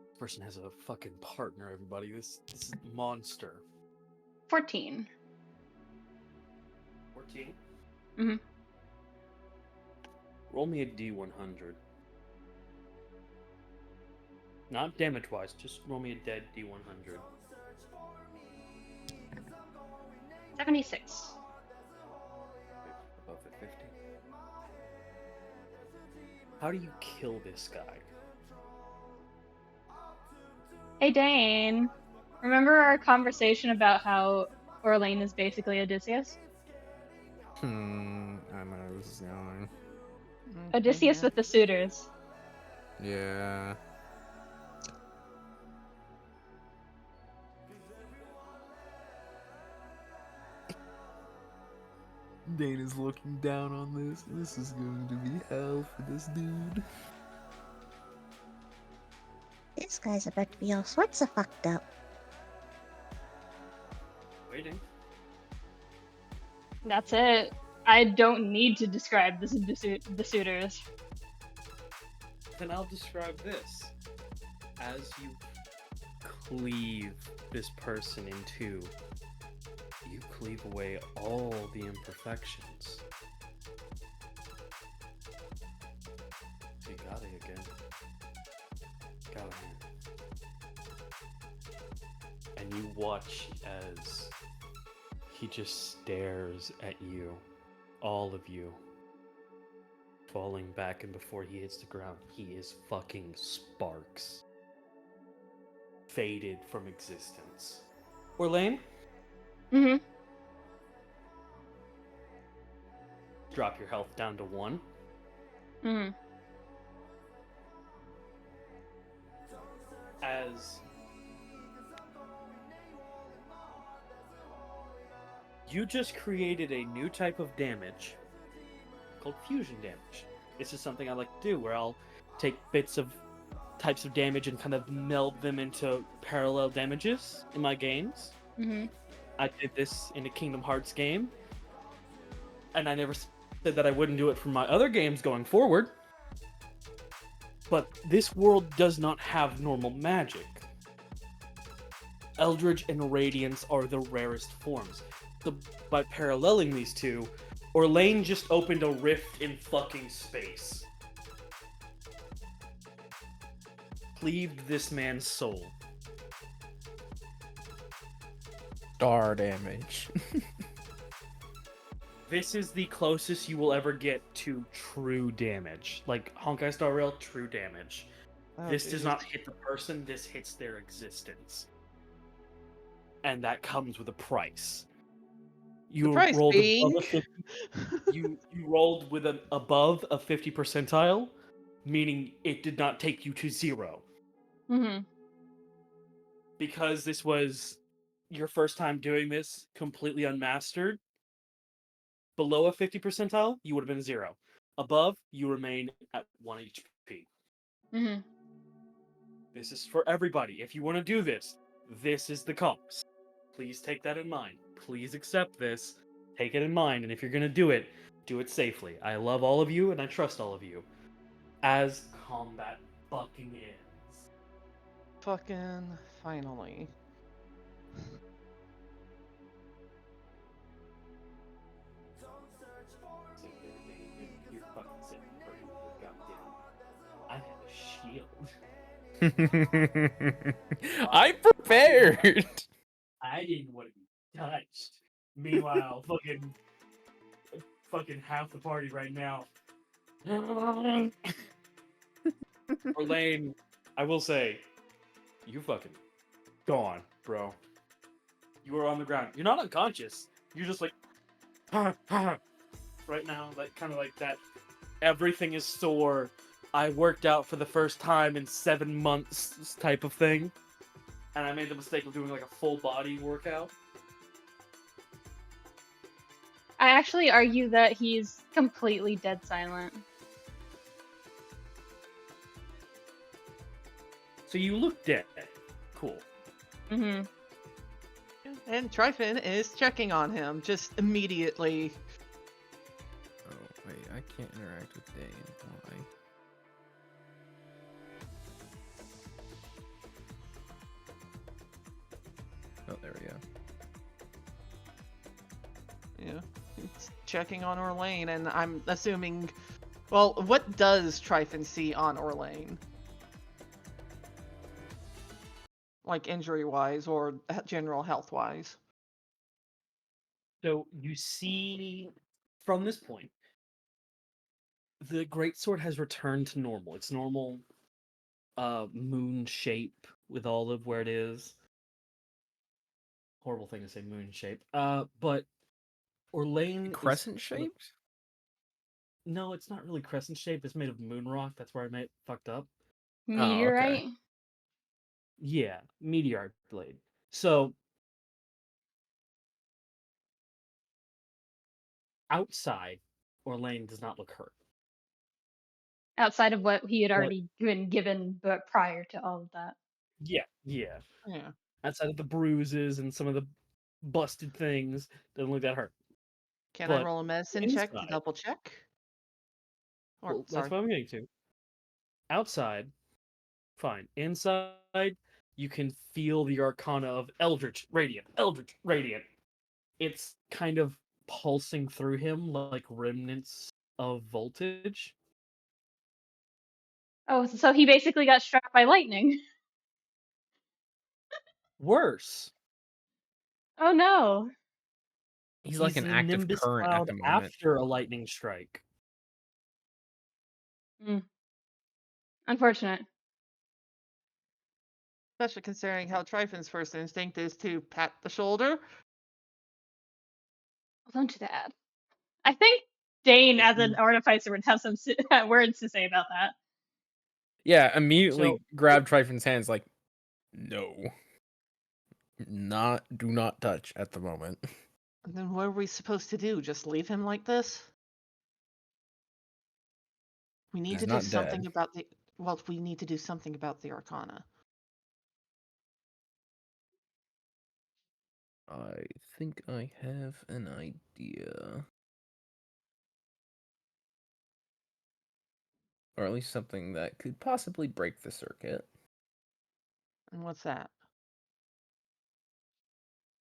This person has a fucking partner, everybody. This is a monster. 14. 14. Mhm. Roll me a d100. Not damage-wise, just roll me a dead d100. 76. Above the 50. How do you kill this guy? Hey, Dane. Remember our conversation about how Orlain is basically Odysseus? I know where this is going. Odysseus Yeah. with the suitors. Yeah. Dein is looking down on this. This is going to be hell for this dude. This guy's about to be all sorts of fucked up. Waiting. That's it. I don't need to describe the suitors. Then I'll describe this. As you cleave this person in two, you cleave away all the imperfections. So you got it again. Go ahead. And you watch as he just stares at you, all of you, falling back, and before he hits the ground, he is fucking sparks. Faded from existence. Orlain? Mm-hmm. Drop your health down to 1. Mm-hmm. As you just created a new type of damage called fusion damage. This is something I like to do, where I'll take bits of types of damage and kind of meld them into parallel damages in my games. Mm-hmm. I did this in a Kingdom Hearts game, and I never said that I wouldn't do it for my other games going forward. But this world does not have normal magic. Eldritch and Radiance are the rarest forms. So by paralleling these two, Orlain just opened a rift in fucking space. Cleaved this man's soul. Star damage. This is the closest you will ever get to true damage. Like Honkai Star Rail, true damage. Oh, This does Jesus. not hit the person, this hits their existence. And that comes with a price. You The price rolled being... above a 50, you rolled with an above a 50 percentile, meaning it did not take you to 0. Mm-hmm. Because this was your first time doing this completely unmastered. Below a 50 percentile, you would have been 0. Above, you remain at 1 HP. Mm-hmm. This is for everybody. If you want to do this, this is the cost. Please take that in mind. Please accept this. Take it in mind. And if you're going to do it safely. I love all of you and I trust all of you. As combat fucking ends. Fucking finally. You're fucking sitting for your goddamn. I have a shield. I prepared. I didn't want to be touched. Meanwhile, fucking half the party right now. Orlain, I will say, you fucking gone, bro. You are on the ground. You're not unconscious. You're just like right now, like kind of like that. Everything is sore. I worked out for the first time in 7 months type of thing. And I made the mistake of doing like a full body workout. I actually argue that he's completely dead silent. So you look dead. Cool. Mm-hmm. And Tryphon is checking on him just immediately. Oh, wait, I can't interact with Dein. Why? Oh, there we go. Yeah, he's checking on Orlain, and I'm assuming... Well, what does Tryphon see on Orlain? Like injury-wise or general health-wise? So you see, from this point, the greatsword has returned to normal. Its normal moon shape with all of where it is. Horrible thing to say, moon shape. But Orlain Crescent is shaped? No, it's not really crescent shaped. It's made of moon rock. That's where I fucked up. Oh, okay. Meteorite? Yeah, meteor blade. So outside, Orlain does not look hurt. Outside of what he had But already been given but prior to all of that. yeah. Yeah. Outside of the bruises and some of the busted things, doesn't look that hurt. Can I But roll a medicine check to inside, double check? Or, well, sorry. that's what I'm getting to. Outside, fine. Inside, you can feel the arcana of Eldritch Radiant. Eldritch Radiant. It's kind of pulsing through him like remnants of voltage. Oh, so he basically got struck by lightning. Worse, Oh no. He's like an in a active nimbus current at cloud the moment. after a lightning strike. Unfortunate. Especially considering how Tryphon's first instinct is to pat the shoulder. Well, don't do that. I think Dane, as an Mhm. artificer, would have some words to say about that. Yeah, immediately So grab Tryphon's hands like, no. Do not touch at the moment. And then what are we supposed to do? Just leave him like this? We need He's to do not something dead. about the... Well, we need to do something about the Arcana. I think I have an idea. Or at least something that could possibly break the circuit. And what's that?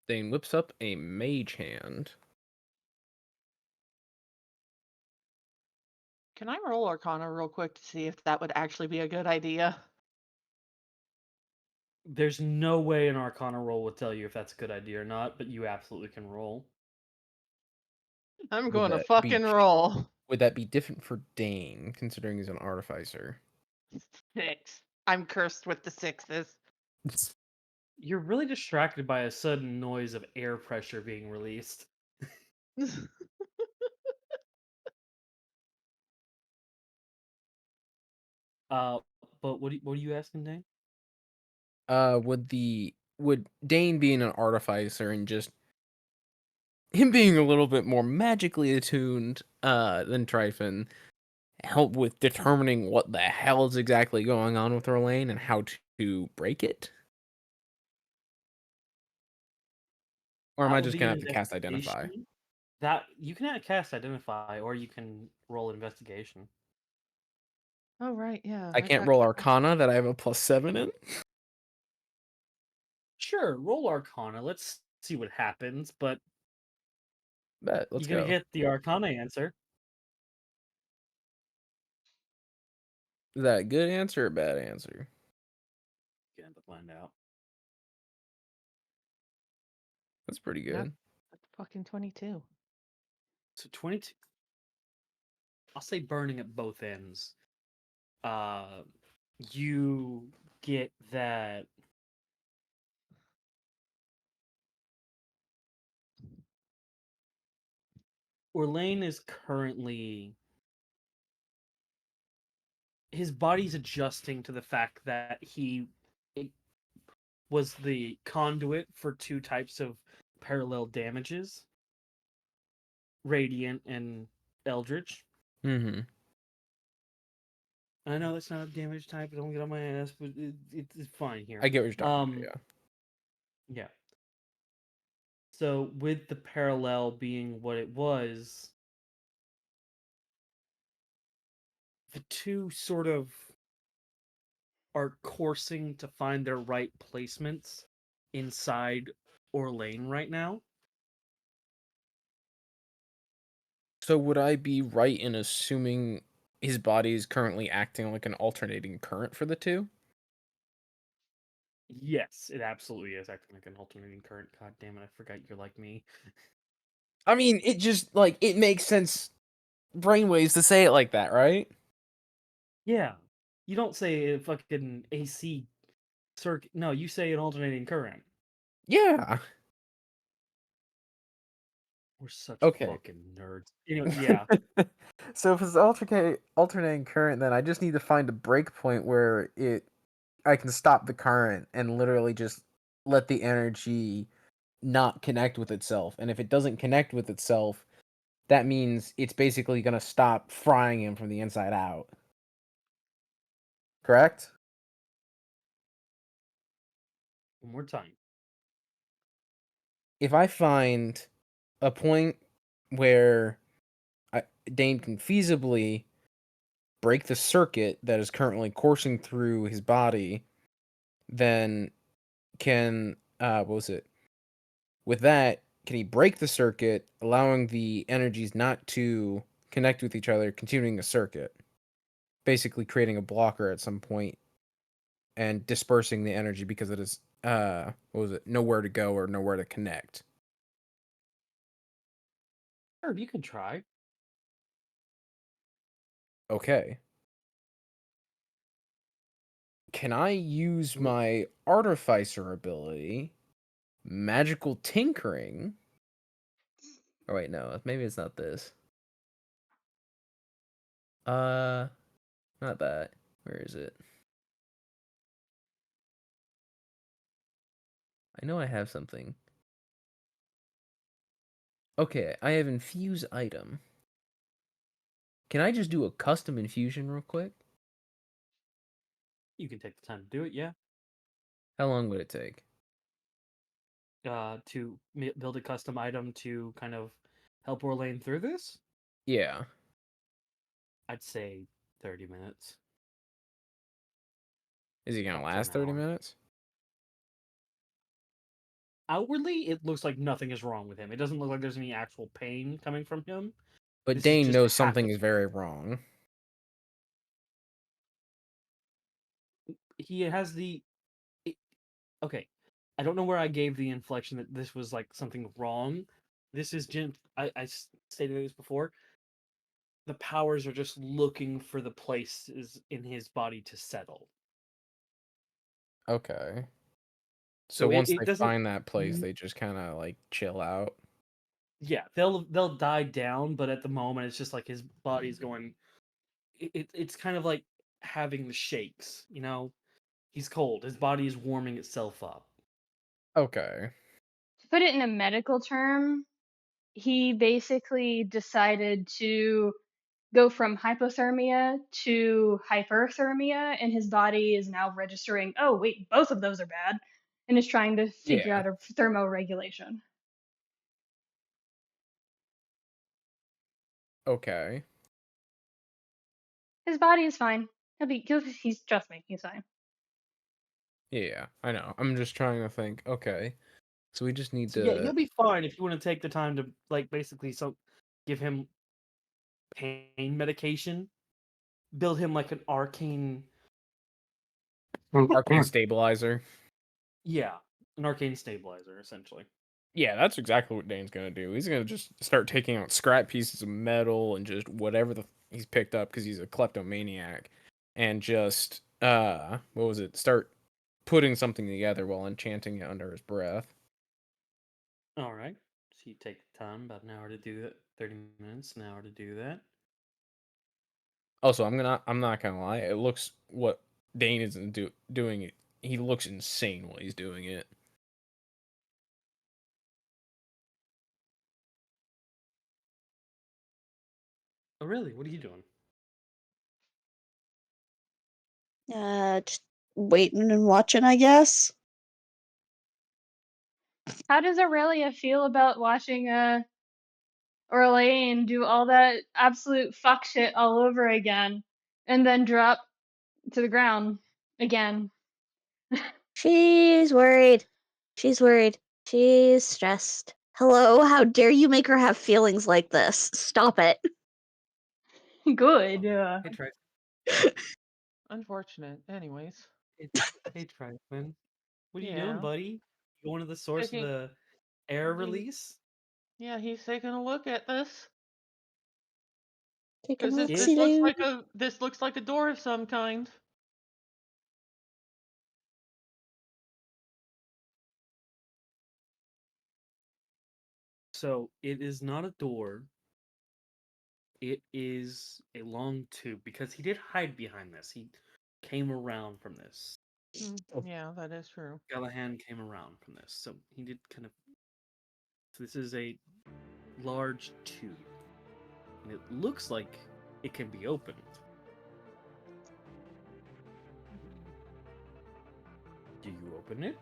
Dane whips up a mage hand. Can I roll Arcana real quick to see if that would actually be a good idea? There's no way an Arcana roll would tell you if that's a good idea or not, but you absolutely can roll. I'm Would going to that be fucking roll. Would that be different for Dane, considering he's an artificer? 6. I'm cursed with the 6s. You're really distracted by a sudden noise of air pressure being released. Uh, but what are you asking, Dane? Would Dane being an artificer and just him being a little bit more magically attuned than Tryphon help with determining what the hell is exactly going on with Orlain and how to break it? Or am That I would just be gonna an have to cast Identify? investigation. That you can cast Identify, or you can roll Investigation. Oh, right, yeah. I can't got roll ca- Arcana that I have a +7 in? Sure, roll Arcana. Let's see what happens. But Bet, let's you're gonna go. get the Arcana answer. Is that a good answer or a bad answer? You can find out. That's pretty Not good. That's fucking 22. So 22. I'll say burning at both ends. You get that Orlain is currently his body's adjusting to the fact that it was the conduit for two types of parallel damages, radiant and eldritch. Mm-hmm. I know that's not a damage type, don't get on my ass, but it's fine here. I get what you're talking about, Yeah. So with the parallel being what it was, the two sort of are coursing to find their right placements inside Orlain right now. So would I be right in assuming his body is currently acting like an alternating current for the two? Yes, it absolutely is acting like an alternating current. God damn it, I forgot you're like me. I mean, it just like it makes sense brainwaves to say it like that, right? Yeah. You don't say a fucking AC circuit. No, you say an alternating current. Yeah. We're such Okay. fucking nerds. Anyway, yeah. So if it's alternating current, then I just need to find a break point where I can stop the current and literally just let the energy not connect with itself. And if it doesn't connect with itself, that means it's basically gonna stop frying him from the inside out. Correct? One more time. If I find a point where Dane can feasibly break the circuit that is currently coursing through his body, then can what was it? With that, can he break the circuit, allowing the energies not to connect with each other, continuing the circuit, basically creating a blocker at some point and dispersing the energy because it is what was it? Nowhere to go or nowhere to connect. Sure, you can try. Okay. Can I use my artificer ability, magical tinkering? Oh wait, no, maybe it's not this. Not that. Where is it? I know I have something. Okay, I have infuse item. Can I just do a custom infusion real quick? You can take the time to do it, yeah. How long would it take? To build a custom item to kind of help Orlain through this, Yeah. I'd say 30 minutes. Is he gonna Up to an last 30 hour. minutes? Outwardly, it looks like nothing is wrong with him. It doesn't look like there's any actual pain coming from him. But This is Dane just knows half something the- is very wrong. He has the. Okay, I don't know where I gave the inflection that this was like something wrong. This is I stated this before. The powers are just looking for the places in his body to settle. Okay. So So once it they doesn't. find that place, they just kind of like chill out. Yeah, they'll die down, but at the moment it's just like his body's going. It's kind of like having the shakes. You know, he's cold. His body is warming itself up. Okay. To put it in a medical term, he basically decided to go from hypothermia to hyperthermia, and his body is now registering, oh, wait, both of those are bad, and is trying to figure Yeah. out a thermoregulation. Okay. His body is fine. He's trust me, he's fine. Yeah, I know. I'm just trying to think. Okay. So we just need So yeah, to. he'll be fine if you want to take the time to like basically give him pain medication, build him like an arcane. Arcane stabilizer. Yeah, an arcane stabilizer essentially. Yeah, that's exactly what Dane's gonna do. He's gonna just start taking out scrap pieces of metal and just whatever he's picked up because he's a kleptomaniac, and just what was it? Start putting something together while enchanting it under his breath. All right. So you take the time, about an hour to do that. 30 minutes, an hour to do that. Also, I'm not gonna lie. It looks what Dane is doing it. He looks insane while he's doing it. Oh, really? What are you doing? Just waiting and watching, I guess. How does Aurelia feel about watching Orlain do all that absolute fuck shit all over again and then drop to the ground again? She's worried. She's worried. She's stressed. Hello, how dare you make her have feelings like this? Stop it. Good. Hey, Tryphon. Unfortunate. Anyways. Hey, Tryphon. What are you doing, Yeah. buddy? You going to the source of Taking- the air He- release? Yeah, he's taking a look at this. Take a Because look, this looks like a door of some kind. So it is not a door. It is a long tube because he did hide behind this. He came around from this. Yeah, that is true. Gallahan came around from this. So he did kind of. So this is a large tube. And it looks like it can be opened. Do you open it?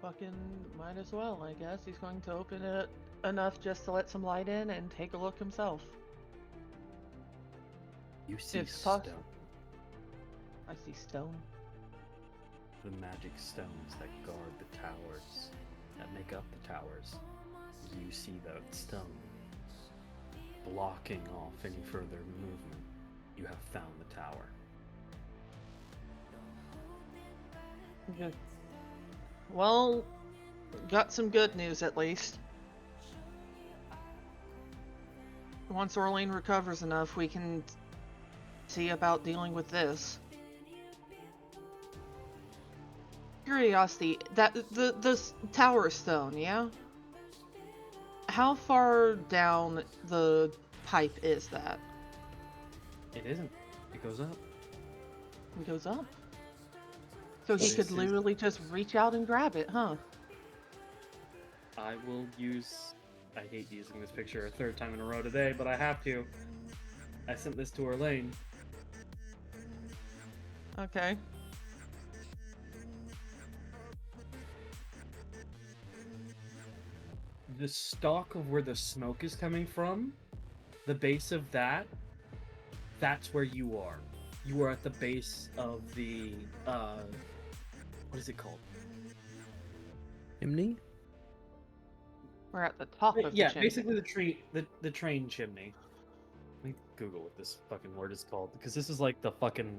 Fucking might as well, I guess. He's going to open it enough just to let some light in and take a look himself. You see If stone. I see stone. The magic stones that guard the towers, that make up the towers. You see that stone blocking off any further movement. You have found the tower. Good. Well, got some good news at least. Once Orlain recovers enough, we can see about dealing with this. Curiosity, that the tower stone, yeah? How far down the pipe is that? It isn't. It goes up. It goes up. So he This could is- literally just reach out and grab it, huh? I will use. I hate using this picture a third time in a row today, but I have to. I sent this to Orlain. Okay. The stalk of where the smoke is coming from, the base of that That's where you are. You are at the base of the what is it called? Chimney? We're at the top of the Yeah, chimney. basically the train chimney. Let me Google what this fucking word is called, because this is like the fucking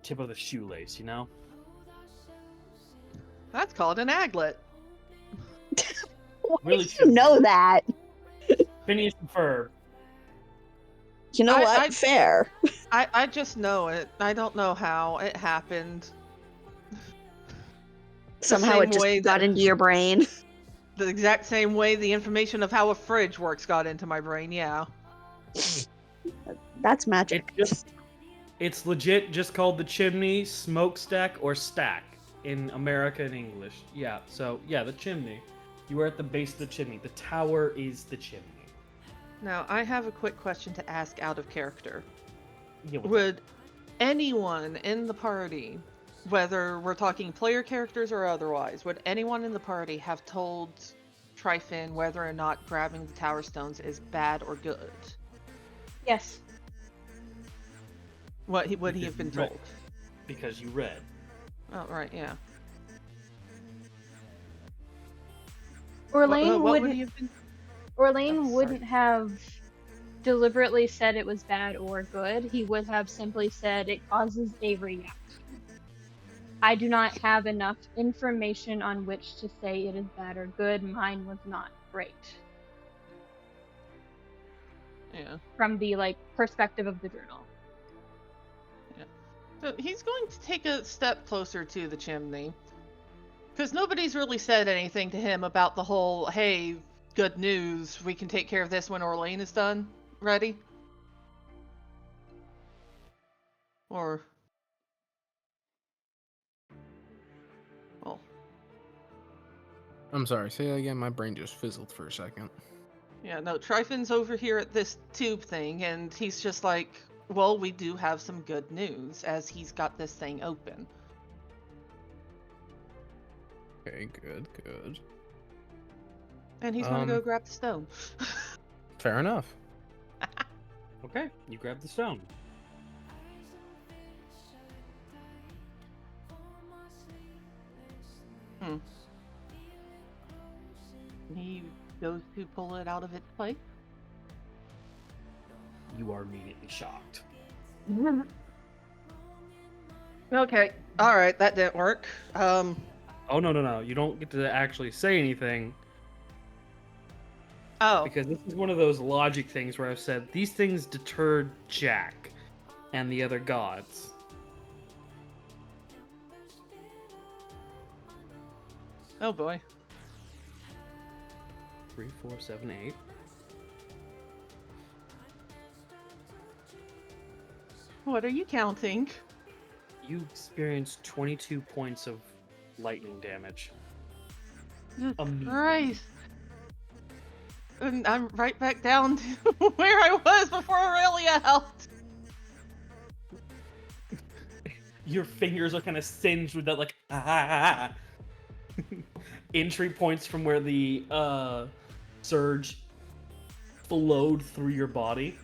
tip of the shoelace, you know? That's called an aglet. Why Really do you know that? Phineas and Ferb. You know what? I- Fair. I just know it. I don't know how it happened. Somehow it same just way got that- into your brain. The exact same way the information of how a fridge works got into my brain, yeah. That's magic. It's legit just called the chimney, smokestack, or stack in America and English. Yeah, so yeah, the chimney. You are at the base of the chimney. The tower is the chimney. Now, I have a quick question to ask out of character. Yeah, what's up? Would anyone in the party, whether we're talking player characters or otherwise, would anyone in the party have told Tryphon whether or not grabbing the tower stones is bad or good? Yes. Would he Because have been you read. told? Because you read. Oh, right, yeah. Orlain What would wouldn't. he have been? Orlain Oh, sorry. wouldn't have deliberately said it was bad or good. He would have simply said it causes a reaction. I do not have enough information on which to say it is bad or good. Mine was not great. Yeah. From the perspective of the journal. So he's going to take a step closer to the chimney. Because nobody's really said anything to him about the whole, hey, good news, we can take care of this when Orlain is done. Ready? Or... Oh. I'm sorry, say that again. My brain just fizzled for a second. Yeah, no, Tryphon's over here at this tube thing, and he's just like, well, we do have some good news, as he's got this thing open. Okay, good. And he's gonna go grab the stone. Fair enough. Okay, you grab the stone. He goes to pull it out of its place. You are immediately shocked. Okay, alright, that didn't work. Oh, no. You don't get to actually say anything. Oh. Because this is one of those logic things where I've said these things deterred Jack and the other gods. Oh boy. 3, 4, 7, 8. What are you counting? You experienced 22 points of lightning damage. Christ. And I'm right back down to where I was before Aurelia helped. Your fingers are kind of singed with that, entry points from where the surge flowed through your body.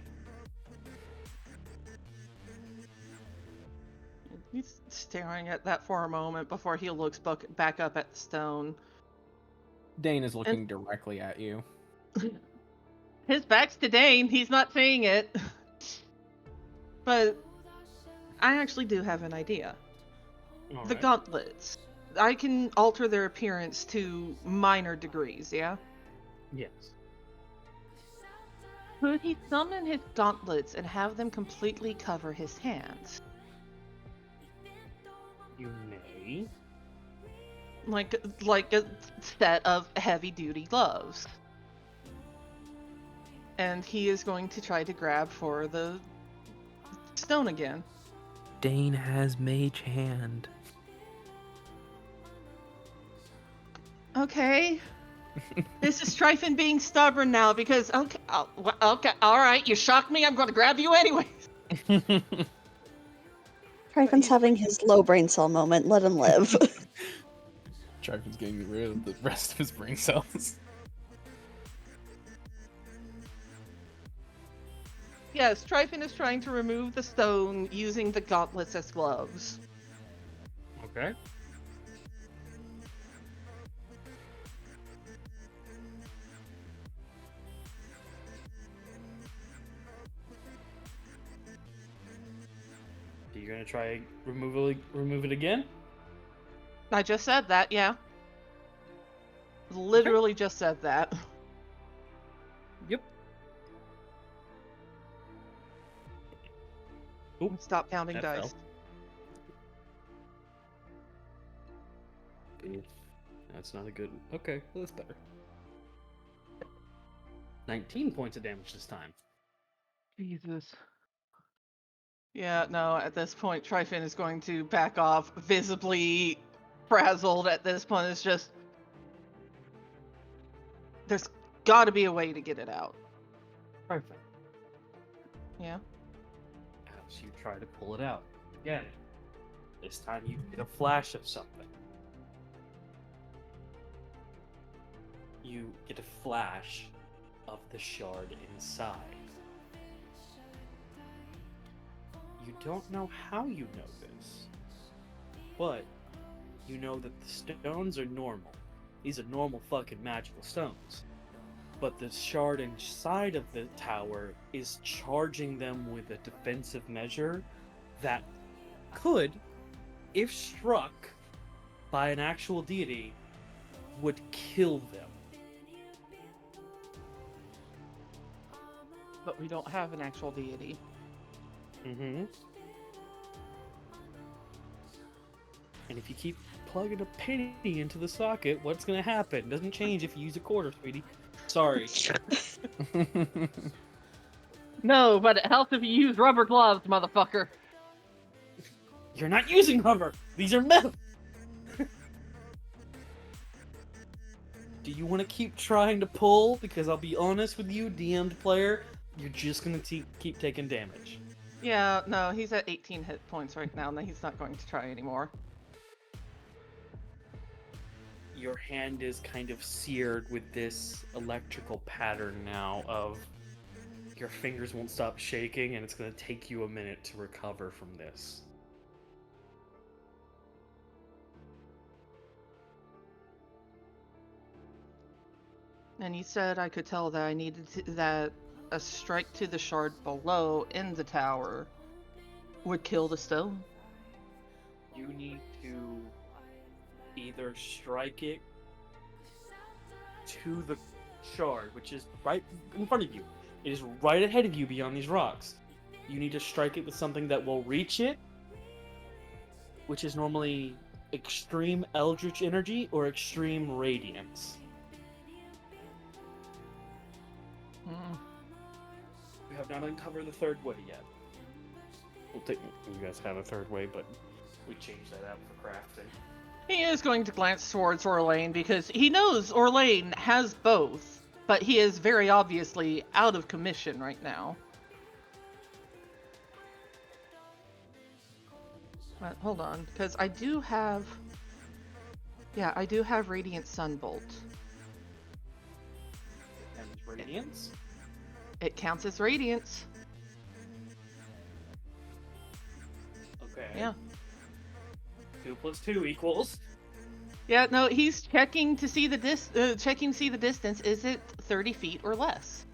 He's staring at that for a moment before he looks back up at the stone. Dane is looking directly at you. His back's to Dein. He's not seeing it. But I actually do have an idea. All The right. gauntlets. I can alter their appearance to minor degrees, yeah? Yes. Could he summon his gauntlets and have them completely cover his hands? You may. Like a set of heavy-duty gloves. And he is going to try to grab for the stone again. Dane has mage hand. Okay. This is Tryphon being stubborn now because okay, all right, you shocked me. I'm going to grab you anyways. Tryphon's having his low brain cell moment. Let him live. Tryphon's getting rid of the rest of his brain cells. Yes, Tryphon is trying to remove the stone using the gauntlets as gloves. Okay. Are you gonna try remove it again? I just said that, yeah. Literally just said that. Yep. Oop, Stop counting that dice. fell. Oof. That's not a good. Okay, well, that's better. 19 points of damage this time. Jesus. Yeah, no, at this point, Tryphon is going to back off, visibly frazzled at this point. It's just. There's gotta be a way to get it out. Perfect. Yeah. As you try to pull it out again, this time you get a flash of something. You get a flash of the shard inside. You don't know how you know this, but you know that the stones are normal. These are normal fucking magical stones. But the shard inside of the tower is charging them with a defensive measure that could, if struck by an actual deity, would kill them. But we don't have an actual deity. Mm-hmm. And if you keep plugging a penny into the socket, what's gonna happen? Doesn't change if you use a quarter, sweetie. Sorry. No, but it helps if you use rubber gloves, motherfucker. You're not using hover! These are metal! Do you want to keep trying to pull? Because I'll be honest with you, DM'd player, you're just gonna keep taking damage. Yeah, no, he's at 18 hit points right now, and he's not going to try anymore. Your hand is kind of seared with this electrical pattern now of your fingers won't stop shaking, and it's going to take you a minute to recover from this. And you said I could tell that I needed that a strike to the shard below in the tower would kill the stone. You need to either strike it to the shard, which is right in front of you. It is right ahead of you beyond these rocks. You need to strike it with something that will reach it, which is normally extreme eldritch energy or extreme radiance. We have not uncovered the third way yet. We'll take. You guys have a third way, but we changed that out for crafting. He is going to glance towards Orlain because he knows Orlain has both, but he is very obviously out of commission right now. But hold on, because I do have... Yeah, I do have Radiant Sunbolt. And radiance? It counts as Radiance. Okay. Yeah. 2 + 2 equals... Yeah, no, he's checking to see the distance. Is it 30 feet or less?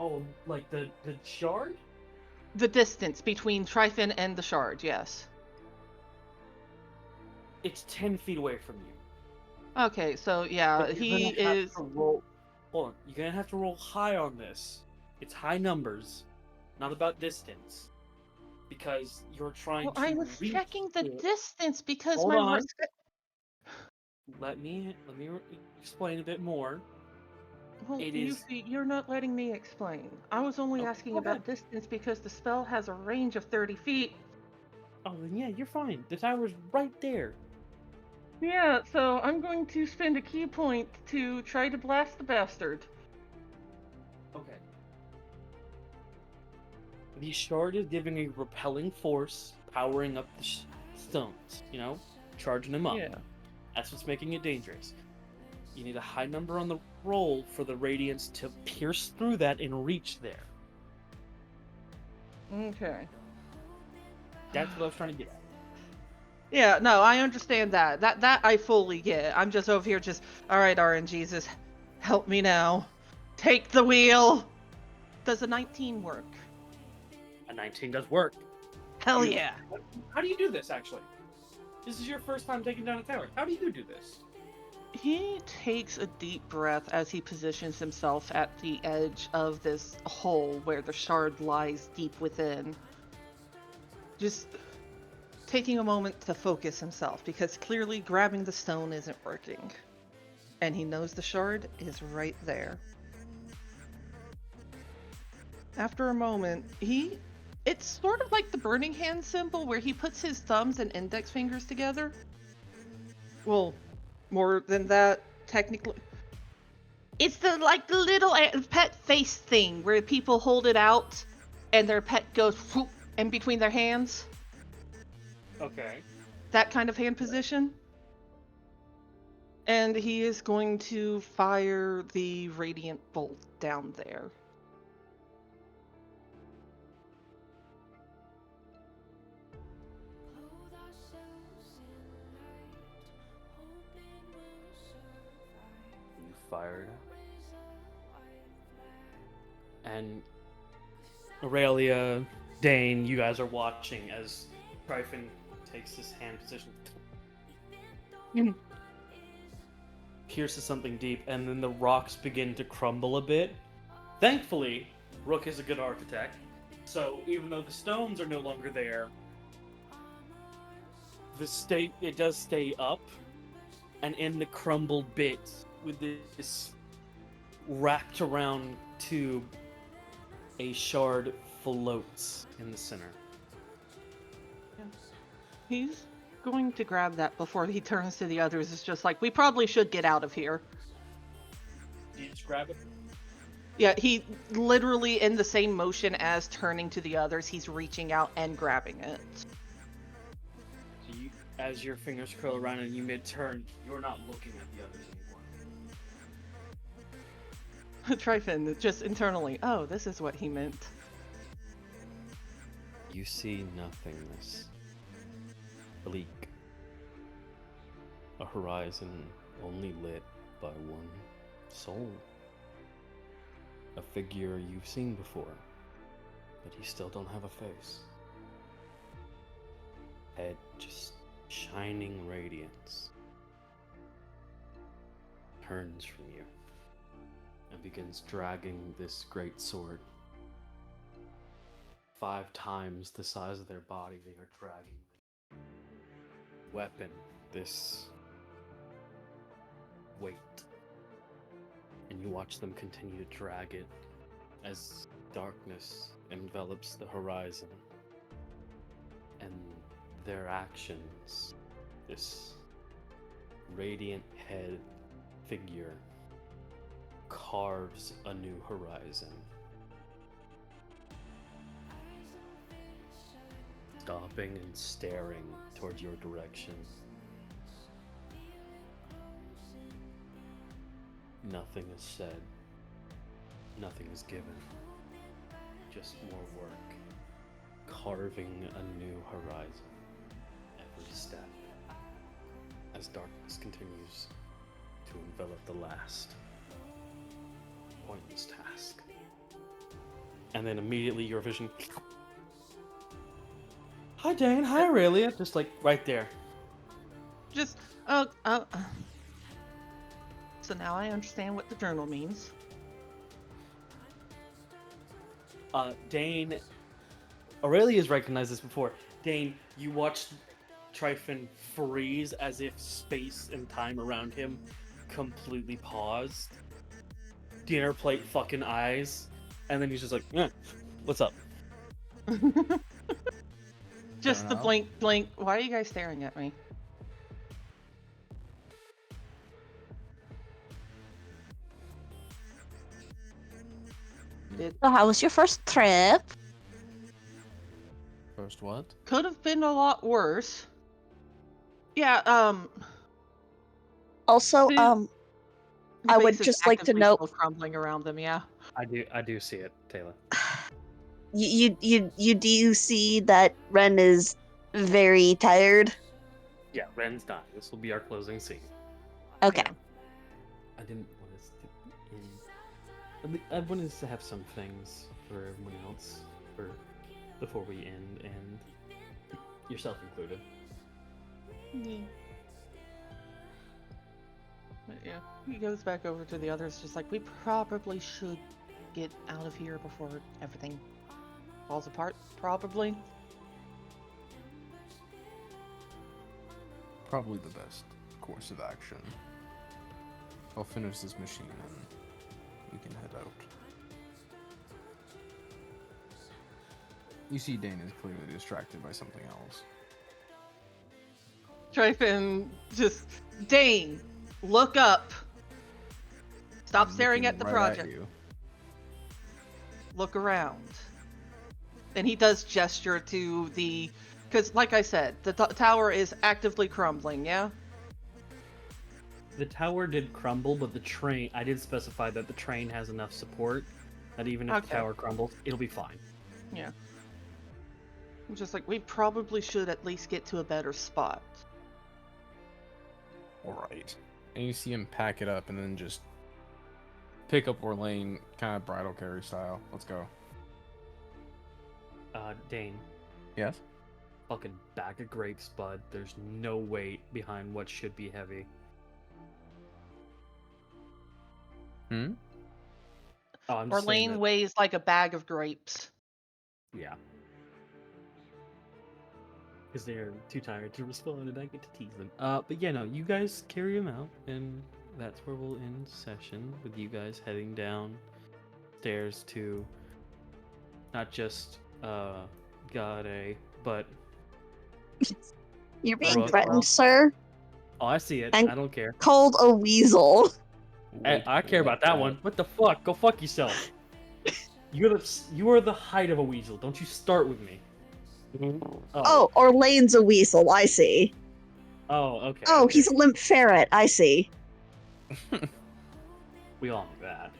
Oh, like the shard? The distance between Tryphon and the shard, yes. It's 10 feet away from you. Okay, so yeah, But you're he gonna have is... to roll... Hold on, you're gonna have to roll high on this. It's high numbers, not about distance. Because you're trying Well, to I was reach checking the it. distance because Hold my... on. Let me explain a bit more. Well, It is... Yufi, you're not letting me explain. I was only Okay, asking go about ahead. distance because the spell has a range of 30 feet. Oh, then yeah, you're fine. The tower's right there. Yeah, so I'm going to spend a key point to try to blast the bastard. Okay. The shard is giving a repelling force, powering up the stones, you know? Charging them up. Yeah. That's what's making it dangerous. You need a high number on the roll for the radiance to pierce through that and reach there. Okay. That's what I was trying to get at. Yeah, no, I understand that. That I fully get. I'm just over here just, all right, RNGesus, help me now. Take the wheel. Does a 19 work? A 19 does work. Hell yeah. How do you do this, actually? This is your first time taking down a tower. How do you do this? He takes a deep breath as he positions himself at the edge of this hole where the shard lies deep within. Just taking a moment to focus himself, because clearly grabbing the stone isn't working. And he knows the shard is right there. After a moment, it's sort of like the burning hand symbol where he puts his thumbs and index fingers together. Well, more than that, technically. It's the little pet face thing where people hold it out and their pet goes whoop in between their hands. Okay. That kind of hand position. And he is going to fire the radiant bolt down there. You fired. And Aurelia, Dein, you guys are watching as Tryphon takes his hand position. Pierces something deep, and then the rocks begin to crumble a bit. Thankfully, Rook is a good architect, so even though the stones are no longer there, it does stay up, and in the crumbled bits, with this wrapped around tube, a shard floats in the center. He's going to grab that before he turns to the others. It's just like, we probably should get out of here. Do you just grab it? Yeah, he literally, in the same motion as turning to the others, he's reaching out and grabbing it. So you, as your fingers curl around and you mid-turn, you're not looking at the others anymore. Tryphon, just internally, oh, this is what he meant. You see nothingness. Bleak. A horizon only lit by one soul. A figure you've seen before, but you still don't have a face. Head just shining radiance. Turns from you and begins dragging this great sword. 5 times the size of their body, they are dragging weapon, this weight. And you watch them continue to drag it as darkness envelops the horizon. And their actions, this radiant head figure carves a new horizon. Stopping and staring towards your direction. Nothing is said. Nothing is given. Just more work. Carving a new horizon. Every step. As darkness continues to envelop the last pointless task. And then immediately your vision. Hi, Dein. Hi, Aurelia. Just like right there. Just, so now I understand what the journal means. Dein. Aurelia's recognized this before. Dein, you watched Tryphon freeze as if space and time around him completely paused. Dinner plate fucking eyes. And then he's just like, what's up? Just the blink. Why are you guys staring at me? It So how was your first trip? First what? could have been a lot worse. Yeah, Also, Who- I would base is just like to actively note still crumbling around them. Yeah. I do see it, Taylor. you do see that Ren is very tired. Yeah, Ren's dying. This will be our closing scene. Okay. Yeah. I didn't want us to end. I wanted us to have some things for everyone else before we end, and yourself included. But yeah, he goes back over to the others, just like, we probably should get out of here before everything falls apart. Probably. Probably the best course of action. I'll finish this machine and we can head out. You see Dane is clearly distracted by something else. Tryphon just, Dane, look up. Stop I'm staring looking at the right project. you. Look around. And he does gesture to the, because like I said, the tower is actively crumbling, yeah? The tower did crumble, but the train, I did specify that the train has enough support that even if the Okay. tower crumbles, it'll be fine. Yeah. I'm just like, we probably should at least get to a better spot. Alright. And you see him pack it up and then just pick up Orlain, kind of bridal carry style. Let's go. Dane, Yes? fucking bag of grapes, bud. There's no weight behind what should be heavy. Hmm? Oh, I'm just saying Orlain that, weighs like a bag of grapes. yeah. Because they're too tired to respond and I get to tease them. But yeah, no, you guys carry them out, and that's where we'll end session, with you guys heading down stairs to not just Gade, but You're being Rook. threatened, sir, Oh, I see it. And- I don't care. called a weasel. I care about that one. What the fuck? Go fuck yourself. You are the height of a weasel. Don't you start with me. Oh, Orlain's a weasel, I see. Oh, okay. Oh, okay. he's a limp ferret, I see. We all knew that.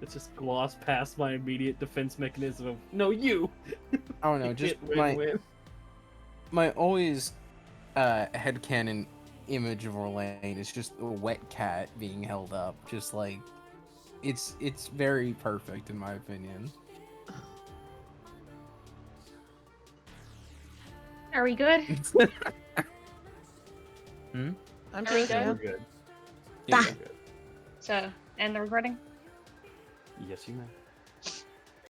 It's just gloss past my immediate defense mechanism of no, you. I don't know, just Win. my always headcanon image of Orlain is just a wet cat being held up. Just like it's very perfect in my opinion. Are we good? I'm Are we just, good? We're yeah. good. Yeah, Ah. you're good. So, end the recording? Yes, you may.